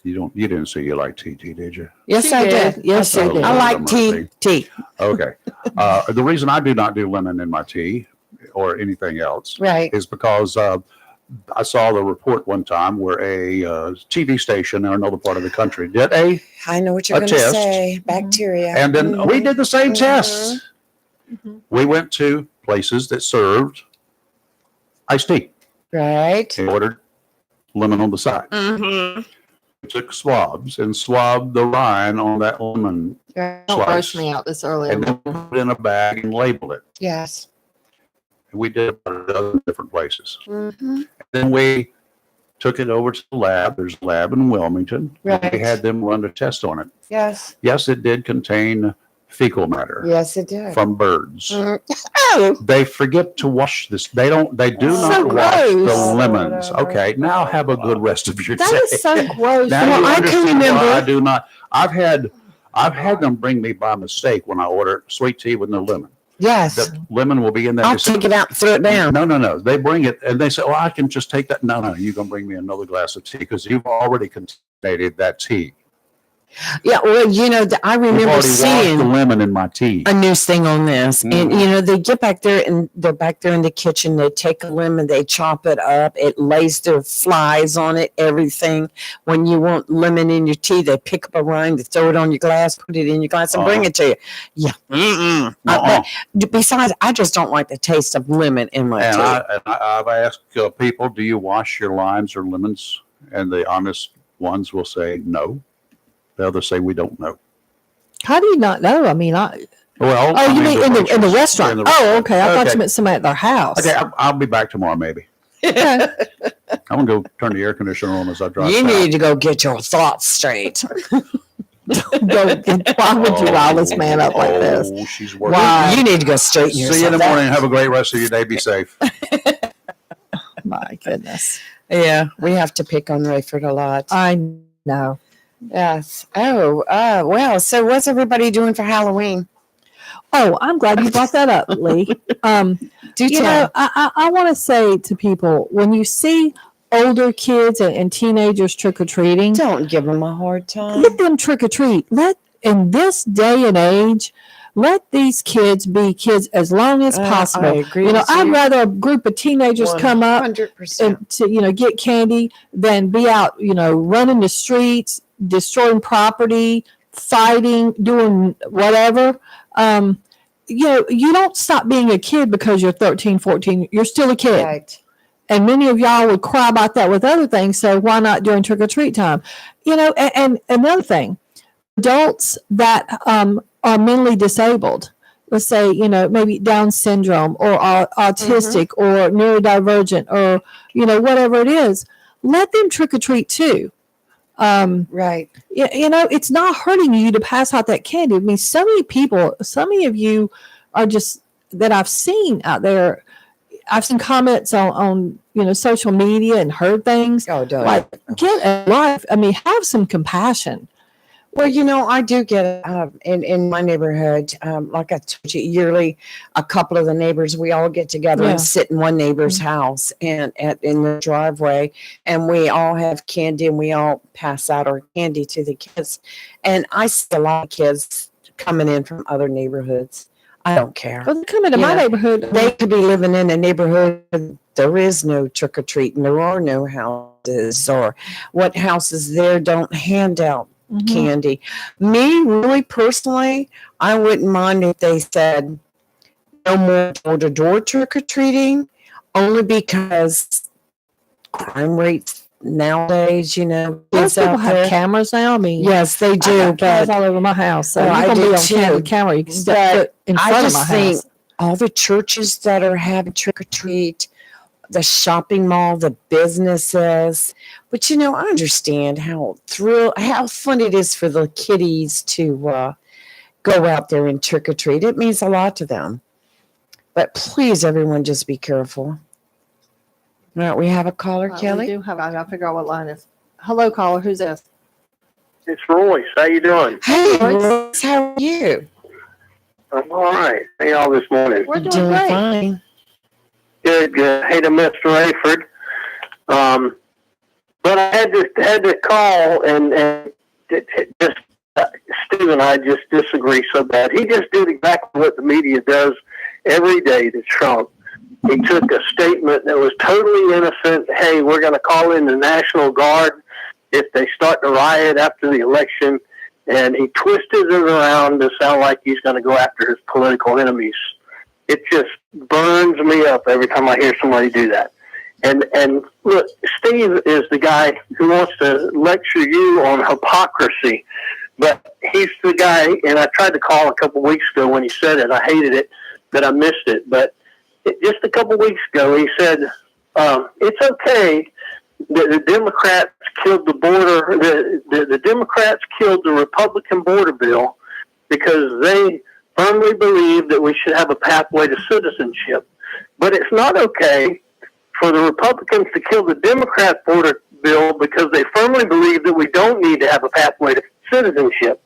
Speaker 1: You didn't say you like tea, did you?
Speaker 2: Yes,
Speaker 3: She
Speaker 2: I
Speaker 3: did.
Speaker 2: did.
Speaker 3: Yes,
Speaker 2: I
Speaker 3: she
Speaker 2: did.
Speaker 3: did.
Speaker 2: I like
Speaker 1: Lemon
Speaker 2: tea. Tea.
Speaker 1: Okay. The reason I do not do lemon in my tea or anything else
Speaker 2: Right.
Speaker 1: is because I saw the report one time where a TV station in another part of the country did
Speaker 2: I know what you're
Speaker 1: A
Speaker 2: going to
Speaker 1: test.
Speaker 2: say. Bacteria.
Speaker 1: and then we did the same
Speaker 2: Mhm.
Speaker 1: test. We went to places that served iced tea
Speaker 2: Right.
Speaker 1: and ordered lemon on the side.
Speaker 2: Mm-hmm.
Speaker 1: We took swabs and swabbed the rind on that lemon
Speaker 2: Right.
Speaker 3: Don't
Speaker 1: slice
Speaker 3: roast me out this early.
Speaker 1: and then put it in a bag and label it.
Speaker 2: Yes.
Speaker 1: And we did it about a dozen different places.
Speaker 2: Mm-hmm.
Speaker 1: Then we took it over to the lab. There's a lab in Wilmington.
Speaker 2: Right.
Speaker 1: We had them run a test on it.
Speaker 2: Yes.
Speaker 1: Yes, it did contain fecal matter
Speaker 2: Yes, it did.
Speaker 1: from birds.
Speaker 2: Mhm. Oh,
Speaker 1: They forget to wash this. They do
Speaker 2: So
Speaker 1: not wash the
Speaker 3: gross.
Speaker 1: lemons.
Speaker 2: Whatever.
Speaker 1: Okay, now have a good rest of your
Speaker 3: That
Speaker 1: day.
Speaker 3: is so gross.
Speaker 1: Now
Speaker 2: Well,
Speaker 1: you
Speaker 2: I can
Speaker 1: understand why
Speaker 2: remember-
Speaker 1: I do not. I've had them bring me by mistake when I order sweet tea with no lemon.
Speaker 2: yes.
Speaker 1: The lemon will be in there.
Speaker 2: I'll
Speaker 1: They say,
Speaker 2: take it out and throw it down.
Speaker 1: No. They bring it and they say, "Oh, I can just take that." No. You're gonna bring me another glass of tea because you've already contaminated that tea.
Speaker 2: Yeah. Well, I
Speaker 1: You've
Speaker 2: remember
Speaker 1: already washed the
Speaker 2: seeing
Speaker 1: lemon in my tea.
Speaker 2: a news thing on this, and
Speaker 1: Mhm.
Speaker 2: they get back there and they're back there in the kitchen. They take a lemon, they chop it up. It lays their flies on it. Everything. When you want lemon in your tea, they pick up a rind, they throw it on your glass, put it in your glass, and bring
Speaker 1: Uh-uh.
Speaker 2: it to you. Yeah. Mm-mm.
Speaker 1: Uh-uh.
Speaker 2: Besides, I just don't like the taste of lemon in my
Speaker 1: And
Speaker 2: tea.
Speaker 1: I've asked people, "Do you wash your limes or lemons?" And the honest ones will say no. The others say we don't know.
Speaker 3: How do you not know? I mean,
Speaker 1: Well,
Speaker 3: oh,
Speaker 1: I
Speaker 3: you mean in the
Speaker 1: restaurants.
Speaker 3: restaurant?
Speaker 1: In the
Speaker 3: Oh,
Speaker 1: restaurant.
Speaker 3: okay. I thought
Speaker 1: Okay.
Speaker 3: you meant somebody at their house.
Speaker 1: Okay, I'll be back tomorrow maybe.
Speaker 3: Okay.
Speaker 1: I'm gonna go turn the air conditioner on as I drive.
Speaker 2: You
Speaker 1: south.
Speaker 2: need to go get your thoughts straight.
Speaker 3: Why would you rile this man up like this?
Speaker 1: Oh, she's working.
Speaker 3: Why?
Speaker 2: You need to go straighten yourself
Speaker 1: See you in the
Speaker 2: out.
Speaker 1: morning. Have a great rest of your day. Be safe.
Speaker 3: My goodness.
Speaker 2: Yeah, we have to pick on Rayford a lot.
Speaker 3: I know.
Speaker 2: Yes. Oh, well, so what's everybody doing for Halloween?
Speaker 3: Oh, I'm glad you brought that up, Lee.
Speaker 2: Do
Speaker 3: You
Speaker 2: tell.
Speaker 3: know, I want to say to people, when you see older kids and teenagers trick or treating,
Speaker 2: Don't give them a hard time.
Speaker 3: let them trick or treat. In this day and age, let these kids be kids as long as
Speaker 2: I
Speaker 3: possible.
Speaker 2: agree
Speaker 3: You know,
Speaker 2: with
Speaker 3: I'd
Speaker 2: you.
Speaker 3: rather a group of teenagers come up
Speaker 2: 100%.
Speaker 3: and to get candy than be out running the streets, destroying property, fighting, doing whatever. You don't stop being a kid because you're 13, 14. You're still a kid.
Speaker 2: Right.
Speaker 3: And many of y'all would cry about that with other things. So why not during trick or treat time? And another thing, adults that are mentally disabled, let's say, maybe Down syndrome or autistic or neurodivergent or, whatever it is, let them trick or treat too.
Speaker 2: Right.
Speaker 3: It's not hurting you to pass out that candy. I mean, so many of you are just that I've seen out there. I've seen comments on social media and heard things
Speaker 2: Oh, don't.
Speaker 3: like, get a life. I mean, have some compassion.
Speaker 2: Well, I do get in my neighborhood, like I told you, yearly, a couple of the neighbors, we all get together
Speaker 3: Yeah.
Speaker 2: and sit in one neighbor's house and in the driveway, and we all have candy and we all pass out our candy to the kids. And I see a lot of kids coming in from other neighborhoods. I don't care.
Speaker 3: Well, they come into my
Speaker 2: Yeah.
Speaker 3: neighborhood.
Speaker 2: They could be living in a neighborhood. There is no trick or treating. There are no houses, or what houses there don't hand out
Speaker 3: Mhm.
Speaker 2: candy. Me, really personally, I wouldn't mind if they said no more door to door trick or treating, only because crime rates nowadays,
Speaker 3: Most
Speaker 2: kids
Speaker 3: people
Speaker 2: out
Speaker 3: have
Speaker 2: there.
Speaker 3: cameras now. I mean,
Speaker 2: Yes, they
Speaker 3: I
Speaker 2: do,
Speaker 3: got cameras
Speaker 2: but
Speaker 3: all over my house. So
Speaker 2: Oh,
Speaker 3: you're
Speaker 2: I
Speaker 3: gonna
Speaker 2: do
Speaker 3: be on
Speaker 2: too.
Speaker 3: camera. You can step
Speaker 2: But
Speaker 3: foot in
Speaker 2: I
Speaker 3: front of
Speaker 2: just
Speaker 3: my
Speaker 2: think
Speaker 3: house.
Speaker 2: all the churches that are having trick or treat, the shopping mall, the businesses. But I understand how fun it is for the kiddies to go out there and trick or treat. It means a lot to them. But please, everyone, just be careful. All right, we have a caller,
Speaker 3: We
Speaker 2: Kelly.
Speaker 3: do have. I gotta figure out what line is. Hello, caller. Who's this?
Speaker 8: It's Royce. How you doing?
Speaker 2: Hey,
Speaker 3: Royce.
Speaker 2: Royce, how are you?
Speaker 8: I'm all right. How y'all this morning?
Speaker 3: We're doing
Speaker 2: Doing
Speaker 3: great.
Speaker 2: fine.
Speaker 8: Good, good. Hey to Mr. Rayford. But I had to call and just Steve and I just disagree so bad. He just did exactly what the media does every day to Trump. He took a statement that was totally innocent. Hey, we're going to call in the National Guard if they start to riot after the election. And he twisted it around to sound like he's going to go after his political enemies. It just burns me up every time I hear somebody do that. And look, Steve is the guy who wants to lecture you on hypocrisy. But he's the guy, and I tried to call a couple weeks ago when he said it. I hated it, that I missed it. But just a couple weeks ago, he said, it's okay that the Democrats killed the border. The Democrats killed the Republican border bill because they firmly believe that we should have a pathway to citizenship. But it's not okay for the Republicans to kill the Democrat border bill because they firmly believe that we don't need to have a pathway to citizenship.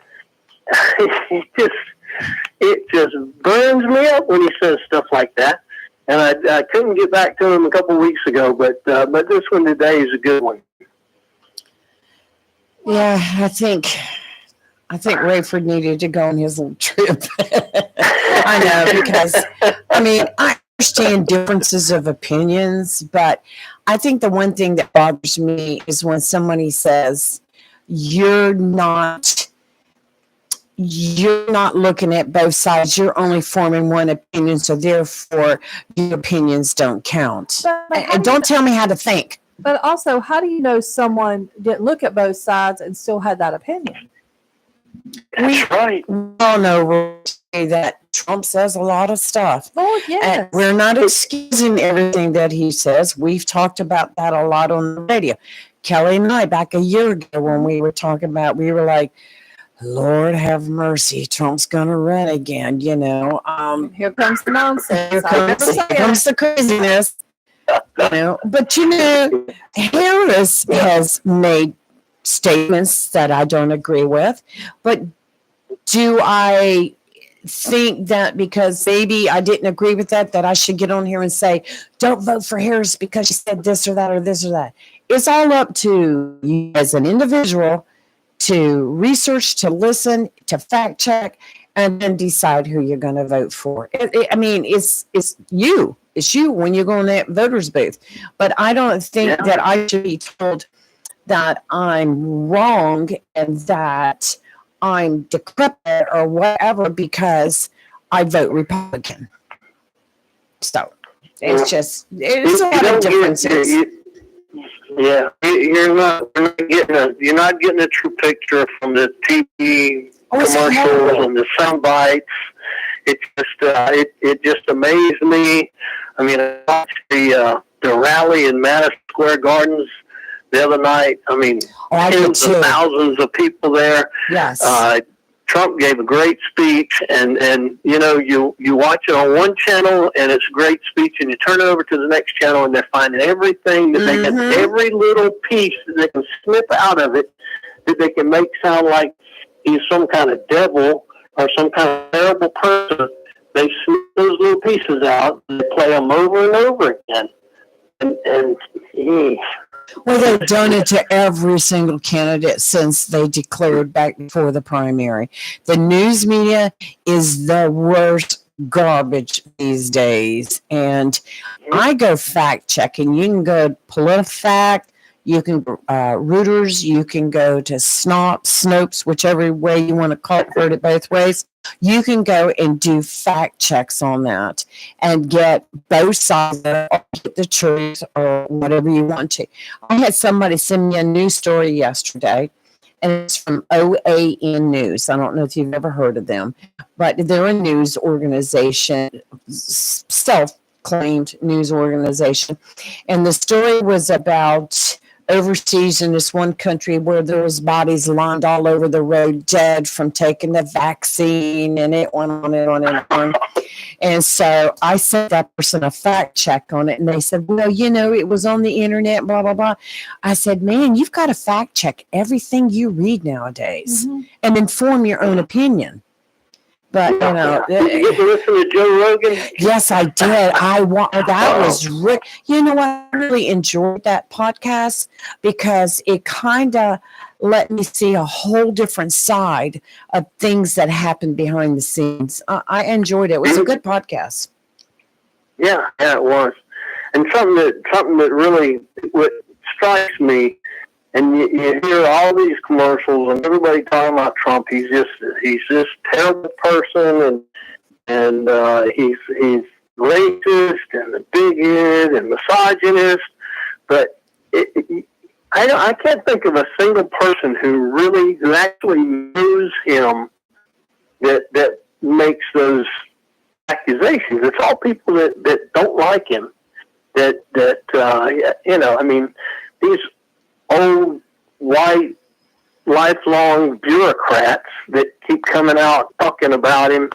Speaker 8: It just burns me up when he says stuff like that. And I couldn't get back to him a couple weeks ago, but this one today is a good one.
Speaker 2: Yeah, I think Rayford needed to go on his little trip. I know, because I understand differences of opinions, but I think the one thing that bothers me is when somebody says you're not looking at both sides. You're only forming one opinion, so therefore your opinions don't count. And don't tell me how to think.
Speaker 3: But also, how do you know someone didn't look at both sides and still had that opinion?
Speaker 8: That's right.
Speaker 2: We all know that Trump says a lot of stuff.
Speaker 3: Lord,
Speaker 2: And
Speaker 3: yes.
Speaker 2: we're not excusing everything that he says. We've talked about that a lot on the radio. Kelly and I, back a year ago when we were talking about, we were like, Lord have mercy, Trump's going to run again,
Speaker 3: Here comes the nonsense.
Speaker 2: Here
Speaker 3: I remember saying
Speaker 2: comes the craziness. But Harris has made statements that I don't agree with. But do I think that because maybe I didn't agree with that I should get on here and say, don't vote for Harris because she said this or that or this or that? It's all up to you as an individual to research, to listen, to fact check, and then decide who you're going to vote for. It's you. It's you when you go in that voter's booth. But I don't think that I should be told that I'm wrong and that I'm decrepit or whatever because I vote Republican. So it's a lot of differences.
Speaker 8: You're not getting a true picture from the TV commercials and the sound bites. It just amazed me. I watched the rally in Madison Square Gardens the other night. Tens of thousands of people there.
Speaker 2: Yes.
Speaker 8: Trump gave a great speech, and you watch it on one channel and it's a great speech, and you turn it over to the next channel and they're finding everything that they can, every little piece that they can snip out of it that they can make sound like he's some kind of devil or some kind of terrible person, they snip those little pieces out and they play them over and over again.
Speaker 2: Well, they've done it to every single candidate since they declared back before the primary. The news media is the worst garbage these days. And I go fact checking. You can go to PolitiFact, you can Reuters, you can go to Snopes, whichever way you want to call it, heard it both ways. You can go and do fact checks on that and get both sides or get the truth or whatever you want to. I had somebody send me a news story yesterday, and it's from OAN News. I don't know if you've ever heard of them, but they're a news organization, self-claimed news organization. And the story was about overseas in this one country where there was bodies lined all over the road dead from taking the vaccine, and it went on and on and on. And so I sent that person a fact check on it, and they said, well, it was on the internet, blah, blah, blah. I said, man, you've got to fact check everything you read nowadays and inform your own opinion. But,
Speaker 8: Did you get to listen to Joe Rogan?
Speaker 2: Yes, I did. That was I really enjoyed that podcast because it kind of let me see a whole different side of things that happen behind the scenes. I enjoyed it. It was a good podcast.
Speaker 8: Yeah, it was. And something that really what strikes me, and you hear all these commercials and everybody talking about Trump. He's this terrible person, and he's racist and a bigot and misogynist. But I can't think of a single person who actually knows him that makes those accusations. It's all people that don't like him. These old white lifelong bureaucrats that keep coming out talking about him.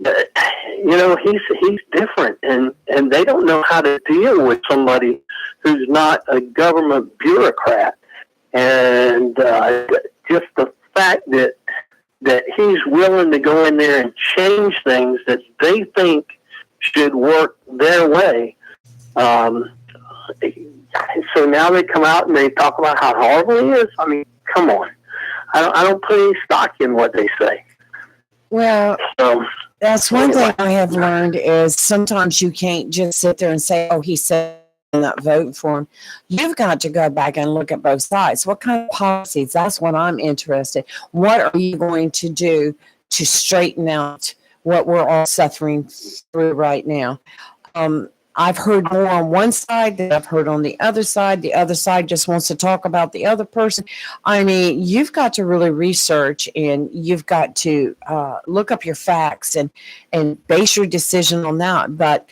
Speaker 8: He's different, and they don't know how to deal with somebody who's not a government bureaucrat. And just the fact that he's willing to go in there and change things that they think should work their way. So now they come out and they talk about how horrible he is. I mean, come on. I don't put any stock in what they say.
Speaker 2: Well, that's one thing I have learned is sometimes you can't just sit there and say, oh, he said I'm not voting for him. You've got to go back and look at both sides. What kind of policies? That's what I'm interested. What are you going to do to straighten out what we're all suffering through right now? I've heard more on one side than I've heard on the other side. The other side just wants to talk about the other person. I mean, you've got to really research, and you've got to look up your facts and base your decision on that. But,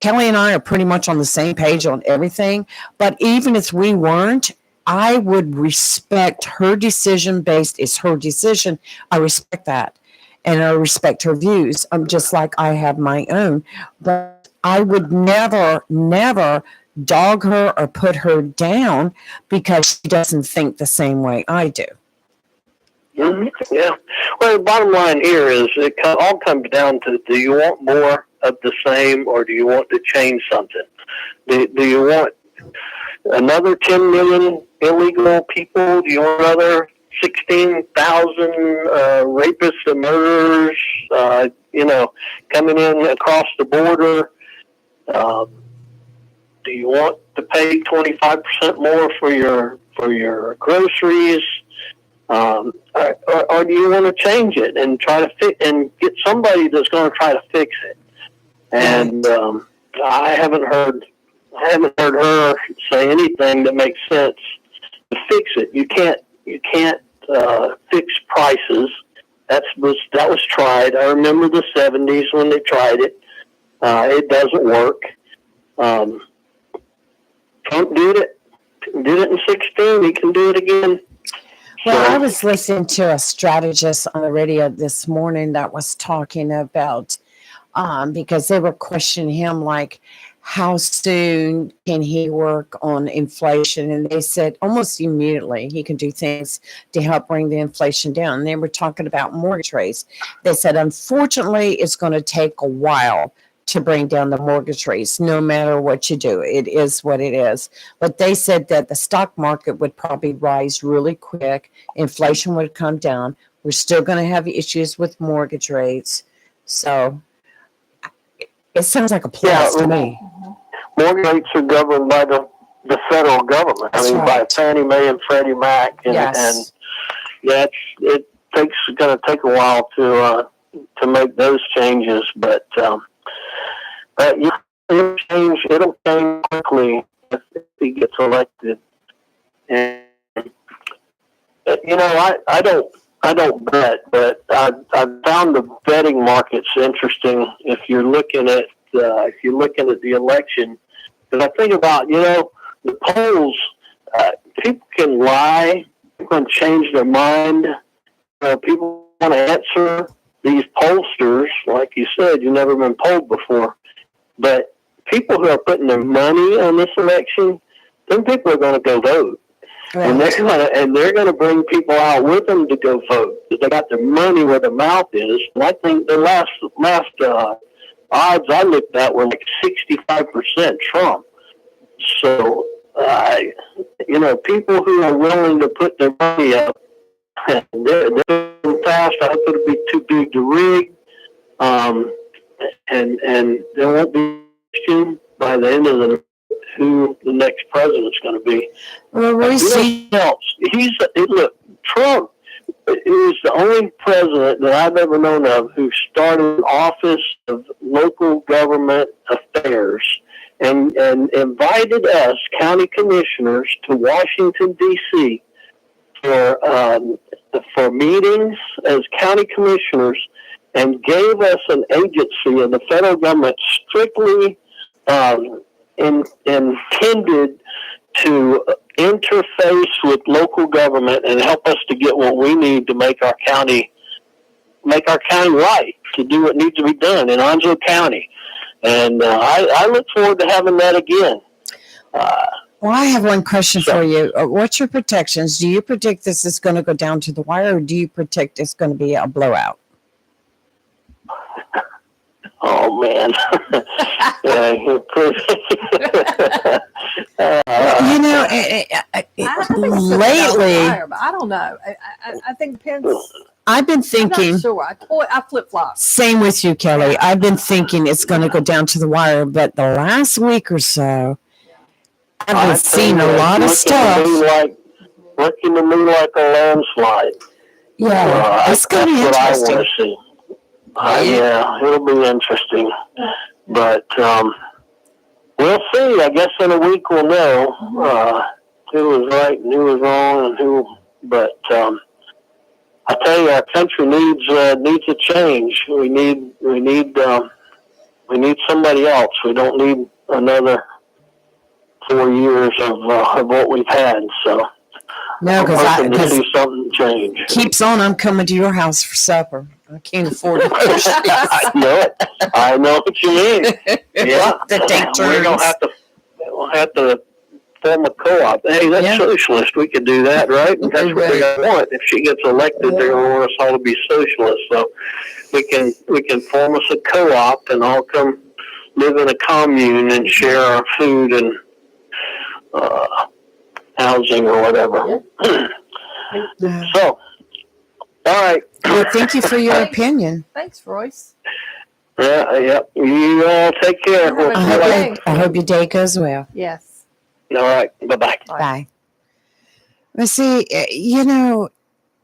Speaker 2: Kelly and I are pretty much on the same page on everything. But even if we weren't, I would respect her decision it's her decision. I respect that. And I respect her views. I'm just like I have my own. But I would never dog her or put her down because she doesn't think the same way I do.
Speaker 8: Mm-hmm. Yeah. Well, the bottom line here is it all comes down to, do you want more of the same, or do you want to change something? Do you want another 10 million illegal people? Do you want another 16,000 rapists and murderers, coming in across the border? Do you want to pay 25% more for your groceries, or do you want to change it and try to and get somebody that's going to try to fix it? And I haven't heard her say anything that makes sense to fix it. You can't fix prices. That was tried. I remember the 70s when they tried it. It doesn't work. Trump did it in 16. He can do it again.
Speaker 2: Well, I was listening to a strategist on the radio this morning that was talking about, because they were questioning him like, how soon can he work on inflation? And they said almost immediately he can do things to help bring the inflation down. And they were talking about mortgage rates. They said, unfortunately, it's going to take a while to bring down the mortgage rates, no matter what you do. It is what it is. But they said that the stock market would probably rise really quick. Inflation would come down. We're still going to have issues with mortgage rates. So it sounds like a plus to me.
Speaker 8: Mortgage rates are governed by the federal government.
Speaker 2: That's
Speaker 8: I mean,
Speaker 2: right.
Speaker 8: by Fannie Mae and Freddie Mac, and
Speaker 2: Yes.
Speaker 8: it's going to take a while to make those changes, but it'll change quickly if he gets elected. And I don't bet, but I found the betting markets interesting. If you're looking at the election, because I think about the polls. People can lie. People can change their mind. People want to answer these pollsters, like you said. You've never been polled before, but people who are putting their money on this election, then people are going to go vote. And they're going to bring people out with them to go vote. They got their money where their mouth is. And I think the last odds I looked at were like 65% Trump. So, people who are willing to put their money up, they're fast. I hope it'll be too big to rig. And there won't be a question by the end of the who the next president's going to be.
Speaker 2: Well, we see.
Speaker 8: Look, Trump is the only president that I've ever known of who started an office of local government affairs and invited us county commissioners to Washington, D.C. for meetings as county commissioners, and gave us an agency of the federal government strictly intended to interface with local government and help us to get what we need to make our county right, to do what needs to be done in Onslow County. And I look forward to having that again.
Speaker 2: Well, I have one question for you. What's your predictions? Do you predict this is going to go down to the wire, or do you predict it's going to be a blowout?
Speaker 3: Oh man.
Speaker 2: Lately,
Speaker 3: I don't know. I think it depends.
Speaker 2: I've been thinking.
Speaker 3: I'm not sure. I flip flop.
Speaker 2: Same with you, Kelly. I've been thinking it's going to go down to the wire, but the last week or so, I've been seeing a lot of stuff.
Speaker 8: Looking to me like a landslide.
Speaker 2: Yeah, it's going to be interesting.
Speaker 8: What I want to see. Yeah, it'll be interesting. But we'll see. I guess in a week we'll know who was right and who was wrong and who. But I tell you, our country needs a change. We need somebody else. We don't need another 4 years of what we've had. So
Speaker 2: no,
Speaker 8: because see something change.
Speaker 2: Keeps on. I'm coming to your house for supper. I can't afford it.
Speaker 8: I know what you mean. Yeah, we'll have to form a co-op. Hey, that's socialist. We could do that, right? That's what they want. If she gets elected, they're going to want us all to be socialists. So we can form us a co-op and all come live in a commune and share our food and housing or whatever. So, all right.
Speaker 2: Well, thank you for your opinion.
Speaker 3: Thanks, Royce.
Speaker 8: Yeah. You all take care.
Speaker 2: I hope your day goes well.
Speaker 3: Yes.
Speaker 8: All right. Bye-bye.
Speaker 2: Bye. Well, see,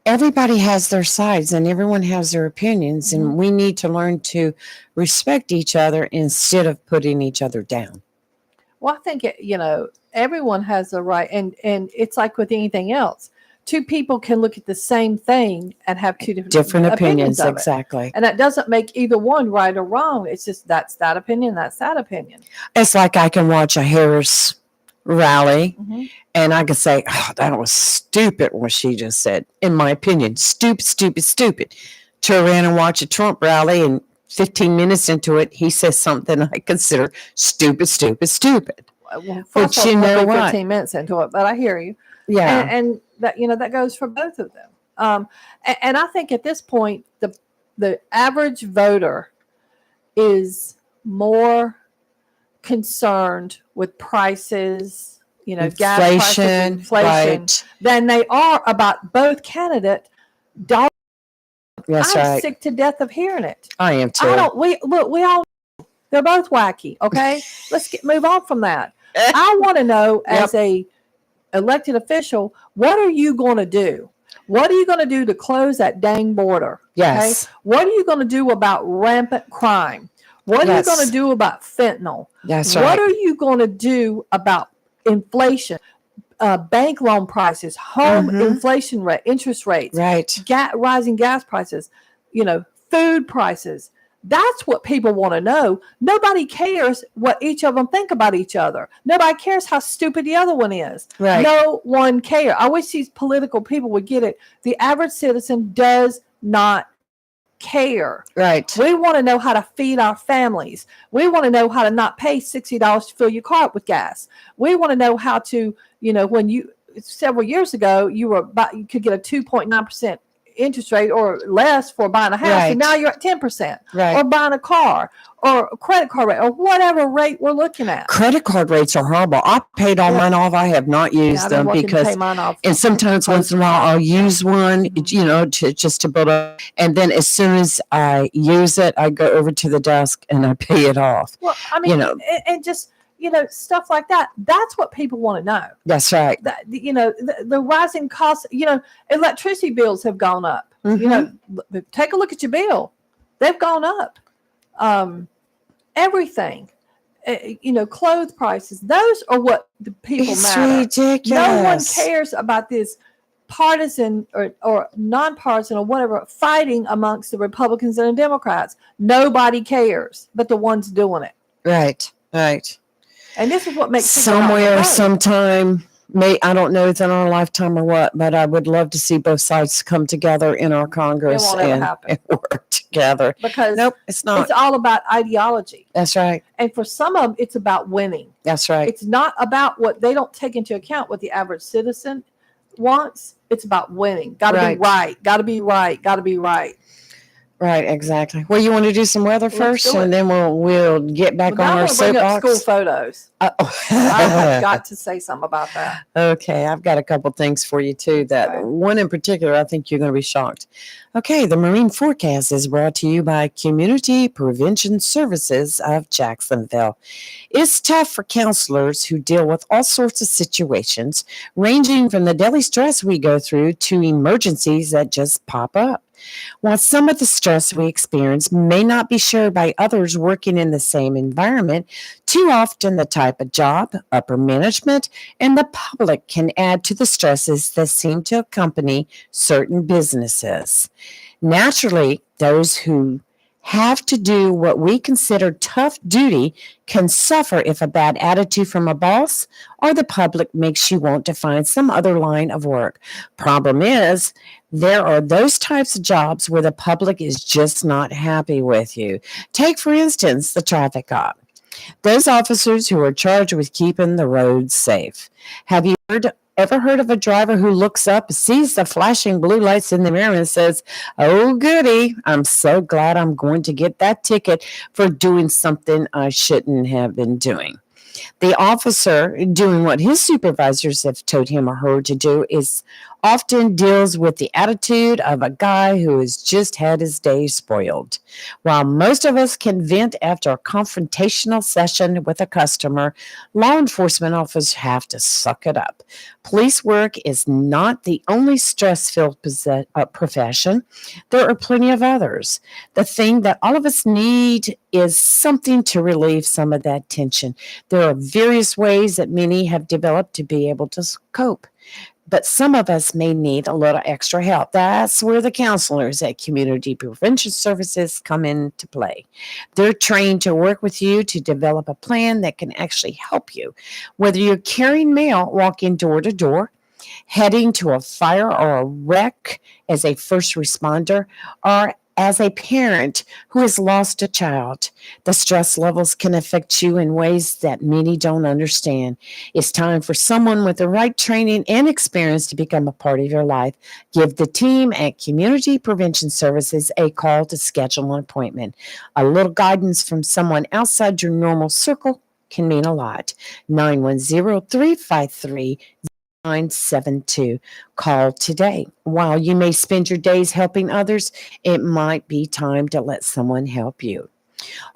Speaker 2: everybody has their sides and everyone has their opinions, and we need to learn to respect each other instead of putting each other down.
Speaker 3: Well, I think, everyone has a right, and it's like with anything else. Two people can look at the same thing and have two different opinions of it.
Speaker 2: Exactly.
Speaker 3: And that doesn't make either one right or wrong. It's just that's that opinion, that's that opinion.
Speaker 2: It's like I can watch a Harris rally and I can say, oh, that was stupid what she just said. In my opinion, stupid. Turn around and watch a Trump rally and 15 minutes into it, he says something I consider stupid.
Speaker 3: Well,
Speaker 2: But
Speaker 3: first of all,
Speaker 2: you
Speaker 3: it won't
Speaker 2: know
Speaker 3: be
Speaker 2: what?
Speaker 3: 15 minutes into it, but I hear you.
Speaker 2: Yeah.
Speaker 3: And that, that goes for both of them. And I think at this point, the average voter is more concerned with prices, gas prices, inflation,
Speaker 2: right.
Speaker 3: than they are about both candidate. I'm
Speaker 2: That's right.
Speaker 3: sick to death of hearing it.
Speaker 2: I am too.
Speaker 3: We all, they're both wacky. Okay. Let's move on from that. I want to know, as a elected official, what are you going to do? What are you going to do to close that dang border?
Speaker 2: Yes.
Speaker 3: Okay? What are you going to do about rampant crime? What are you going
Speaker 2: Yes.
Speaker 3: to do about fentanyl?
Speaker 2: That's
Speaker 3: What
Speaker 2: right.
Speaker 3: are you going to do about inflation, bank loan prices, home
Speaker 2: Mhm.
Speaker 3: inflation rate, interest rates,
Speaker 2: Right.
Speaker 3: rising gas prices, food prices? That's what people want to know. Nobody cares what each of them think about each other. Nobody cares how stupid the other one is.
Speaker 2: Right.
Speaker 3: No one cares. I wish these political people would get it. The average citizen does not care.
Speaker 2: Right.
Speaker 3: We want to know how to feed our families. We want to know how to not pay $60 to fill your car up with gas. We want to know how to, when you several years ago you could get a 2.9% interest rate or less for buying a house,
Speaker 2: Right.
Speaker 3: and now you're at 10%,
Speaker 2: Right.
Speaker 3: or buying a car, or a credit card rate, or whatever rate we're looking at.
Speaker 2: Credit card rates are horrible. I paid all mine off. I have not used
Speaker 3: I've been
Speaker 2: them
Speaker 3: working to pay
Speaker 2: because,
Speaker 3: mine off.
Speaker 2: and sometimes once in a while I'll use one,
Speaker 3: Mhm.
Speaker 2: to build up. And then as soon as I use it, I go over to the desk and I pay it off.
Speaker 3: Well, I mean,
Speaker 2: You know.
Speaker 3: and just stuff like that. That's what people want to know.
Speaker 2: That's right.
Speaker 3: That the rising costs. Electricity bills have gone up. Take a look at your bill; they've gone up. Everything, clothes prices. Those are what the people
Speaker 2: It's
Speaker 3: matter.
Speaker 2: ridiculous.
Speaker 3: No one cares about this partisan or nonpartisan or whatever fighting amongst the Republicans and the Democrats. Nobody cares, but the ones doing it.
Speaker 2: Right. Right.
Speaker 3: And this is what makes people not
Speaker 2: Somewhere,
Speaker 3: vote.
Speaker 2: sometime, I don't know if it's in our lifetime or what, but I would love to see both sides come together in our Congress
Speaker 3: won't ever
Speaker 2: and
Speaker 3: happen.
Speaker 2: work together.
Speaker 3: Because
Speaker 2: Nope, it's not.
Speaker 3: it's all about ideology.
Speaker 2: That's right.
Speaker 3: And for some of them, it's about winning.
Speaker 2: That's right.
Speaker 3: It's not about what they don't take into account what the average citizen wants. It's about winning. Got to
Speaker 2: Right.
Speaker 3: be right. Got to be right. Got to be right.
Speaker 2: Right, exactly. Well, you want to do some weather
Speaker 3: Let's
Speaker 2: first,
Speaker 3: do it.
Speaker 2: and then we'll get back
Speaker 3: But now
Speaker 2: on
Speaker 3: I'm
Speaker 2: our
Speaker 3: going to bring up school
Speaker 2: soapbox.
Speaker 3: photos. I have got to say something about that.
Speaker 2: Okay, I've got a couple things for you too. That
Speaker 3: Okay.
Speaker 2: one in particular, I think you're going to be shocked. Okay, the marine forecast is brought to you by Community Prevention Services of Jacksonville. It's tough for counselors who deal with all sorts of situations, ranging from the daily stress we go through to emergencies that just pop up. While some of the stress we experience may not be shared by others working in the same environment, too often the type of job, upper management, and the public can add to the stresses that seem to accompany certain businesses. Naturally, those who have to do what we consider tough duty can suffer if a bad attitude from a boss or the public makes you want to find some other line of work. Problem is, there are those types of jobs where the public is just not happy with you. Take, for instance, the traffic cop. Those officers who are charged with keeping the roads safe. Have you ever heard of a driver who looks up, sees the flashing blue lights in the mirror and says, "Oh, goody, I'm so glad I'm going to get that ticket for doing something I shouldn't have been doing"? The officer doing what his supervisors have told him or her to do is often deals with the attitude of a guy who has just had his day spoiled. While most of us can vent after a confrontational session with a customer, law enforcement officers have to suck it up. Police work is not the only stress-filled profession. There are plenty of others. The thing that all of us need is something to relieve some of that tension. There are various ways that many have developed to be able to cope. But some of us may need a little extra help. That's where the counselors at Community Prevention Services come into play. They're trained to work with you to develop a plan that can actually help you. Whether you're carrying mail, walking door to door, heading to a fire or a wreck as a first responder, or As a parent who has lost a child, the stress levels can affect you in ways that many don't understand. It's time for someone with the right training and experience to become a part of your life. Give the team at Community Prevention Services a call to schedule an appointment. A little guidance from someone outside your normal circle can mean a lot. 910-353-972. Call today. While you may spend your days helping others, it might be time to let someone help you.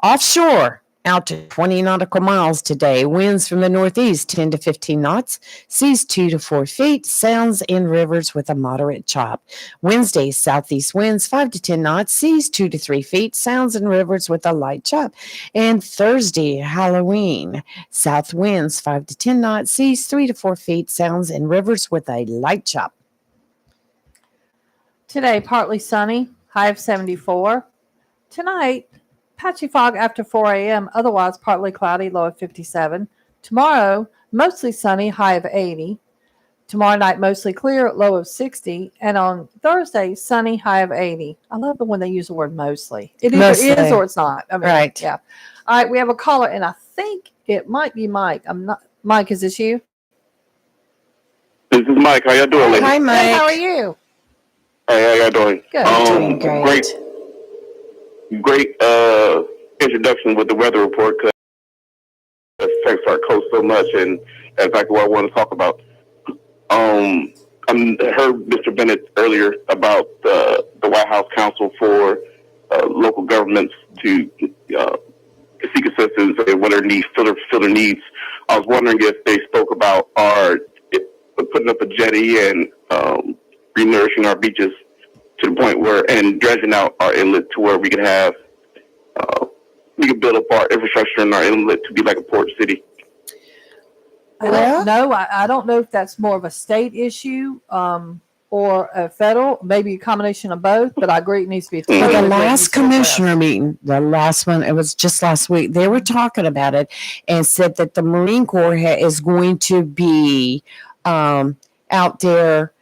Speaker 2: Offshore, out to 20 nautical miles today. Winds from the northeast 10 to 15 knots. Seas 2 to 4 feet. Sounds in rivers with a moderate chop. Wednesday, southeast winds 5 to 10 knots. Seas 2 to 3 feet. Sounds in rivers with a light chop. And Thursday, Halloween, south winds 5 to 10 knots. Seas 3 to 4 feet. Sounds in rivers with a light chop.
Speaker 3: Today, partly sunny, high of 74. Tonight, patchy fog after 4 a.m., otherwise partly cloudy, low of 57. Tomorrow, mostly sunny, high of 80. Tomorrow night, mostly clear, low of 60. And on Thursday, sunny, high of 80. I love the when they use the word mostly. It either
Speaker 2: Mostly.
Speaker 3: is or it's not. I mean,
Speaker 2: Right.
Speaker 3: Yeah. All right, we have a caller, and I think it might be Mike. I'm not. Mike, is this you?
Speaker 9: This is Mike. How y'all doing, ladies?
Speaker 2: Hi,
Speaker 3: Hey,
Speaker 2: Mike.
Speaker 3: how are you?
Speaker 9: Hey, how y'all doing?
Speaker 3: Good.
Speaker 2: Doing great.
Speaker 9: Great introduction with the weather report because it affects our coast so much, and that's exactly what I want to talk about. I heard Mr. Bennett earlier about the White House Council for local governments to seek assistance and what their needs, fill their needs. I was wondering if they spoke about putting up a jetty and renourishing our beaches to the point where, and dredging out our inlet to where we can have, we can build up our infrastructure in our inlet to be like a port city.
Speaker 3: I don't know. I don't know if that's more of a state issue or a federal, maybe a combination of both, but I agree it needs to be.
Speaker 2: For the
Speaker 3: totally
Speaker 2: last
Speaker 3: addressed.
Speaker 2: commissioner meeting, the last one, it was just last week, they were talking about it and said that the Marine Corps is going to be out there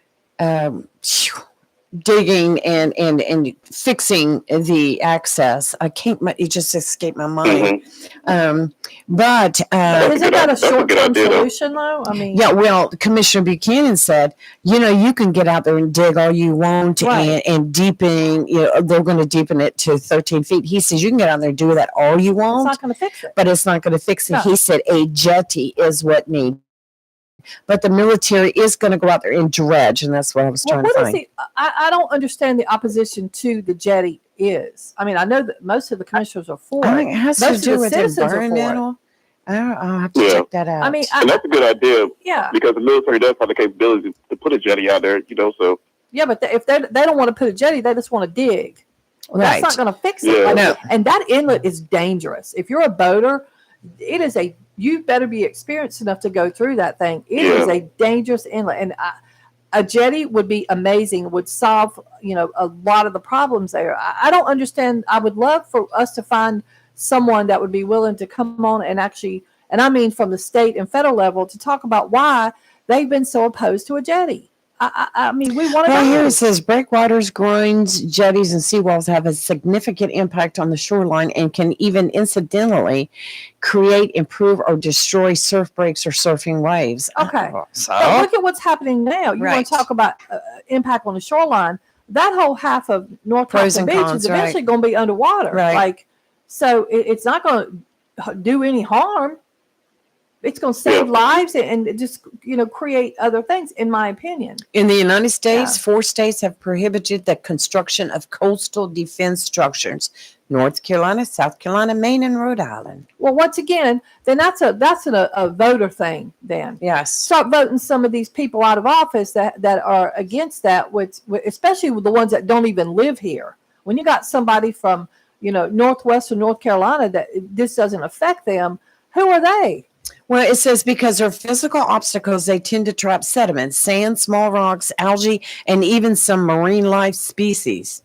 Speaker 2: digging and fixing the access. I can't, it just escaped my mind.
Speaker 9: Mhm.
Speaker 2: But
Speaker 3: Isn't that a
Speaker 9: That's a good
Speaker 3: short-term
Speaker 9: idea, though.
Speaker 3: solution, though? I mean,
Speaker 2: yeah, well, Commissioner Buchanan said, you can get out there and dig all you want
Speaker 3: Right.
Speaker 2: and deepen, they're going to deepen it to 13 feet. He says, you can get out there and do that all you
Speaker 3: it's
Speaker 2: want,
Speaker 3: not going to fix it.
Speaker 2: but it's not going to fix it.
Speaker 3: No.
Speaker 2: He said a jetty is what needs. But the military is going to go out there and dredge, and that's what I was
Speaker 3: Well,
Speaker 2: trying to
Speaker 3: what is
Speaker 2: find.
Speaker 3: I don't understand the opposition to the jetty is. I mean, I know that most of the commissioners are for
Speaker 2: I
Speaker 3: it.
Speaker 2: think it has
Speaker 3: Most
Speaker 2: to
Speaker 3: of
Speaker 2: do
Speaker 3: the
Speaker 2: with
Speaker 3: citizens are for it.
Speaker 2: environmental. I'll have to
Speaker 9: Yeah.
Speaker 2: check that out.
Speaker 3: I mean,
Speaker 9: And that's a good idea
Speaker 3: yeah,
Speaker 9: because the military does have the capability to put a jetty out there, so.
Speaker 3: yeah, but if they don't want to put a jetty, they just want to dig. Well,
Speaker 2: right.
Speaker 3: that's not going to fix it.
Speaker 9: Yeah.
Speaker 3: Like,
Speaker 2: No.
Speaker 3: And that inlet is dangerous. If you're a boater, it is you better be experienced enough to go through that thing. It is
Speaker 9: Yeah.
Speaker 3: a dangerous inlet. And a jetty would be amazing, would solve, a lot of the problems there. I don't understand. I would love for us to find someone that would be willing to come on and actually, and I mean from the state and federal level, to talk about why they've been so opposed to a jetty. I mean, we want to
Speaker 2: Well, here
Speaker 3: know.
Speaker 2: it says breakwaters, groins, jetties, and seawalls have a significant impact on the shoreline and can even incidentally create, improve, or destroy surf breaks or surfing waves.
Speaker 3: Okay.
Speaker 2: So,
Speaker 3: But look at what's happening now. You
Speaker 2: Right.
Speaker 3: want to talk about impact on the shoreline? That whole half of North
Speaker 2: Pros
Speaker 3: Thompson
Speaker 2: and
Speaker 3: Beach
Speaker 2: cons,
Speaker 3: is eventually going to be underwater.
Speaker 2: Right.
Speaker 3: Like, so it's not going to do any harm. It's going to save
Speaker 9: Yeah.
Speaker 3: lives and just create other things, in my opinion.
Speaker 2: in the United States, 4 states have prohibited the construction of coastal defense structures: North Carolina, South Carolina, Maine, and Rhode Island.
Speaker 3: Well, once again, then that's a voter thing. Then
Speaker 2: Yes.
Speaker 3: start voting some of these people out of office that are against that, especially with the ones that don't even live here. When you got somebody from Northwest or North Carolina that this doesn't affect them, who are they?
Speaker 2: Well, it says because of physical obstacles, they tend to trap sediment, sand, small rocks, algae, and even some marine life species.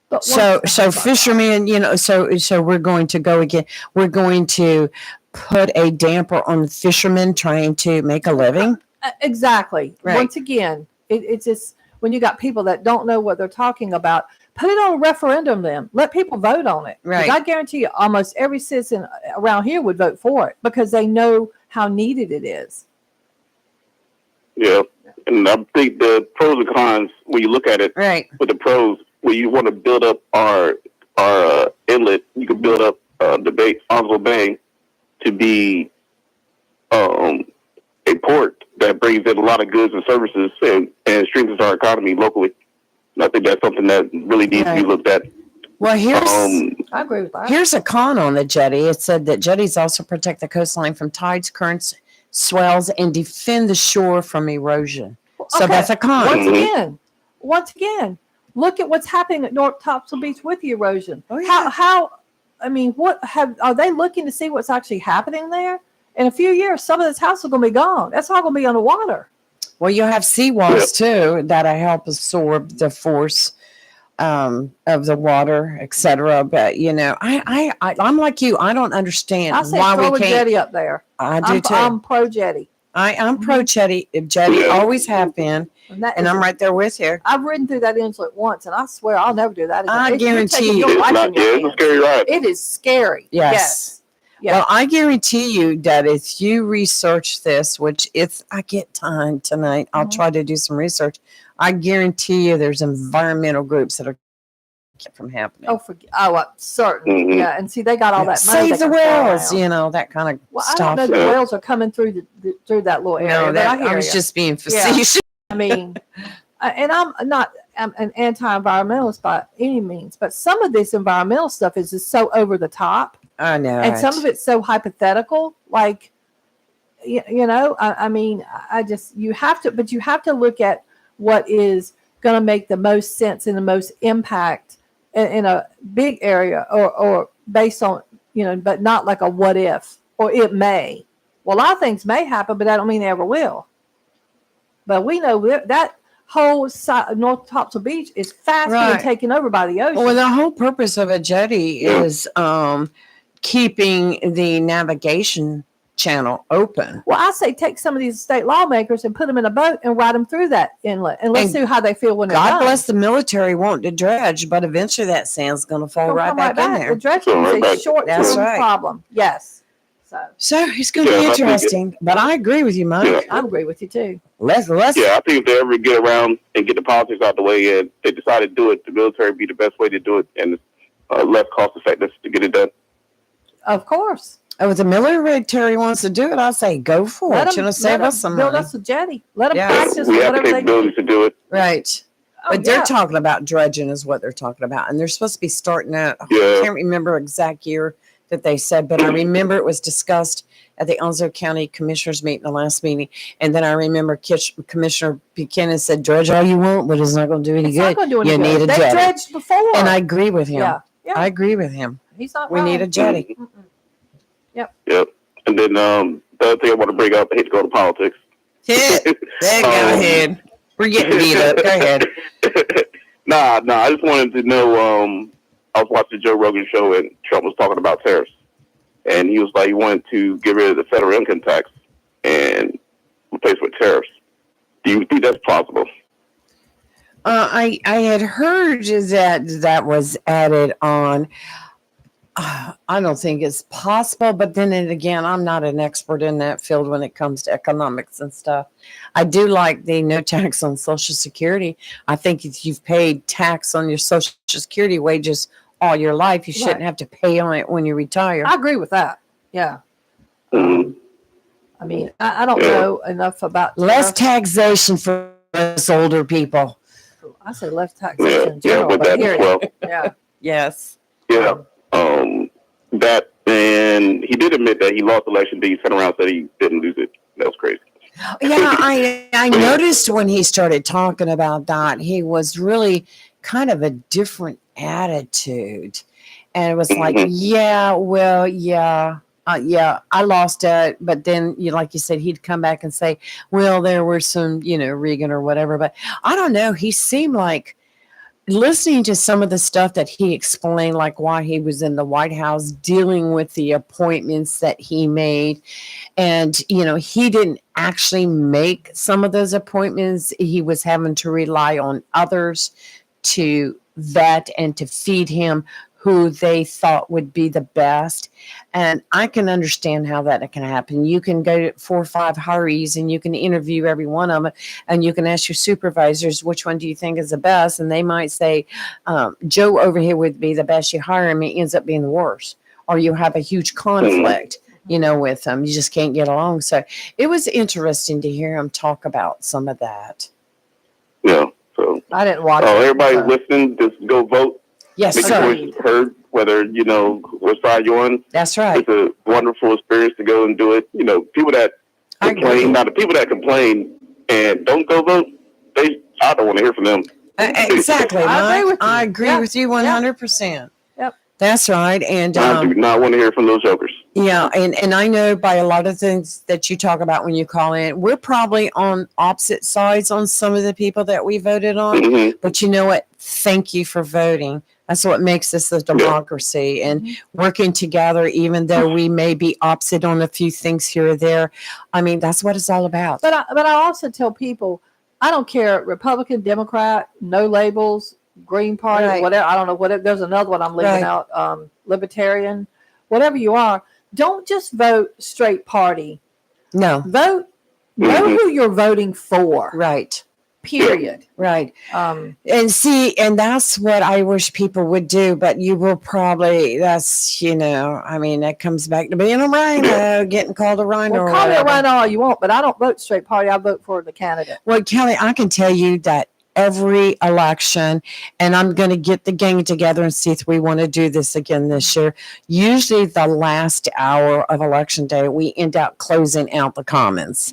Speaker 3: But
Speaker 2: So
Speaker 3: once-
Speaker 2: fishermen, so we're going to go again. We're going to put a damper on fishermen trying to make a living.
Speaker 3: Exactly.
Speaker 2: Right.
Speaker 3: Once again, it's just when you got people that don't know what they're talking about. put it on a referendum then. Let people vote on it. 'Cause
Speaker 2: Right.
Speaker 3: I guarantee you almost every citizen around here would vote for it because they know how needed it is.
Speaker 9: Yeah. And I think the pros and cons, when you look at it
Speaker 2: Right.
Speaker 9: with the pros, where you want to build up our inlet, you can build up the Onslow Bay to be a port that brings in a lot of goods and services and strengthens our economy locally. And I think that's something that really needs to be
Speaker 2: Right.
Speaker 9: looked at.
Speaker 2: Well,
Speaker 3: I agree with that.
Speaker 2: here's a con on the jetty. It said that jetties also protect the coastline from tides, currents, swells, and defend the shore from erosion. So
Speaker 3: Okay.
Speaker 2: that's a con.
Speaker 3: Once again, look at what's happening at North Topsail Beach with the erosion.
Speaker 2: Oh, yeah.
Speaker 3: I mean, are they looking to see what's actually happening there? In a few years, some of this house is going to be gone. That's all going to be underwater.
Speaker 2: Well, you have seawalls too that help absorb the force of the water, etc. But you know, I'm like you. I don't understand
Speaker 3: I say
Speaker 2: why
Speaker 3: throw
Speaker 2: we
Speaker 3: a
Speaker 2: can't.
Speaker 3: jetty up there.
Speaker 2: I do too.
Speaker 3: I'm pro jetty.
Speaker 2: I'm pro jetty. Jetty
Speaker 9: Yeah.
Speaker 2: always have been, and I'm right there with you.
Speaker 3: I've ridden through that inlet once, and I swear I'll never do that again.
Speaker 2: I
Speaker 3: You're
Speaker 2: guarantee
Speaker 3: taking
Speaker 2: you.
Speaker 3: your
Speaker 9: It's
Speaker 3: life
Speaker 9: not,
Speaker 3: in your
Speaker 9: yeah, it's a
Speaker 3: hands.
Speaker 9: scary ride.
Speaker 3: It is scary.
Speaker 2: Yes.
Speaker 3: Yeah.
Speaker 2: Well, I guarantee you that if you research this, which if I get time tonight, I'll try to do some research. I guarantee you there's environmental groups that are kept from happening.
Speaker 3: Certainly.
Speaker 9: Mhm.
Speaker 3: Yeah. And see, they got all that money.
Speaker 2: Save
Speaker 3: they
Speaker 2: the
Speaker 3: can throw
Speaker 2: whales,
Speaker 3: around.
Speaker 2: you know, that kind of
Speaker 3: Well, I
Speaker 2: stuff.
Speaker 3: don't know. The
Speaker 9: Yeah.
Speaker 3: whales are coming through through that little area.
Speaker 2: No,
Speaker 3: but
Speaker 2: that
Speaker 3: I hear
Speaker 2: I was
Speaker 3: ya.
Speaker 2: just being facetious.
Speaker 3: I mean, and I'm an anti-environmentalist by any means, but some of this environmental stuff is just so over the top,
Speaker 2: I know.
Speaker 3: and some of it's so hypothetical. Like, I mean, you have to look at what is going to make the most sense and the most impact in a big area, or based on but not like a what if or it may. Well, a lot of things may happen, but that don't mean they ever will. But we know that whole side of North Topsail Beach is fast being
Speaker 2: Right.
Speaker 3: taken over by the ocean.
Speaker 2: Well, the whole purpose of a jetty is keeping the navigation channel open.
Speaker 3: Well, I say take some of these state lawmakers and put them in a boat and ride them through that inlet, and let's
Speaker 2: And
Speaker 3: see how they feel when they're
Speaker 2: God
Speaker 3: done.
Speaker 2: bless the military won't to dredge, but eventually that sand's going to fall
Speaker 3: They'll
Speaker 2: right
Speaker 3: come
Speaker 2: back in
Speaker 3: The
Speaker 2: there.
Speaker 3: dredging
Speaker 9: Come right
Speaker 3: is a
Speaker 9: back.
Speaker 3: short-term
Speaker 2: That's right.
Speaker 3: problem. Yes. So
Speaker 2: So it's going to
Speaker 9: Yeah,
Speaker 2: be
Speaker 9: I think it-
Speaker 2: interesting. But I agree with you, Mike.
Speaker 9: Yeah.
Speaker 3: I agree with you too.
Speaker 2: Let's
Speaker 9: Yeah, I think if they ever get around and get the politics out the way and they decide to do it, the military would be the best way to do it and less cost effective to get it done.
Speaker 3: Of course.
Speaker 2: if the military wants to do it, I say go for
Speaker 3: Let
Speaker 2: it.
Speaker 3: them
Speaker 2: Save us some
Speaker 3: build
Speaker 2: money.
Speaker 3: us a jetty. Let them
Speaker 2: Yes.
Speaker 3: practice
Speaker 9: We have the
Speaker 3: whatever they do.
Speaker 9: capabilities to do it.
Speaker 2: Right.
Speaker 3: Oh,
Speaker 2: But they're
Speaker 3: yeah.
Speaker 2: talking about dredging is what they're talking about. And they're supposed to be starting out. I
Speaker 9: Yeah.
Speaker 2: can't remember exact year that they said, but I remember it was discussed at the Onslow County Commissioners meeting, the last meeting. And then I remember Commissioner Buchanan said, dredge all you want, but it's not going to do any
Speaker 3: It's not
Speaker 2: good.
Speaker 3: going to do any
Speaker 2: You
Speaker 3: good.
Speaker 2: need a
Speaker 3: They
Speaker 2: jetty.
Speaker 3: dredged before.
Speaker 2: And I agree with him.
Speaker 3: yeah. Yeah.
Speaker 2: I agree with him.
Speaker 3: He's not
Speaker 2: We
Speaker 3: wrong.
Speaker 2: need a jetty.
Speaker 3: Mm-mm.
Speaker 9: Yep. And then the other thing I want to bring up, I hate to go to politics.
Speaker 2: Hit. There, go
Speaker 9: Um,
Speaker 2: ahead. We're getting beat up. Go ahead.
Speaker 9: Nah. I just wanted to know. I was watching the Joe Rogan show and Trump was talking about tariffs, and he was like, he wanted to get rid of the federal income tax and replace with tariffs. Do you think that's possible?
Speaker 2: I had heard that was added on. I don't think it's possible, but then again, I'm not an expert in that field when it comes to economics and stuff. I do like the no tax on Social Security. I think if you've paid tax on your Social Security wages all your life, you shouldn't
Speaker 3: Right.
Speaker 2: have to pay on it when you retire.
Speaker 3: I agree with that. Yeah.
Speaker 9: Mhm.
Speaker 3: I mean, I don't
Speaker 9: Yeah.
Speaker 3: know enough about
Speaker 2: Less
Speaker 3: tariffs.
Speaker 2: taxation for us older people.
Speaker 3: I say less taxation
Speaker 9: Yeah.
Speaker 3: in general,
Speaker 9: With
Speaker 3: but
Speaker 9: that
Speaker 3: here,
Speaker 9: as well.
Speaker 3: yeah.
Speaker 2: Yes.
Speaker 9: Yeah. That, and he did admit that he lost the election, but he turned around and said he didn't lose it. That was crazy.
Speaker 2: Yeah, I noticed when he started talking about that, he was really kind of a different attitude. And it was like,
Speaker 9: Mhm.
Speaker 2: yeah, well, yeah, I lost it. But then, like you said, he'd come back and say, well, there were some, Reagan or whatever. But I don't know. He seemed like, listening to some of the stuff that he explained, like why he was in the White House, dealing with the appointments that he made. And, he didn't actually make some of those appointments. He was having to rely on others to vet and to feed him who they thought would be the best. And I can understand how that can happen. You can go to 4 or 5 hurries and you can interview every one of them, and you can ask your supervisors, which one do you think is the best? And they might say, Joe over here would be the best. You hire him, he ends up being the worst. Or you have a huge conflict, with them. You just can't get along. So it was interesting to hear him talk about some of that.
Speaker 9: Yeah. So,
Speaker 3: I didn't watch it.
Speaker 9: everybody
Speaker 3: but-
Speaker 9: listening, just go vote.
Speaker 2: Yes,
Speaker 9: Make
Speaker 2: sir.
Speaker 9: your voice heard, whether, what side you're on.
Speaker 2: That's right.
Speaker 9: It's a wonderful experience to go and do it. People that
Speaker 2: I agree.
Speaker 9: complain, now the people that complain and don't go vote, I don't want to hear from them.
Speaker 2: Exactly.
Speaker 3: I agree with you.
Speaker 2: I agree
Speaker 3: Yeah.
Speaker 2: with you 100%.
Speaker 3: Yep.
Speaker 2: That's right. And
Speaker 9: I do not want to hear from those jokers.
Speaker 2: yeah, and I know by a lot of things that you talk about when you call in, we're probably on opposite sides on some of the people that we voted on.
Speaker 9: Hmm.
Speaker 2: But you know what? Thank you for voting. That's what makes this a democracy, and working together, even though we may be opposite on a few things here or there. I mean, that's what it's all about.
Speaker 3: But I also tell people, I don't care, Republican, Democrat, no labels, Green Party,
Speaker 2: Right.
Speaker 3: whatever. I don't know whatever. There's another one I'm leaving
Speaker 2: Right.
Speaker 3: out. Libertarian, whatever you are. Don't just vote straight party.
Speaker 2: No,
Speaker 3: Vote. Know
Speaker 9: Mhm.
Speaker 3: who you're voting for.
Speaker 2: right,
Speaker 3: Period.
Speaker 2: right.
Speaker 3: Um,
Speaker 2: And see, and that's what I wish people would do, but you will probably, I mean, that comes back to being a rhino, getting called a rhino.
Speaker 3: well,
Speaker 2: or
Speaker 3: call me a
Speaker 2: whatever.
Speaker 3: rhino all you want, but I don't vote straight party. I vote for the candidate.
Speaker 2: Well, Kelly, I can tell you that every election, and I'm going to get the gang together and see if we want to do this again this year. Usually, the last hour of election day, we end up closing out the commons,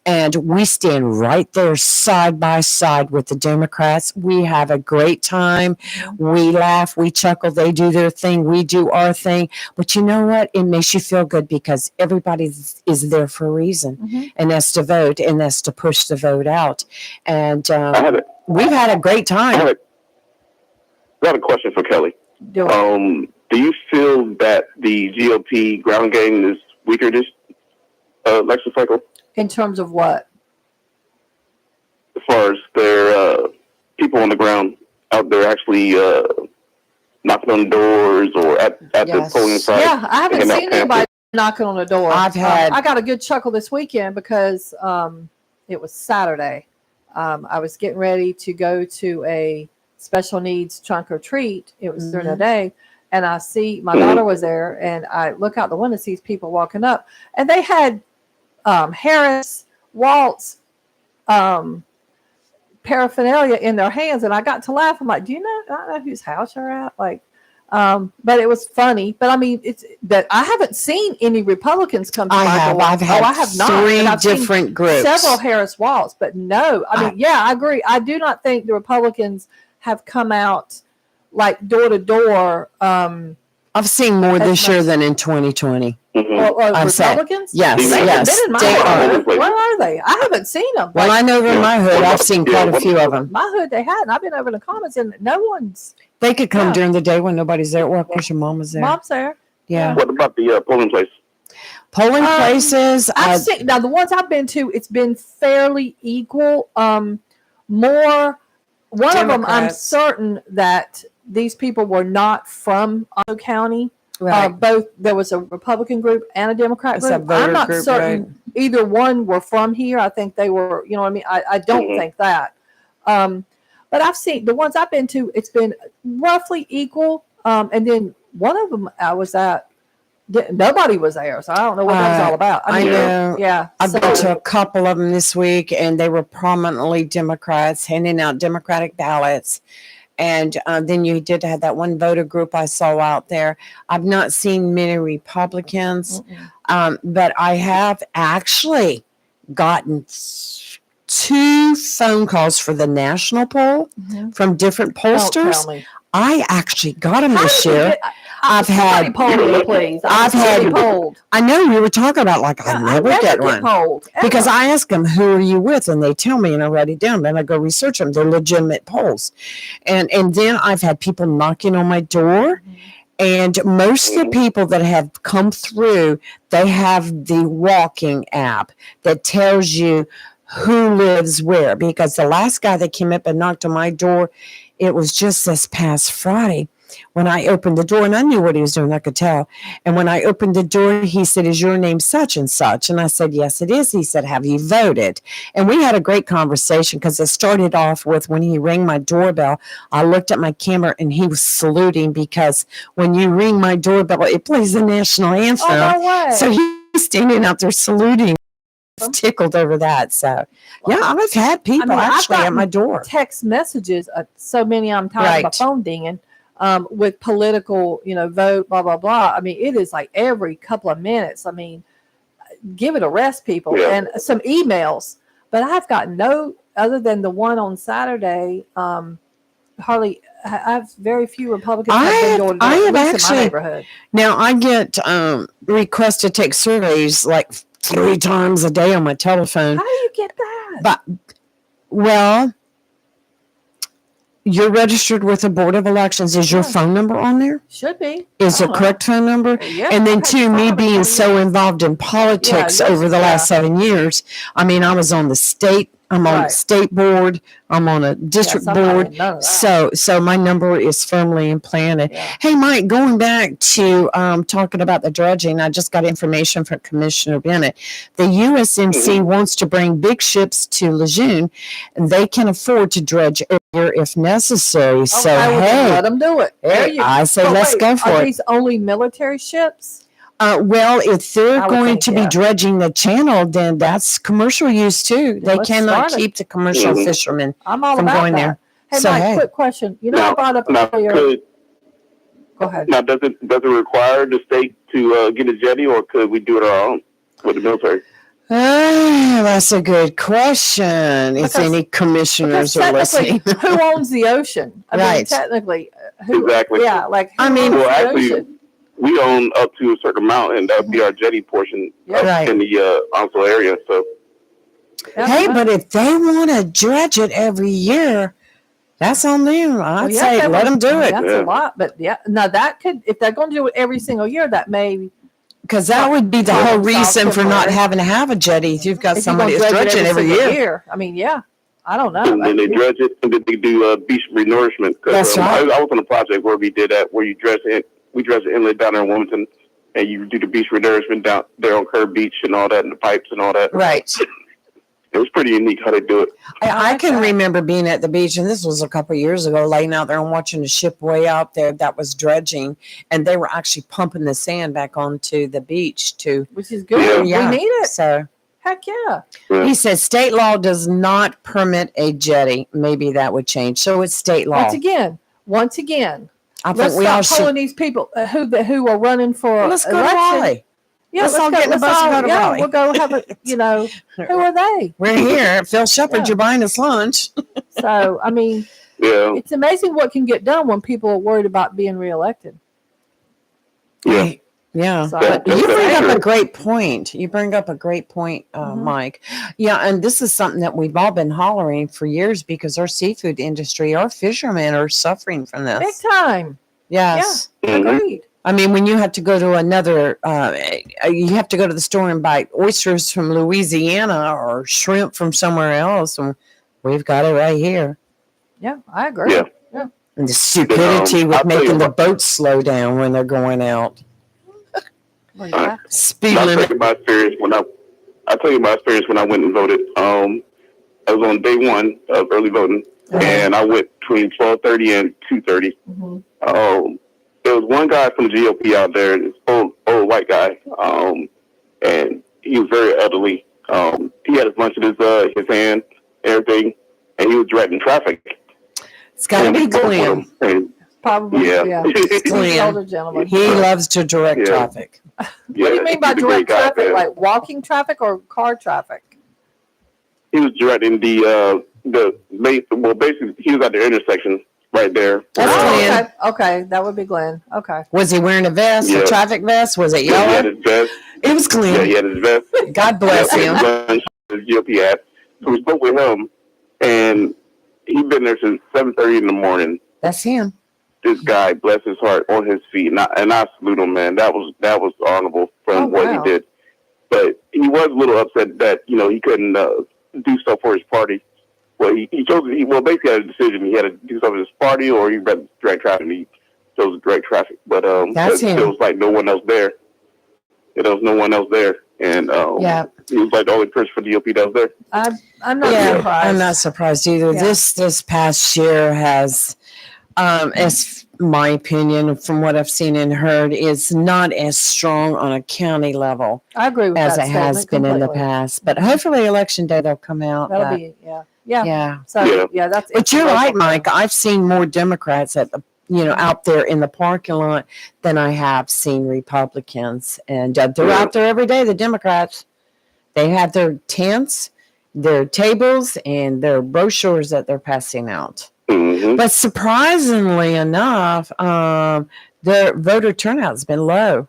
Speaker 2: and we stand right there side by side with the Democrats. We have a great time. We laugh, we chuckle. They do their thing, we do our thing. But you know what? It makes you feel good because everybody is there for a reason, and that's to vote, and that's to push the vote out. And
Speaker 9: I have
Speaker 2: we've had a great
Speaker 9: I
Speaker 2: time.
Speaker 9: got a question for Kelly.
Speaker 3: Do it.
Speaker 9: Do you feel that the GOP ground game is weaker this election cycle
Speaker 3: In terms of what?
Speaker 9: as far as their people on the ground out there actually knocking on doors or at the
Speaker 2: Yes.
Speaker 9: polling site?
Speaker 3: Yeah, I haven't
Speaker 9: hand out
Speaker 3: seen anybody knocking on the door.
Speaker 2: I've had-
Speaker 3: I got a good chuckle this weekend because it was Saturday. I was getting ready to go to a special needs trunk or treat. It was during the day, and I see my daughter was there, and I look out the window, see people walking up, and they had Harris Waltz paraphernalia in their hands, and I got to laugh. I'm like, I don't know whose house you're at, like. But it was funny. But I mean, it's that I haven't seen any Republicans come to
Speaker 2: I
Speaker 3: my
Speaker 2: have.
Speaker 3: door.
Speaker 2: I've had
Speaker 3: I have not.
Speaker 2: three
Speaker 3: And I've seen
Speaker 2: different groups.
Speaker 3: several Harris Waltz, but no. I mean, yeah, I agree. I do not think the Republicans have come out like door to door.
Speaker 2: I've seen more
Speaker 3: That's
Speaker 2: this year
Speaker 3: much-
Speaker 2: than in 2020.
Speaker 3: Or
Speaker 2: I'm saying-
Speaker 3: Republicans.
Speaker 2: Yes,
Speaker 3: They haven't
Speaker 2: yes,
Speaker 3: been in my
Speaker 2: they
Speaker 3: hood.
Speaker 9: are.
Speaker 3: Where are they? I haven't seen them.
Speaker 2: Well, I know in my hood, I've seen quite a few of them.
Speaker 3: My hood they had, and I've been over in the comments, and no one's
Speaker 2: They could come
Speaker 3: Yeah.
Speaker 2: during the day when nobody's there. Well, of course, your mom was there.
Speaker 3: mom's there.
Speaker 2: Yeah.
Speaker 9: What about the polling place?
Speaker 2: Polling places.
Speaker 3: I've seen now the ones I've been to. It's been fairly equal. More. One of them, I'm
Speaker 2: Democrats.
Speaker 3: certain that these people were not from Ottawa County.
Speaker 2: Right.
Speaker 3: Both there was a Republican group and a Democrat
Speaker 2: It's a
Speaker 3: group.
Speaker 2: voter
Speaker 3: I'm not
Speaker 2: group,
Speaker 3: certain either one were from here. I think they were. You know what I mean? I don't
Speaker 9: Mhm.
Speaker 3: think that. But I've seen the ones I've been to. It's been roughly equal. And then one of them I was at. Nobody was there, so I don't know what that was all about.
Speaker 2: I
Speaker 3: mean,
Speaker 2: know.
Speaker 3: Yeah,
Speaker 2: I've
Speaker 3: so-
Speaker 2: been to a couple of them this week, and they were prominently Democrats handing out Democratic ballots. And then you did have that one voter group I saw out there. I've not seen many Republicans, but I have actually gotten 2 phone calls for the national poll
Speaker 3: Mhm.
Speaker 2: from different
Speaker 3: Don't
Speaker 2: pollsters.
Speaker 3: tell me.
Speaker 2: I actually got them
Speaker 3: How
Speaker 2: this
Speaker 3: did you
Speaker 2: year.
Speaker 3: get-
Speaker 2: I've
Speaker 3: somebody
Speaker 2: had-
Speaker 3: poll me, please.
Speaker 2: I've
Speaker 3: Somebody
Speaker 2: had-
Speaker 3: polled.
Speaker 2: I know we were talking about like I never get one.
Speaker 3: polled
Speaker 2: Because
Speaker 3: ever.
Speaker 2: I ask them, who are you with? And they tell me, and I write it down. Then I go research them. They're legitimate polls. And then I've had people knocking on my door. And most of the people that have come through, they have the walking app that tells you who lives where. Because the last guy that came up and knocked on my door, it was just this past Friday when I opened the door, and I knew what he was doing, I could tell. And when I opened the door, he said, "Is your name such and such?" And I said, "Yes, it is." He said, "Have you voted?" And we had a great conversation because it started off with when he rang my doorbell, I looked at my camera and he was saluting because when you ring my doorbell, it plays the national anthem.
Speaker 3: Oh, no way.
Speaker 2: So he's standing out there saluting. I was tickled over that. So, yeah, I've had people
Speaker 3: I've
Speaker 2: actually at
Speaker 3: gotten
Speaker 2: my door.
Speaker 3: text messages, so many I'm tired of my
Speaker 2: Right.
Speaker 3: phone dinging, with political, vote, blah, blah, blah. I mean, it is like every couple of minutes. I mean, give it a rest, people.
Speaker 9: Yeah.
Speaker 3: And some emails. But I've got no, other than the one on Saturday, hardly, I have very few Republicans have been door to door,
Speaker 2: I
Speaker 3: at
Speaker 2: have
Speaker 3: least in
Speaker 2: actually-
Speaker 3: my neighborhood.
Speaker 2: Now I get requests to take surveys like 3 times a day on my telephone.
Speaker 3: How do you get that?
Speaker 2: But well, you're registered with the Board of Elections. Is your
Speaker 3: Yeah.
Speaker 2: phone number on there?
Speaker 3: Should be.
Speaker 2: Is
Speaker 3: I
Speaker 2: it
Speaker 3: don't know.
Speaker 2: correct phone number?
Speaker 3: Yeah,
Speaker 2: And
Speaker 3: I
Speaker 2: then
Speaker 3: had
Speaker 2: too, me
Speaker 3: five
Speaker 2: being
Speaker 3: of them.
Speaker 2: so involved in politics
Speaker 3: yes,
Speaker 2: over the last 7 years. I mean, I was on the state. I'm on
Speaker 3: Right.
Speaker 2: state board. I'm on a district
Speaker 3: Yes, I'm not
Speaker 2: board.
Speaker 3: in none of that.
Speaker 2: So my number is firmly implanted.
Speaker 3: Yeah.
Speaker 2: Hey, Mike, going back to talking about the dredging, I just got information from Commissioner Bennett. The USMC wants to bring big ships to Lejeune, and they can afford to dredge earlier if necessary. So,
Speaker 3: Okay, well, then
Speaker 2: hey,
Speaker 3: let them do it. There you
Speaker 2: I say
Speaker 3: But
Speaker 2: let's
Speaker 3: wait,
Speaker 2: go for
Speaker 3: Are
Speaker 2: it.
Speaker 3: these only military ships?
Speaker 2: Well, if they're
Speaker 3: I would
Speaker 2: going
Speaker 3: think,
Speaker 2: to be
Speaker 3: yeah.
Speaker 2: dredging the channel, then that's commercial use too.
Speaker 3: Yeah,
Speaker 2: They
Speaker 3: let's
Speaker 2: cannot
Speaker 3: start it.
Speaker 2: keep the commercial
Speaker 9: Mhm.
Speaker 2: fishermen.
Speaker 3: I'm all
Speaker 2: From
Speaker 3: about
Speaker 2: going
Speaker 3: that.
Speaker 2: there.
Speaker 3: Hey,
Speaker 2: So,
Speaker 3: Mike,
Speaker 2: hey.
Speaker 3: quick question. I brought up
Speaker 9: now,
Speaker 3: earlier.
Speaker 9: could,
Speaker 3: Go ahead.
Speaker 9: now does it require the state to get a jetty, or could we do it our own with the military?
Speaker 2: That's a good question. If
Speaker 3: Because-
Speaker 2: any commissioners
Speaker 3: Because
Speaker 2: are listening.
Speaker 3: technically, who owns the ocean? I mean,
Speaker 2: Right.
Speaker 3: technically, who?
Speaker 9: Exactly.
Speaker 3: Yeah, like who
Speaker 2: I mean-
Speaker 3: owns
Speaker 9: Well,
Speaker 3: the
Speaker 9: actually,
Speaker 3: ocean?
Speaker 9: we own up to a certain amount, and that would be our jetty portion
Speaker 3: Yeah.
Speaker 9: up
Speaker 2: Right.
Speaker 9: in the Onslow area. So,
Speaker 3: Yeah,
Speaker 2: Hey,
Speaker 3: right.
Speaker 2: but if they want to dredge it every year, that's on them.
Speaker 3: Well,
Speaker 2: I'd
Speaker 3: yeah,
Speaker 2: say
Speaker 3: that
Speaker 2: let them
Speaker 3: would-
Speaker 2: do it
Speaker 3: That's
Speaker 9: Yeah.
Speaker 3: a lot, but yeah, now that could, if they're going to do it every single year, that may.
Speaker 2: because that would be the
Speaker 3: Yeah.
Speaker 2: whole reason for not
Speaker 3: Temporary.
Speaker 2: having to have a jetty. If you've got
Speaker 3: if you're
Speaker 2: somebody
Speaker 3: gonna
Speaker 2: that's
Speaker 3: dredge it
Speaker 2: dredging every
Speaker 3: single
Speaker 2: year.
Speaker 3: I mean, yeah, I don't know.
Speaker 9: and then they dredge it, and then they do beach renourishment.
Speaker 2: That's right.
Speaker 9: I was on a project where we did that, where you dredge it. We dredge the inlet down there in Wilmington, and you do the beach renourishment down there on Kerr Beach and all that, and the pipes and all that.
Speaker 2: Right.
Speaker 9: It was pretty unique how they do it.
Speaker 2: I
Speaker 3: like
Speaker 2: can
Speaker 3: that.
Speaker 2: remember being at the beach, and this was a couple of years ago, laying out there and watching a ship way out there that was dredging, and they were actually pumping the sand back onto the beach to.
Speaker 3: Which is good.
Speaker 2: Yeah.
Speaker 3: We need it.
Speaker 2: So
Speaker 3: Heck yeah.
Speaker 2: he said state law does not permit a jetty. Maybe that would change. So it's state law.
Speaker 3: Once again,
Speaker 2: I think
Speaker 3: let's
Speaker 2: we all
Speaker 3: stop pulling
Speaker 2: should.
Speaker 3: these people who are running for
Speaker 2: Let's go to
Speaker 3: election.
Speaker 2: Raleigh.
Speaker 3: Yeah,
Speaker 2: Let's all get in the bus and go to Raleigh.
Speaker 3: We'll go have a, who are they?
Speaker 2: We're here. Phil Shepard,
Speaker 3: Yeah.
Speaker 2: you're buying us lunch.
Speaker 3: So, I mean,
Speaker 9: Yeah,
Speaker 3: it's amazing what can get done when people are worried about being reelected.
Speaker 9: yeah.
Speaker 2: Yeah.
Speaker 3: So,
Speaker 9: That-
Speaker 2: You
Speaker 9: that's
Speaker 2: bring up
Speaker 9: true.
Speaker 2: a great point. You bring up a great point,
Speaker 3: Mhm.
Speaker 2: Mike. Yeah, and this is something that we've all been hollering for years because our seafood industry, our fishermen are suffering from
Speaker 3: big
Speaker 2: this.
Speaker 3: time.
Speaker 2: Yes.
Speaker 9: Mhm.
Speaker 3: Agreed.
Speaker 2: I mean, when you have to go to another, you have to go to the store and buy oysters from Louisiana or shrimp from somewhere else, and we've got it right here.
Speaker 3: Yeah, I agree.
Speaker 9: Yeah.
Speaker 2: And the stupidity
Speaker 9: I'll
Speaker 2: with
Speaker 9: tell you
Speaker 2: making the
Speaker 9: what.
Speaker 2: boats slow down when they're going out.
Speaker 3: Well, yeah.
Speaker 2: Speed
Speaker 9: I'll tell
Speaker 2: limit.
Speaker 9: you my experience when I went and voted. I was on day one of early voting, and I went between 12:30 and 2:30.
Speaker 3: Mhm.
Speaker 9: There was one guy from the GOP out there, this old white guy, and he was very elderly. He had his lunch in his hand, everything, and he was directing traffic.
Speaker 2: It's got to be
Speaker 9: And both of
Speaker 2: Glenn.
Speaker 9: them- and
Speaker 3: Probably.
Speaker 9: Yeah.
Speaker 3: Yeah.
Speaker 2: Glenn.
Speaker 3: Older gentleman.
Speaker 2: He loves to direct
Speaker 9: Yeah.
Speaker 2: traffic.
Speaker 3: What do you mean by
Speaker 9: he's a great
Speaker 3: direct
Speaker 9: guy,
Speaker 3: traffic?
Speaker 9: man.
Speaker 3: Like walking traffic or car traffic?
Speaker 9: He was directing basically he was at the intersection right there.
Speaker 2: That's
Speaker 3: Oh,
Speaker 2: Glenn.
Speaker 3: okay. That would be Glenn. Okay.
Speaker 2: Was he wearing a vest, a
Speaker 9: Yeah.
Speaker 2: traffic vest? Was it
Speaker 9: Yeah, he had
Speaker 2: yellow?
Speaker 9: his vest.
Speaker 2: It was
Speaker 9: Yeah,
Speaker 2: Glenn.
Speaker 9: he had his vest.
Speaker 2: God bless
Speaker 9: Yeah,
Speaker 2: him.
Speaker 9: his GOP hat. So we spoke with him, and he'd been there since 7:30 in the morning.
Speaker 2: That's him.
Speaker 9: This guy, bless his heart, on his feet, and I salute him, man. That was honorable from
Speaker 3: Oh,
Speaker 9: what
Speaker 3: wow.
Speaker 9: he did. But he was a little upset that he couldn't do so for his party. well, he chose. Well, basically had a decision. He had to do something with his party, or he read direct traffic. And he chose direct traffic, but
Speaker 2: That's him.
Speaker 9: there was like no one else there. There was no one else there, and
Speaker 2: Yeah.
Speaker 9: he was like the only person for DOP that was there.
Speaker 3: I'm not
Speaker 2: Yeah,
Speaker 3: surprised.
Speaker 2: I'm not surprised either.
Speaker 3: Yeah.
Speaker 2: This past year has, as my opinion, from what I've seen and heard, is not as strong on a county level
Speaker 3: I agree with
Speaker 2: as
Speaker 3: that
Speaker 2: it has
Speaker 3: statement
Speaker 2: been in the
Speaker 3: completely.
Speaker 2: past. But hopefully, election day they'll come out.
Speaker 3: That'll
Speaker 2: but-
Speaker 3: be yeah.
Speaker 2: yeah.
Speaker 3: So
Speaker 9: Yeah.
Speaker 3: yeah, that's.
Speaker 2: But
Speaker 3: it's a
Speaker 2: you're right,
Speaker 3: local
Speaker 2: Mike.
Speaker 3: thing.
Speaker 2: I've seen more Democrats at the out there in the parking lot than I have seen Republicans, and they're out there every day. The Democrats, they have their tents, their tables, and their brochures that they're passing out.
Speaker 9: Mm-hmm.
Speaker 2: But surprisingly enough, their voter turnout has been low.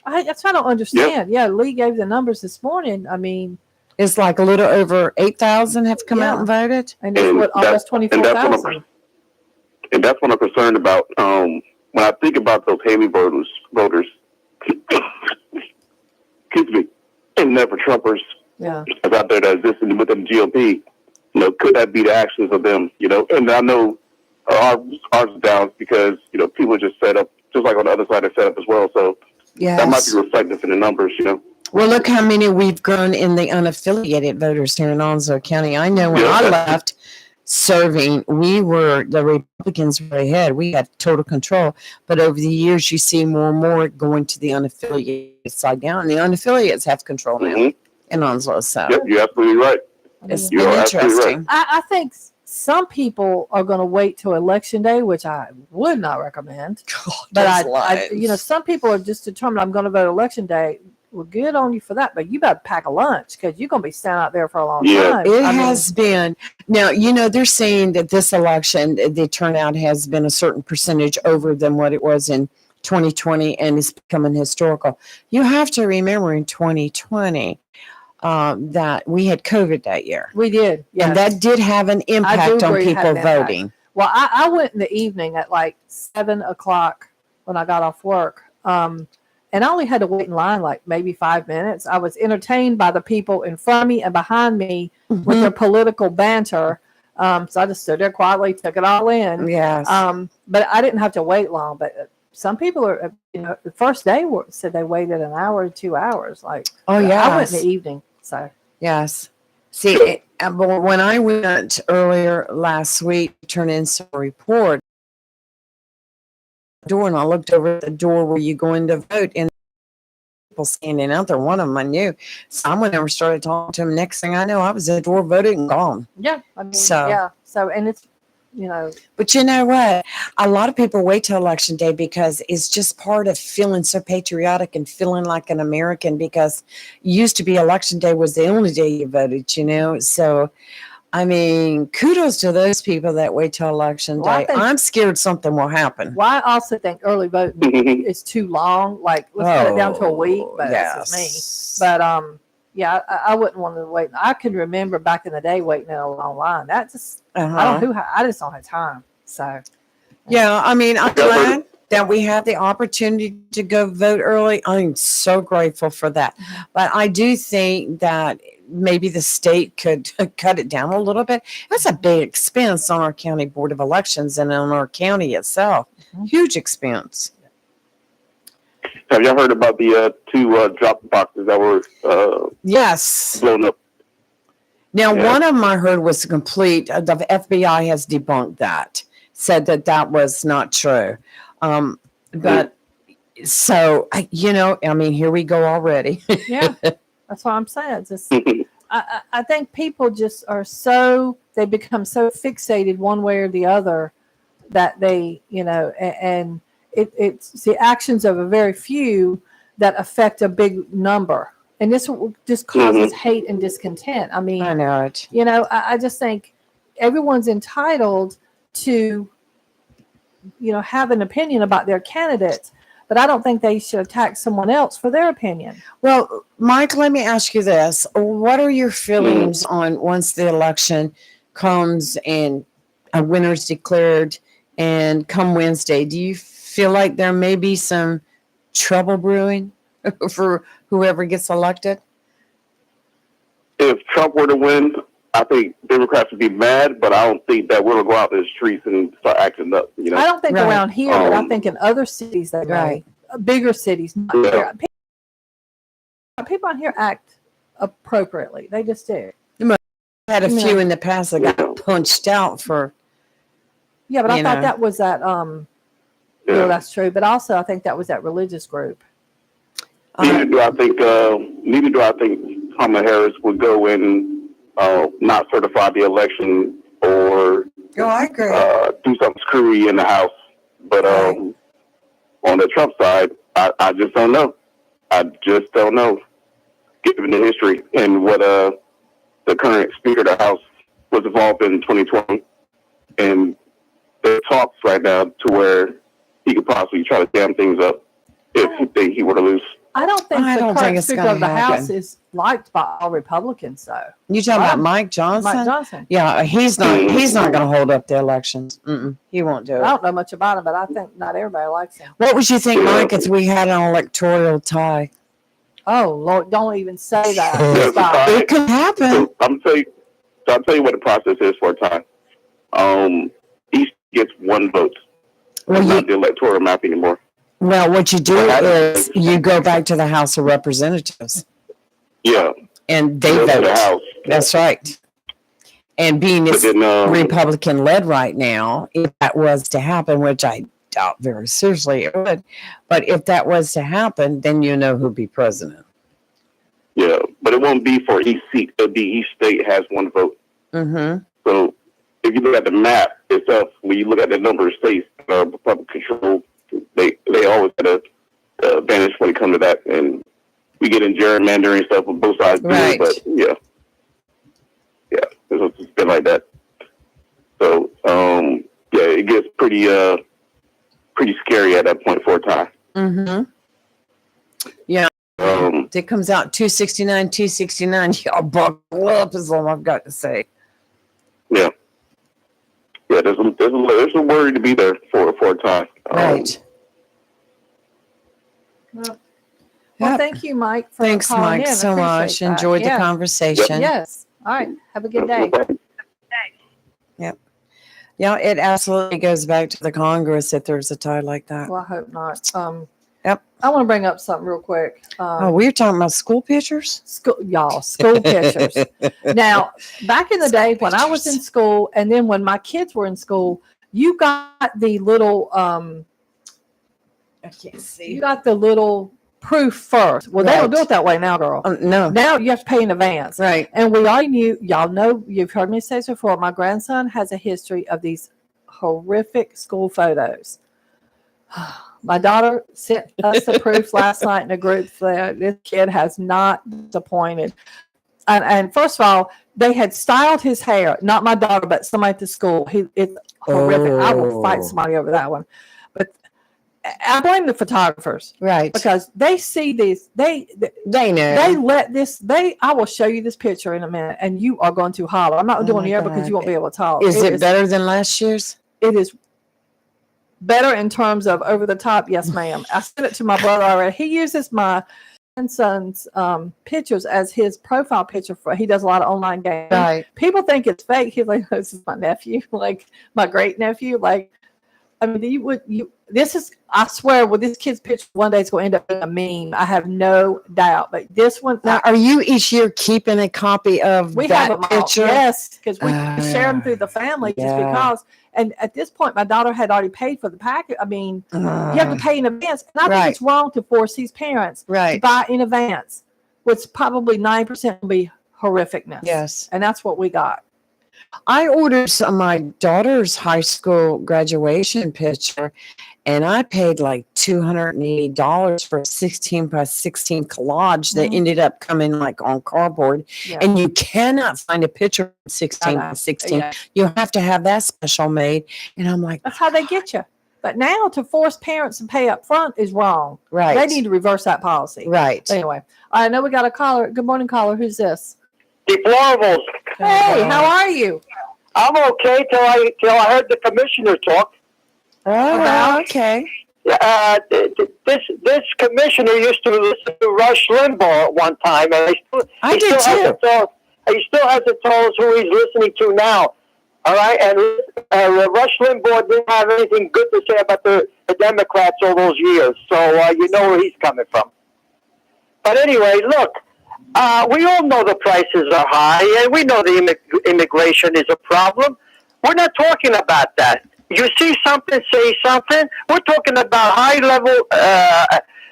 Speaker 3: That's what I don't understand. Yeah, Lee gave the numbers this morning. I mean,
Speaker 2: It's like a little over 8,000 have come out
Speaker 3: Yeah.
Speaker 2: and voted.
Speaker 3: and it's
Speaker 9: And
Speaker 3: what
Speaker 9: that-
Speaker 3: almost
Speaker 9: and that's what
Speaker 3: 24,000.
Speaker 9: And that's what I'm concerned about. When I think about those Haley voters, excuse me, and never Trumpers
Speaker 3: Yeah.
Speaker 9: that's out there that existed within the GOP, could that be the actions of them? And I know ours is down because people just set up, just like on the other side, they set up as well. So that might
Speaker 2: Yes.
Speaker 9: be reflective in the numbers.
Speaker 2: Well, look how many we've grown in the unaffiliated voters here in Onslow County. I know when
Speaker 9: Yeah.
Speaker 2: I left serving, the Republicans were ahead. We had total control. But over the years, you see more and more going to the unaffiliated side now. And the unaffiliates have control now
Speaker 9: Mhm.
Speaker 2: in Onslow. So
Speaker 9: Yep, you're absolutely right.
Speaker 2: it's
Speaker 9: You're
Speaker 2: been
Speaker 9: absolutely right.
Speaker 2: interesting.
Speaker 3: I think some people are going to wait till election day, which I would not recommend. But some people are just determined I'm going to vote election day. Well, good on you for that, but you better pack a lunch because you're going to be standing out there for a long
Speaker 9: Yeah.
Speaker 3: time.
Speaker 2: It
Speaker 3: I mean,
Speaker 2: has been. Now, they're saying that this election, the turnout has been a certain percentage over than what it was in 2020 and is becoming historical. You have to remember in 2020 that we had COVID that year.
Speaker 3: we did. Yeah.
Speaker 2: And that did have an impact on
Speaker 3: agree it had
Speaker 2: people
Speaker 3: an impact.
Speaker 2: voting.
Speaker 3: Well, I went in the evening at like 7:00 when I got off work. And I only had to wait in line like maybe 5 minutes. I was entertained by the people in front of me and behind me with their political banter. So I just stood there quietly, took it all in.
Speaker 2: Yes.
Speaker 3: But I didn't have to wait long. But some people are, the first day said they waited an hour to 2 hours. Like,
Speaker 2: Oh,
Speaker 3: I went
Speaker 2: yes.
Speaker 3: in the evening. So
Speaker 2: Yes. See, but when I went earlier last week to turn in some report, door and I looked over at the door where you go in to vote and people standing out there. One of them I knew. So I went over and started talking to him. Next thing I know, I was at the door voting and gone.
Speaker 3: yeah, I mean,
Speaker 2: So-
Speaker 3: yeah. So, and it's,
Speaker 2: But you know what? A lot of people wait till election day because it's just part of feeling so patriotic and feeling like an American because it used to be election day was the only day you voted, So, I mean, kudos to those people that wait till election
Speaker 3: Well, I
Speaker 2: day.
Speaker 3: think-
Speaker 2: I'm scared something will happen.
Speaker 3: well, I also think early voting is too long. Like, let's cut it down to a week. But that's just me.
Speaker 2: yes.
Speaker 3: But yeah, I wouldn't want to wait. I can remember back in the day waiting in a long line. That just
Speaker 2: Uh-huh.
Speaker 3: I just don't have time. So
Speaker 2: Yeah, I mean, I'm
Speaker 9: Yeah, but-
Speaker 2: glad that we have the opportunity to go vote early. I'm so grateful for that. But I do think that maybe the state could cut it down a little bit. That's a big expense on our county board of elections and on our county itself. Huge expense.
Speaker 9: Have y'all heard about the two drop boxes that were
Speaker 2: Yes.
Speaker 9: blown up?
Speaker 2: Now,
Speaker 9: Yeah.
Speaker 2: one of them I heard was complete. The FBI has debunked that, said that that was not true. But so, I mean, here we go already.
Speaker 3: yeah, that's what I'm saying. It's just, I think people just are they become so fixated one way or the other that they, and it's the actions of a very few that affect a big number. And this just causes hate and discontent. I mean,
Speaker 2: I know it.
Speaker 3: I just think everyone's entitled to, have an opinion about their candidates, but I don't think they should attack someone else for their opinion.
Speaker 2: Well, Mike, let me ask you this. What are your feelings on once the election comes and a winner's declared and come Wednesday? Do you feel like there may be some trouble brewing for whoever gets elected?
Speaker 9: If Trump were to win, I think Democrats would be mad, but I don't think that we're gonna go out in the streets and start acting up. You know,
Speaker 3: I don't think
Speaker 2: Right.
Speaker 3: around here, but I
Speaker 9: Um,
Speaker 3: think in other cities they
Speaker 2: Right.
Speaker 3: may. Bigger cities. Not
Speaker 9: Yeah.
Speaker 3: here. People on here act appropriately. They just do.
Speaker 2: Had a
Speaker 3: Yeah.
Speaker 2: few in the past that
Speaker 9: Yeah.
Speaker 2: got punched out for,
Speaker 3: Yeah, but I
Speaker 2: You
Speaker 3: thought
Speaker 2: know.
Speaker 3: that was that.
Speaker 9: Yeah.
Speaker 3: No, that's true. But also, I think that was that religious group.
Speaker 9: Neither do I think. Neither do I think Kamala Harris would go and not certify the election or
Speaker 2: oh, I agree.
Speaker 9: do something screwy in the House. But on the Trump side, I just don't know. I just don't know, given the history and what the current Speaker of the House was involved in 2020, and there talks right now to where he could possibly try to dam things up if he were to lose.
Speaker 3: I don't think
Speaker 2: I
Speaker 3: the
Speaker 2: don't think
Speaker 3: current
Speaker 2: it's
Speaker 3: Speaker
Speaker 2: gonna
Speaker 3: of the House
Speaker 2: happen.
Speaker 3: is liked by all Republicans, though.
Speaker 2: You talking about Mike Johnson?
Speaker 3: Mike Johnson.
Speaker 2: Yeah, he's not going to hold up the elections. He won't do
Speaker 3: I
Speaker 2: it.
Speaker 3: don't know much about him, but I think not everybody likes him.
Speaker 2: What would you think, Mike, if we had an electoral tie?
Speaker 3: Oh Lord, don't even say that.
Speaker 9: Yeah,
Speaker 3: Stop.
Speaker 2: It could happen.
Speaker 9: So I'll tell you what the process is for a time. Each gets one vote.
Speaker 2: Well,
Speaker 9: It's
Speaker 2: you,
Speaker 9: not the electoral map anymore.
Speaker 2: well, what you do
Speaker 9: What happens
Speaker 2: is you go back to the House of Representatives
Speaker 9: Yeah,
Speaker 2: and they
Speaker 9: go to the
Speaker 2: vote.
Speaker 9: House.
Speaker 2: That's right. And being
Speaker 9: But
Speaker 2: it's
Speaker 9: then,
Speaker 2: Republican led right now, if that was to happen, which I doubt very seriously it would, but if that was to happen, then you know who'd be president.
Speaker 9: yeah, but it won't be for each seat. It'll be each state has one vote.
Speaker 2: Mm-hmm.
Speaker 9: So if you look at the map itself, when you look at the number of states Republican control, they always had a advantage when it comes to that, and we get in gerrymandering stuff on both sides.
Speaker 2: Right.
Speaker 9: But yeah, it's been like that. So yeah, it gets pretty scary at that point for a time.
Speaker 2: Mm-hmm. Yeah.
Speaker 9: Um,
Speaker 2: It comes out 269. Y'all buckle up is all I've got to say.
Speaker 9: yeah, there's a worry to be there for a time.
Speaker 2: Right.
Speaker 3: Well,
Speaker 2: Yep.
Speaker 3: thank you, Mike, for
Speaker 2: Thanks,
Speaker 3: calling
Speaker 2: Mike,
Speaker 3: in. I
Speaker 2: so much.
Speaker 3: appreciate that.
Speaker 2: Enjoyed the
Speaker 3: Yeah.
Speaker 2: conversation.
Speaker 3: Yes. All right. Have a good
Speaker 9: No
Speaker 3: day.
Speaker 9: problem.
Speaker 2: Yeah, it absolutely goes back to the Congress if there's a tie like that.
Speaker 3: Well, I hope not.
Speaker 2: Yep.
Speaker 3: I want to bring up something real quick.
Speaker 2: Oh, we were talking about school pictures?
Speaker 3: School pictures. Now, back in the day when I was in school, and then when my kids were in school, you got the little
Speaker 2: I can't see.
Speaker 3: you got the little proof first. Well, they don't
Speaker 2: Right.
Speaker 3: do it that way now, girl.
Speaker 2: No.
Speaker 3: Now you have to pay in advance.
Speaker 2: Right.
Speaker 3: And we already knew, y'all know, you've heard me say this before. My grandson has a history of these horrific school photos. My daughter sent us the proofs last night in a group that this kid has not disappointed. And first of all, they had styled his hair, not my daughter, but somebody at the school. It's horrific. I will fight somebody over that one. But I blame the photographers
Speaker 2: Right.
Speaker 3: because they see these,
Speaker 2: They know.
Speaker 3: they let this, I will show you this picture in a minute and you are going to holler. I'm not
Speaker 2: Oh
Speaker 3: doing
Speaker 2: my
Speaker 3: it here because
Speaker 2: God.
Speaker 3: you won't be able to talk.
Speaker 2: Is it better than last year's?
Speaker 3: It is better in terms of over the top. Yes, ma'am. I sent it to my brother already. He uses my grandson's pictures as his profile picture for, he does a lot of online games.
Speaker 2: Right.
Speaker 3: People think it's fake. He's like, this is my nephew, like my great nephew. Like, I mean, this is, I swear, with this kid's picture, one day it's going to end up being a meme. I have no doubt. But this one,
Speaker 2: Now, are you each year keeping a copy of
Speaker 3: we
Speaker 2: that
Speaker 3: have them all.
Speaker 2: picture?
Speaker 3: Yes, because we share them through the family just
Speaker 2: Yeah.
Speaker 3: because. And at this point, my daughter had already paid for the packet. I mean, you have to pay in advance. And I
Speaker 2: Right.
Speaker 3: think it's wrong to force these parents to
Speaker 2: Right.
Speaker 3: buy in advance, which probably 9% will be horrificness.
Speaker 2: Yes.
Speaker 3: And that's what we got.
Speaker 2: I ordered my daughter's high school graduation picture, and I paid like $280 for a 16 by 16 collage that
Speaker 3: Mhm.
Speaker 2: ended up coming like on cardboard.
Speaker 3: Yeah.
Speaker 2: And you cannot find a picture of 16
Speaker 3: I know.
Speaker 2: by 16.
Speaker 3: Yeah.
Speaker 2: You have to have that special made. And I'm like,
Speaker 3: That's how they get you. But now to force parents to pay up front is wrong.
Speaker 2: right.
Speaker 3: They need to reverse that policy.
Speaker 2: Right.
Speaker 3: Anyway, I know we got a caller. Good morning, caller. Who's this?
Speaker 8: Deplorables.
Speaker 3: Hey, how are you?
Speaker 8: I'm okay till I heard the commissioner talk.
Speaker 2: Oh, okay.
Speaker 8: This commissioner used to listen to Rush Limbaugh at one time, and
Speaker 2: I did too.
Speaker 8: He still hasn't told us who he's listening to now. All right, and Rush Limbaugh didn't have anything good to say about the Democrats all those years, so you know where he's coming from. But anyway, look, we all know the prices are high, and we know the immigration is a problem. We're not talking about that. You see something, say something. We're talking about high-level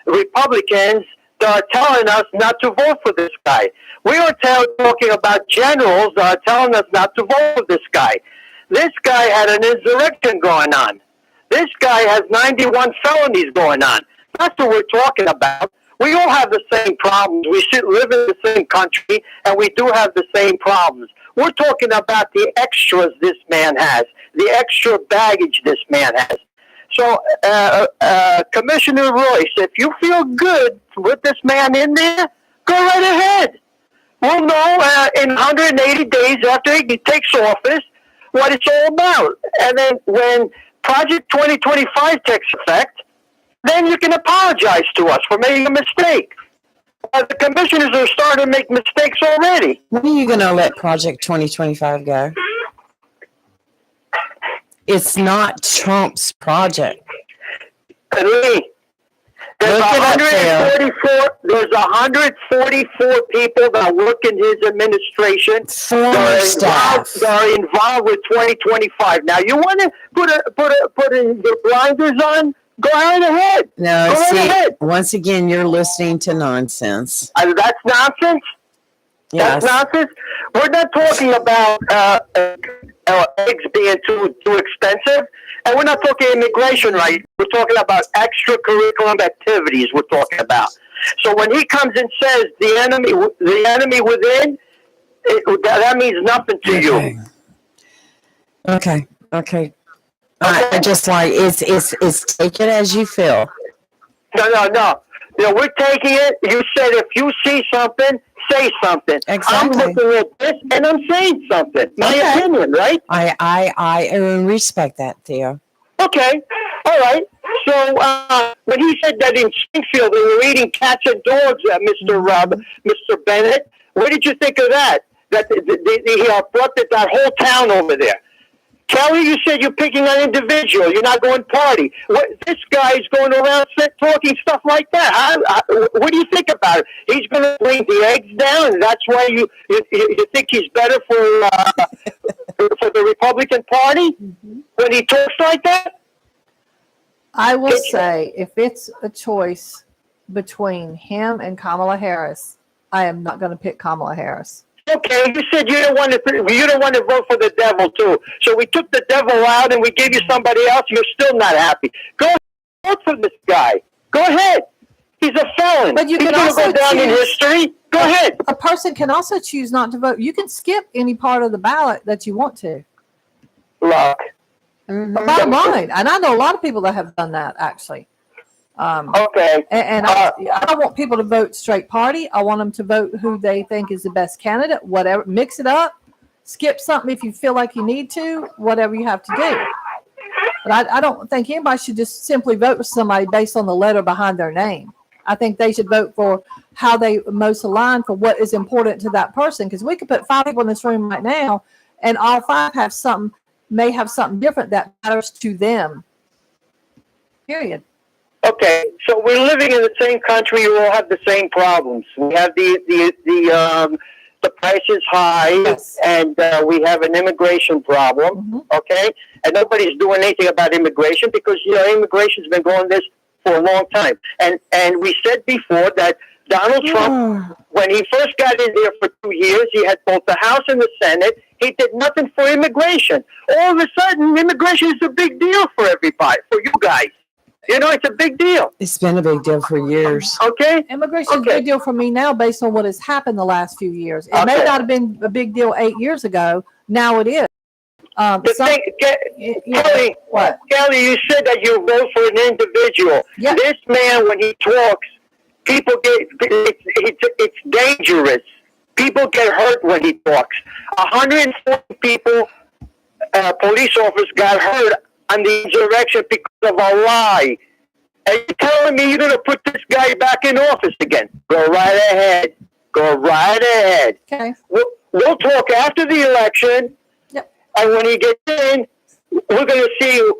Speaker 8: Republicans that are telling us not to vote for this guy. We are talking about generals that are telling us not to vote for this guy. This guy had an insurrection going on. This guy has 91 felonies going on. That's what we're talking about. We all have the same problems. We live in the same country, and we do have the same problems. We're talking about the extras this man has, the extra baggage this man has. So, Commissioner Royce, if you feel good with this man in there, go right ahead. We'll know in 180 days after he takes office what it's all about. And then when Project 2025 takes effect, then you can apologize to us for making a mistake. The commissioners are starting to make mistakes already.
Speaker 2: When are you going to let Project 2025 go? It's not Trump's project.
Speaker 8: Lee, there's
Speaker 2: Look it up there.
Speaker 8: 144 people that work in his administration
Speaker 2: Former staff.
Speaker 8: that are involved with 2025. Now, you want to put in your blinders on? Go right ahead.
Speaker 2: No,
Speaker 8: Go right
Speaker 2: see,
Speaker 8: ahead.
Speaker 2: once again, you're listening to nonsense.
Speaker 8: That's nonsense.
Speaker 2: Yes.
Speaker 8: That's nonsense. We're not talking about eggs being too expensive, and we're not talking immigration, right? We're talking about extracurricular activities. We're talking about. So when he comes and says the enemy within, that means nothing to you.
Speaker 2: Okay. I just like it's take it as you feel.
Speaker 8: No. You know, we're taking it. You said if you see something, say something.
Speaker 2: Exactly.
Speaker 8: I'm looking at this and I'm saying something. My opinion, right?
Speaker 2: I respect that, Theo.
Speaker 8: Okay. All right. So when he said that in Springfield they were eating cats and dogs, Mr. Bennett, what did you think of that? That he brought that whole town over there. Kelly, you said you're picking an individual. You're not going party. This guy's going around talking stuff like that. What do you think about it? He's going to bring the eggs down, and that's why you think he's better for the Republican Party when he talks like that?
Speaker 3: I will say, if it's a choice between him and Kamala Harris, I am not going to pick Kamala Harris.
Speaker 8: Okay, you said you don't want to vote for the devil too. So we took the devil out and we gave you somebody else. You're still not happy. Go vote for this guy. Go ahead. He's a felon.
Speaker 3: But you
Speaker 8: He's
Speaker 3: can
Speaker 8: going to
Speaker 3: also
Speaker 8: go down in
Speaker 3: choose-
Speaker 8: history. Go ahead.
Speaker 3: A person can also choose not to vote. You can skip any part of the ballot that you want to.
Speaker 8: Look.
Speaker 3: Bottom line, and I know a lot of people that have done that actually.
Speaker 8: Okay.
Speaker 3: And I want people to vote straight party. I want them to vote who they think is the best candidate. Whatever, mix it up, skip something if you feel like you need to. Whatever you have to do. But I don't think anybody should just simply vote for somebody based on the letter behind their name. I think they should vote for how they most align for what is important to that person. Because we could put 5 people in this room right now, and all 5 may have something different that matters to them. Period.
Speaker 8: Okay, so we're living in the same country. You all have the same problems. We have the price is high,
Speaker 3: Yes.
Speaker 8: and we have an immigration problem. Okay, and nobody's doing anything about immigration because immigration's been going this for a long time. And we said before that Donald Trump, when he first got in there for 2 years, he had both the House and the Senate. He did nothing for immigration. All of a sudden, immigration is a big deal for everybody, for you guys. It's a big deal.
Speaker 2: It's been a big deal for years.
Speaker 8: Okay?
Speaker 3: Immigration is a big deal for me now based on what has happened the last few years. It may
Speaker 8: Okay.
Speaker 3: not have been a big deal 8 years ago. Now it is.
Speaker 8: Kelly,
Speaker 3: What?
Speaker 8: Kelly, you said that you vote for an individual.
Speaker 3: Yeah.
Speaker 8: This man, when he talks, people it's dangerous. People get hurt when he talks. 140 people, police officers got hurt on the insurrection because of a lie. And you're telling me you're going to put this guy back in office again? Go right ahead. Go right ahead.
Speaker 3: Okay.
Speaker 8: We'll talk after the election.
Speaker 3: Yep.
Speaker 8: And when he gets in, we're going to see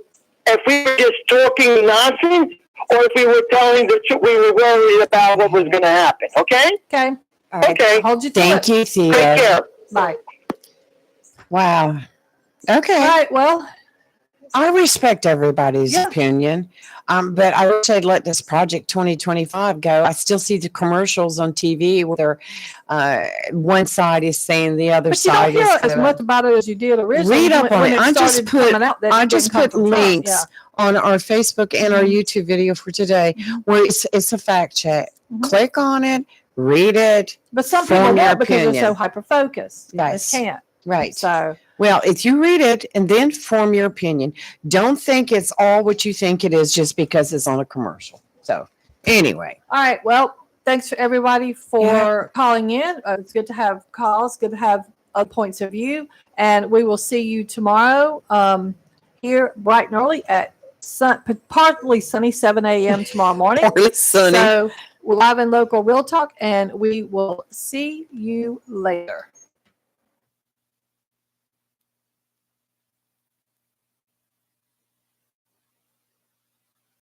Speaker 8: if we were just talking nonsense or if we were telling the truth, we were worried about what was going to happen. Okay?
Speaker 3: Okay.
Speaker 2: All right.
Speaker 8: Okay.
Speaker 3: Hold you to
Speaker 2: Thank
Speaker 3: it.
Speaker 2: you,
Speaker 8: Take
Speaker 2: Thea.
Speaker 8: care.
Speaker 3: Bye.
Speaker 2: Wow. Okay.
Speaker 3: All right. Well,
Speaker 2: I respect everybody's
Speaker 3: Yeah.
Speaker 2: opinion. But I wish they'd let this Project 2025 go. I still see the commercials on TV where one side is saying the other
Speaker 3: but you don't
Speaker 2: side
Speaker 3: hear
Speaker 2: is
Speaker 3: as
Speaker 2: good.
Speaker 3: much about it as you did originally.
Speaker 2: Read up on
Speaker 3: when
Speaker 2: it. I just
Speaker 3: started
Speaker 2: put-
Speaker 3: coming out that
Speaker 2: I
Speaker 3: it
Speaker 2: just
Speaker 3: didn't come
Speaker 2: put
Speaker 3: from Trump.
Speaker 2: links
Speaker 3: Yeah.
Speaker 2: on our Facebook and our YouTube video for today
Speaker 3: Mhm.
Speaker 2: where it's a fact check.
Speaker 3: Mhm.
Speaker 2: Click on it, read it.
Speaker 3: But some people
Speaker 2: Form your
Speaker 3: won't because they're so
Speaker 2: opinion.
Speaker 3: hyper focused. They
Speaker 2: Yes.
Speaker 3: can't.
Speaker 2: Right.
Speaker 3: So
Speaker 2: Well, if you read it and then form your opinion, don't think it's all what you think it is just because it's on a commercial. So, anyway,
Speaker 3: all right. Well, thanks for everybody for calling in. It's good to have calls. Good to have other points of view. And we will see you tomorrow here bright and early at partly sunny 7 a.m. tomorrow morning.
Speaker 2: it's sunny.
Speaker 3: So we're live in local Real Talk, and we will see you later.